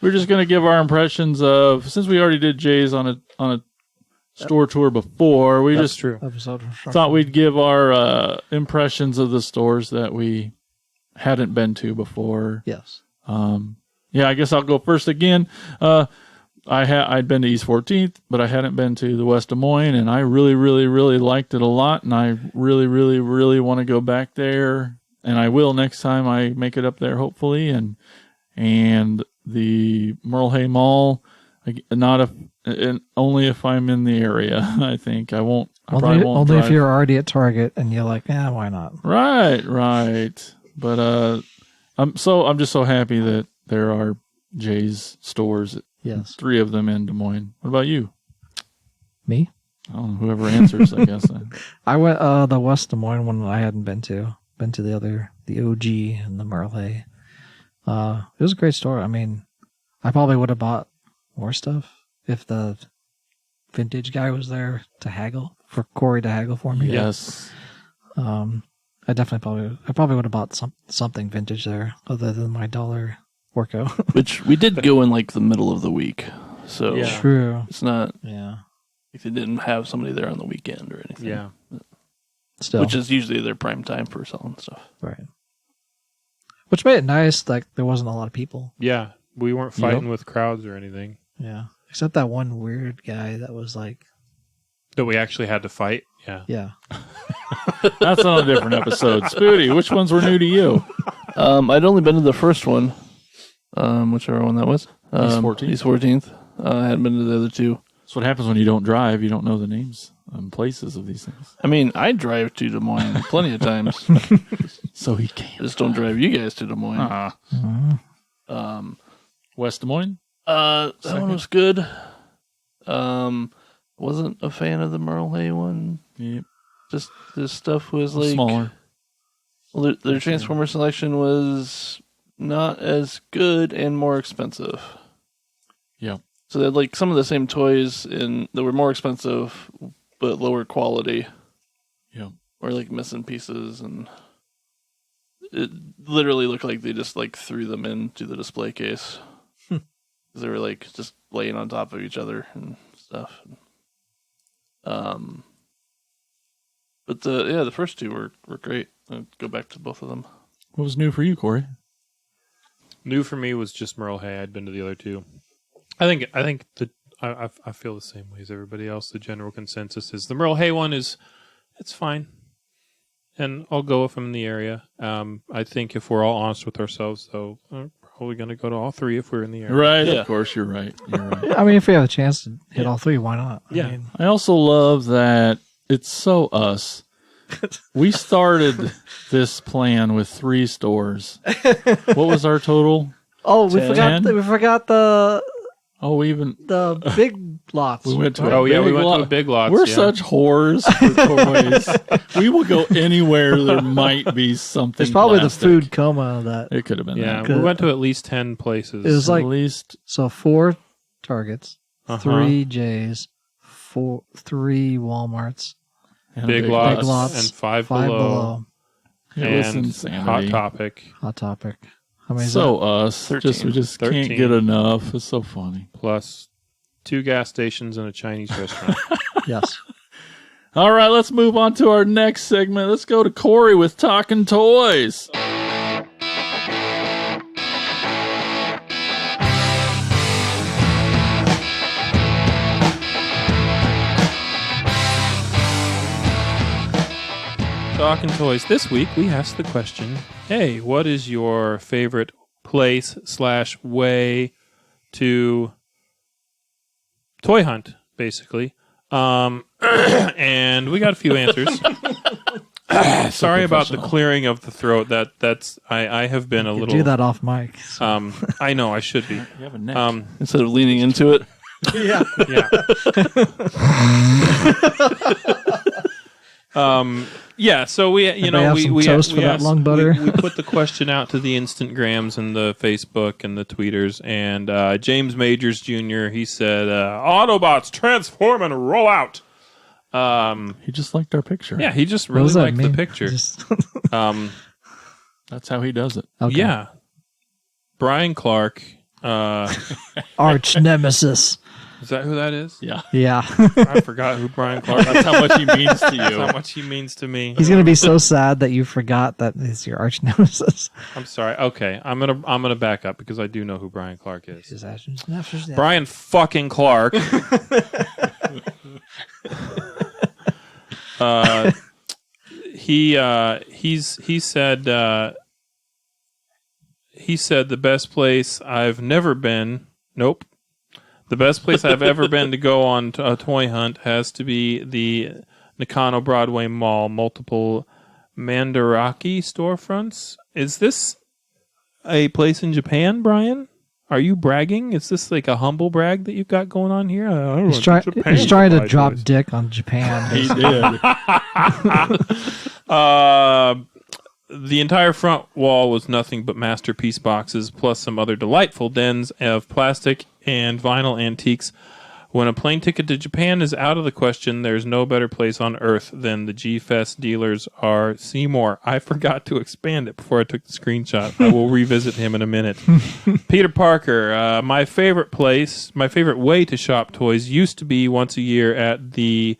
Speaker 2: we're just gonna give our impressions of, since we already did Jay's on a store tour before. We
Speaker 3: That's
Speaker 2: just
Speaker 3: true.
Speaker 4: Episode
Speaker 2: thought we'd give our impressions of the stores that we hadn't been to before.
Speaker 4: Yes.
Speaker 2: Yeah, I guess I'll go first again. I'd been to East 14th, but I hadn't been to the West Des Moines, and I really, really, really liked it a lot, and I really, really, really want to go back there, and I will next time I make it up there, hopefully. And the Merle Hay Mall, only if I'm in the area. I think I won't. I probably won't
Speaker 4: only if
Speaker 2: drive.
Speaker 4: you're already at Target and you're like, why not?
Speaker 2: Right. But I'm just so happy that there are Jay's stores.
Speaker 4: Yes.
Speaker 2: 3 of them in Des Moines. What about you?
Speaker 4: Me?
Speaker 2: I don't know, whoever answers, I guess.
Speaker 4: I went the West Des Moines one I hadn't been to. Been to the OG and the Merle Hay. It was a great store. I mean, I probably would have bought more stuff if the vintage guy was there to haggle, for Corey to haggle for me.
Speaker 2: Yes.
Speaker 4: I probably would have bought something vintage there other than my dollar Orco.
Speaker 5: Which we did go in like the middle of the week. So
Speaker 3: Yeah.
Speaker 4: True.
Speaker 5: it's not
Speaker 4: Yeah.
Speaker 5: like they didn't have somebody there on the weekend or anything.
Speaker 3: Yeah.
Speaker 4: Still.
Speaker 5: Which is usually their prime time for selling stuff.
Speaker 4: right. Which made it nice, like there wasn't a lot of people.
Speaker 3: Yeah. We weren't fighting with crowds or anything.
Speaker 4: Yeah. Except that one weird guy that was like,
Speaker 3: That we actually had to fight. Yeah.
Speaker 4: yeah.
Speaker 2: That's on a different episode. Spoody, which ones were new to you?
Speaker 5: I'd only been to the first one, whichever one that was.
Speaker 2: East 14th.
Speaker 5: East 14th. I hadn't been to the other 2.
Speaker 2: That's what happens when you don't drive. You don't know the names and places of these things.
Speaker 5: I mean, I drive to Des Moines plenty of times.
Speaker 2: So he
Speaker 5: I
Speaker 2: can't.
Speaker 5: just don't drive you guys to Des Moines.
Speaker 2: West Des Moines?
Speaker 5: That one was good. Wasn't a fan of the Merle Hay one.
Speaker 2: Yep.
Speaker 5: Just this stuff was like
Speaker 2: Smaller.
Speaker 5: Well, their Transformer selection was not as good and more expensive.
Speaker 2: Yeah.
Speaker 5: So they had like some of the same toys that were more expensive but lower quality.
Speaker 2: Yeah.
Speaker 5: Or like missing pieces, and it literally looked like they just like threw them into the display case. They were like just laying on top of each other and stuff.
Speaker 6: But the first two were great. I'd go back to both of them.
Speaker 2: What was new for you, Corey?
Speaker 3: New for me was just Merle Hay. I'd been to the other two. I think I feel the same way as everybody else. The general consensus is the Merle Hay one it's fine, and I'll go if I'm in the area. I think if we're all honest with ourselves, though, I'm probably going to go to all three if we're in the area.
Speaker 2: Right,
Speaker 6: Yeah.
Speaker 2: of course, you're right. You're right.
Speaker 4: I mean, if we have a chance to hit all three, why not?
Speaker 3: Yeah.
Speaker 4: I mean,
Speaker 2: I also love that it's so us. We started this plan with 3 stores. What was our total?
Speaker 4: oh, we
Speaker 2: 10?
Speaker 4: forgot the
Speaker 2: Even
Speaker 4: big lots.
Speaker 2: we went to.
Speaker 4: right?
Speaker 2: A
Speaker 3: Oh yeah, we
Speaker 2: big
Speaker 3: went
Speaker 2: lot.
Speaker 3: to a Big Lots.
Speaker 2: We're
Speaker 3: yeah.
Speaker 2: such whores for toys. We will go anywhere there might be something.
Speaker 4: It's probably
Speaker 2: plastic.
Speaker 4: the food coma of that.
Speaker 2: It could have been.
Speaker 3: Yeah,
Speaker 2: that.
Speaker 3: we went to at least 10 places.
Speaker 4: It was
Speaker 2: At
Speaker 4: like
Speaker 2: least
Speaker 4: so 4 Targets,
Speaker 3: Uh-huh.
Speaker 4: 3 J's, 3 Walmarts,
Speaker 2: and
Speaker 3: Big
Speaker 2: big
Speaker 3: Lots,
Speaker 4: Big Lots,
Speaker 3: and Five
Speaker 4: 5
Speaker 3: Below,
Speaker 4: below,
Speaker 2: It was
Speaker 3: and
Speaker 2: insanity.
Speaker 3: Hot Topic,
Speaker 4: Hot Topic. How many is
Speaker 2: So us,
Speaker 6: 13.
Speaker 2: we just
Speaker 3: 13.
Speaker 2: can't get enough. It's so funny.
Speaker 3: plus 2 gas stations and a Chinese restaurant.
Speaker 4: that? Yes.
Speaker 2: All right, let's move on to our next segment. Let's go to Corey with Talkin Toys.
Speaker 3: Talkin Toys. This week we asked the question, hey, what is your favorite place / way to toy hunt, basically? And we got a few answers. Sorry about the clearing of the throat. I have been a
Speaker 4: You
Speaker 3: little
Speaker 4: do that off mic.
Speaker 3: I know I should be.
Speaker 2: You have a neck.
Speaker 6: Instead of leaning into it.
Speaker 4: Yeah.
Speaker 3: Yeah. So we,
Speaker 4: Anybody have some toast for that lung butter?
Speaker 3: We put the question out to the Instagrams and the Facebook and the tweeters, and James Majors Jr. He said, "Autobots transform and roll out."
Speaker 2: He just liked our picture.
Speaker 3: Yeah, he just
Speaker 4: What
Speaker 3: really
Speaker 4: does that
Speaker 3: liked the
Speaker 4: mean?
Speaker 3: picture.
Speaker 4: Just-
Speaker 2: That's how he does it.
Speaker 4: okay.
Speaker 3: Yeah, Brian Clark.
Speaker 4: Arch nemesis.
Speaker 3: Is that who that is?
Speaker 2: Yeah.
Speaker 4: Yeah.
Speaker 3: I forgot who Brian Clark.
Speaker 2: That's how much he means to
Speaker 3: That's
Speaker 2: you.
Speaker 3: how much he means to me.
Speaker 4: He's gonna be so sad that you forgot that he's your arch nemesis.
Speaker 3: I'm sorry. Okay, I'm gonna back up because I do know who Brian Clark is.
Speaker 4: His arch nemesis.
Speaker 3: Brian fucking Clark. He said the best place I've never been. Nope. The best place I've ever been to go on a toy hunt has to be the Nakano Broadway Mall. Multiple Mandarake storefronts. Is this a place in Japan, Brian? Are you bragging? Is this like a humble brag that you've got going on here?
Speaker 4: He's trying to drop dick on Japan.
Speaker 2: He did.
Speaker 3: The entire front wall was nothing but masterpiece boxes, plus some other delightful dens of plastic and vinyl antiques. When a plane ticket to Japan is out of the question, there's no better place on earth than the G-Fest dealers are Seymour. I forgot to expand it before I took the screenshot. I will revisit him in a minute. Peter Parker, my favorite way to shop toys used to be once a year at the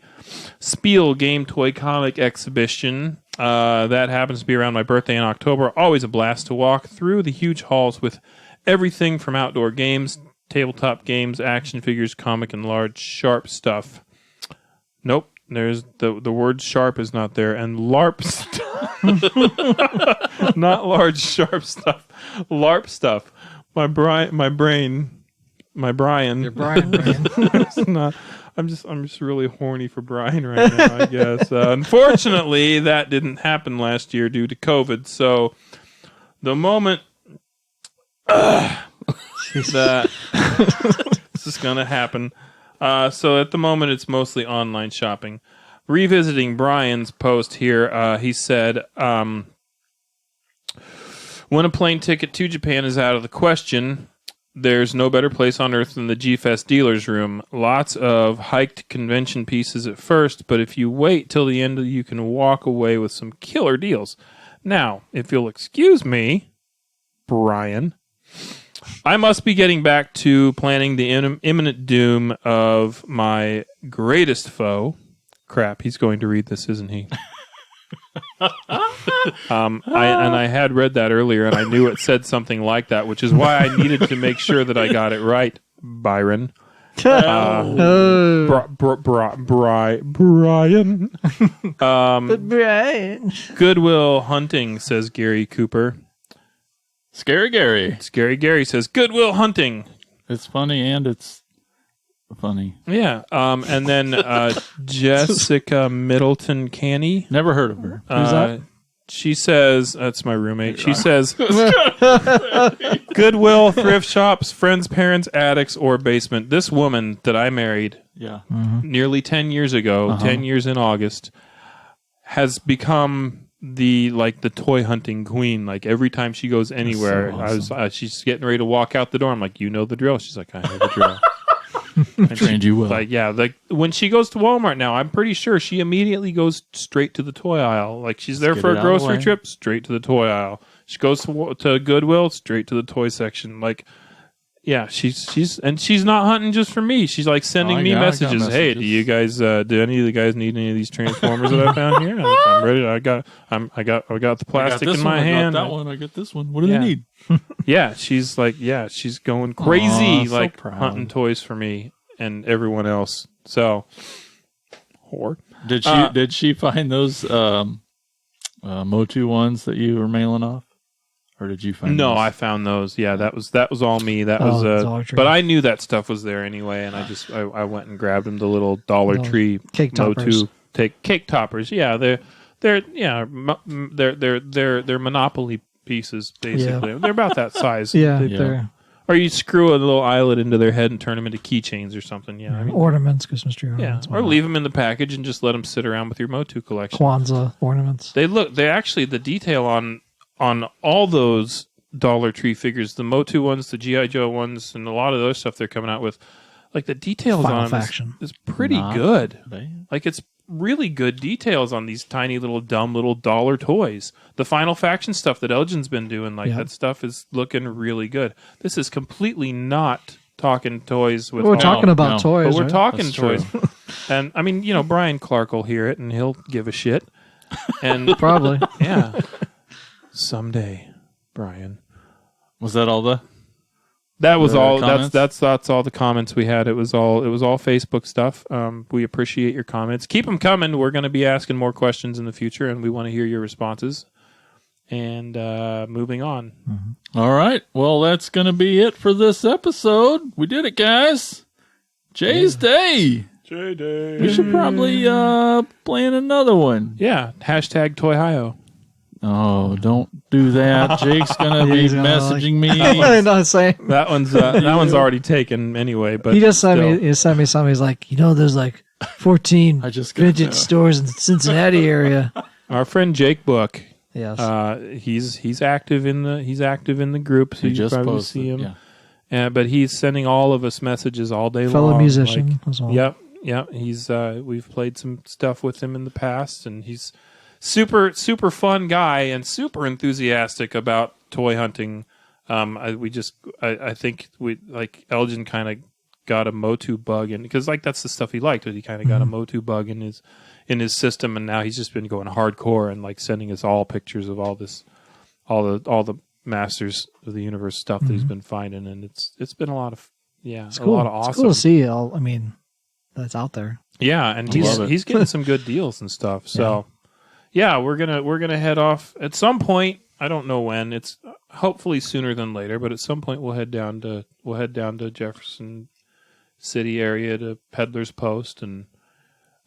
Speaker 3: Spiel Game Toy Comic Exhibition. That happens to be around my birthday in October. Always a blast to walk through the huge halls with everything from outdoor games, tabletop games, action figures, comic, and large sharp stuff. Nope, there's the word sharp is not there, and LARP stuff. Not large sharp stuff. LARP stuff. My Brian.
Speaker 4: Your Brian brain.
Speaker 3: It's not. I'm just really horny for Brian right now, I guess. Unfortunately, that didn't happen last year due to COVID. So the moment that this is going to happen. So at the moment, it's mostly online shopping. Revisiting Brian's post here, he said, when a plane ticket to Japan is out of the question, there's no better place on earth than the G-Fest dealer's room. Lots of hiked convention pieces at first, but if you wait till the end, you can walk away with some killer deals. Now, if you'll excuse me, Brian, I must be getting back to planning the imminent doom of my greatest foe. Crap, he's going to read this, isn't he? I had read that earlier, and I knew it said something like that, which is why I needed to make sure that I got it right, Byron. Brian.
Speaker 4: Brian.
Speaker 3: Goodwill Hunting, says Gary Cooper.
Speaker 2: Scary Gary.
Speaker 3: Scary Gary says Goodwill Hunting.
Speaker 2: It's funny and it's funny.
Speaker 3: Yeah. And then Jessica Middleton Canny.
Speaker 2: Never heard of her.
Speaker 4: Who's that?
Speaker 3: She says, that's my roommate. She says, Goodwill, thrift shops, friends, parents, attics, or basement. This woman that I married nearly 10 years ago, 10 years in August, has become the toy hunting queen. Like every time she goes anywhere,
Speaker 2: so awesome.
Speaker 3: She's getting ready to walk out the door. I'm like, you know the drill. She's like, I know the drill.
Speaker 2: Trained you well.
Speaker 3: Like when she goes to Walmart now, I'm pretty sure she immediately goes straight to the toy aisle. Like she's there for a grocery trip, straight to the toy aisle. She goes to Goodwill, straight to the toy section. Like, yeah, she's not hunting just for me. She's like sending me messages. Hey, do you guys? Do any of the guys need any of these Transformers that I found here? I'm ready. I got the plastic in my hand.
Speaker 2: I got that one. I got this one. What do they need?
Speaker 3: Yeah, she's going crazy, like hunting toys for me and everyone else. So, whore.
Speaker 2: Did she find those Motu ones that you were mailing off, or did you find?
Speaker 3: No,
Speaker 2: those?
Speaker 3: I found those. Yeah, that was all me. That was but I knew that stuff was there anyway, and I went and grabbed them. The little Dollar Tree
Speaker 4: cake toppers.
Speaker 3: Motu cake toppers. Yeah, they're Monopoly pieces, basically.
Speaker 4: Yeah.
Speaker 3: They're about that size.
Speaker 4: They're
Speaker 3: Or you screw a little eyelet into their head and turn them into keychains or something. Yeah, I mean,
Speaker 4: ornaments, Christmas tree ornaments.
Speaker 3: or leave them in the package and just let them sit around with your Motu collection.
Speaker 4: Kwanzaa ornaments.
Speaker 3: They actually, the detail on all those Dollar Tree figures, the Motu ones, the G.I. Joe ones, and a lot of those stuff they're coming out with, like the details
Speaker 4: Final
Speaker 3: on them
Speaker 4: Faction.
Speaker 3: is pretty
Speaker 2: Not
Speaker 3: good.
Speaker 2: bad.
Speaker 3: Like it's really good details on these tiny little dumb little dollar toys. The Final Faction stuff that Elgin's been doing, that stuff is looking really good. This is completely not Talkin Toys with
Speaker 4: We're talking about toys,
Speaker 3: but we're
Speaker 4: right?
Speaker 3: talking
Speaker 2: That's
Speaker 3: toys.
Speaker 2: true.
Speaker 3: And I mean, Brian Clark will hear it and he'll give a shit. And
Speaker 4: Probably.
Speaker 3: yeah. Someday, Brian.
Speaker 2: Was that all the?
Speaker 3: That was all.
Speaker 2: Comments?
Speaker 3: That's all the comments we had. It was all Facebook stuff. We appreciate your comments. Keep them coming. We're going to be asking more questions in the future, and we want to hear your responses. And moving on.
Speaker 2: Mm-hmm. All right. Well, that's going to be it for this episode. We did it, guys. Jay's Day.
Speaker 3: Jay Day.
Speaker 2: We should probably plan another one.
Speaker 3: Yeah. Hashtag Toyhio.
Speaker 2: Oh, don't do that. Jake's gonna be
Speaker 4: He's gonna,
Speaker 2: messaging me.
Speaker 4: I'm not saying.
Speaker 3: That one's already taken anyway. But
Speaker 4: He just sent
Speaker 3: still.
Speaker 4: me. He sent me something. He's like, there's like 14
Speaker 2: I just got
Speaker 4: vintage
Speaker 2: that.
Speaker 4: stores in the Cincinnati area.
Speaker 3: Our friend Jake Book.
Speaker 4: Yes.
Speaker 3: He's active in the group, so
Speaker 2: He
Speaker 3: you
Speaker 2: just
Speaker 3: probably
Speaker 2: posted,
Speaker 3: see him.
Speaker 2: yeah.
Speaker 3: But he's sending all of us messages all day long.
Speaker 4: Fellow musician as well.
Speaker 3: Yep. He's we've played some stuff with him in the past, and he's super fun guy and super enthusiastic about toy hunting. I think we like Elgin kind of got a Motu bug, and because that's the stuff he liked, but he kind of got a Motu bug in his system, and now he's just been going hardcore and sending us all pictures of all the Masters of the Universe stuff that he's been finding, and it's been a lot of
Speaker 4: It's
Speaker 3: a
Speaker 4: cool.
Speaker 3: lot of awesome.
Speaker 4: It's cool to see all. I mean, that's out there.
Speaker 3: Yeah, and
Speaker 2: love it.
Speaker 3: he's getting some good deals and stuff. So yeah, we're gonna head off at some point. I don't know when. It's hopefully sooner than later, but at some point we'll head down to Jefferson City area to Peddler's Post and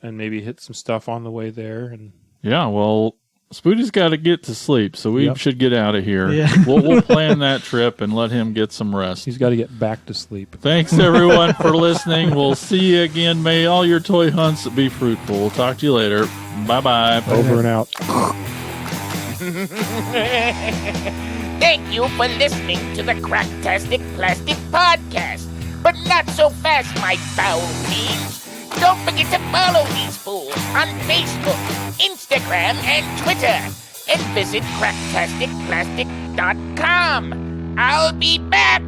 Speaker 3: maybe hit some stuff on the way there. And
Speaker 2: Yeah, well, Spoody's got to get to sleep, so we should get out of here.
Speaker 4: Yeah.
Speaker 2: We'll plan that trip and let him get some rest.
Speaker 3: he's got to get back to sleep.
Speaker 2: Thanks, everyone, for listening. We'll see you again. May all your toy hunts be fruitful. We'll talk to you later. Bye-bye.
Speaker 3: Over and out.
Speaker 1: Thank you for listening to the Cracktastic Plastic Podcast. But not so fast, my foul fiends. Don't forget to follow these fools on Facebook, Instagram, and Twitter. And visit cracktasticplastic.com. I'll be back.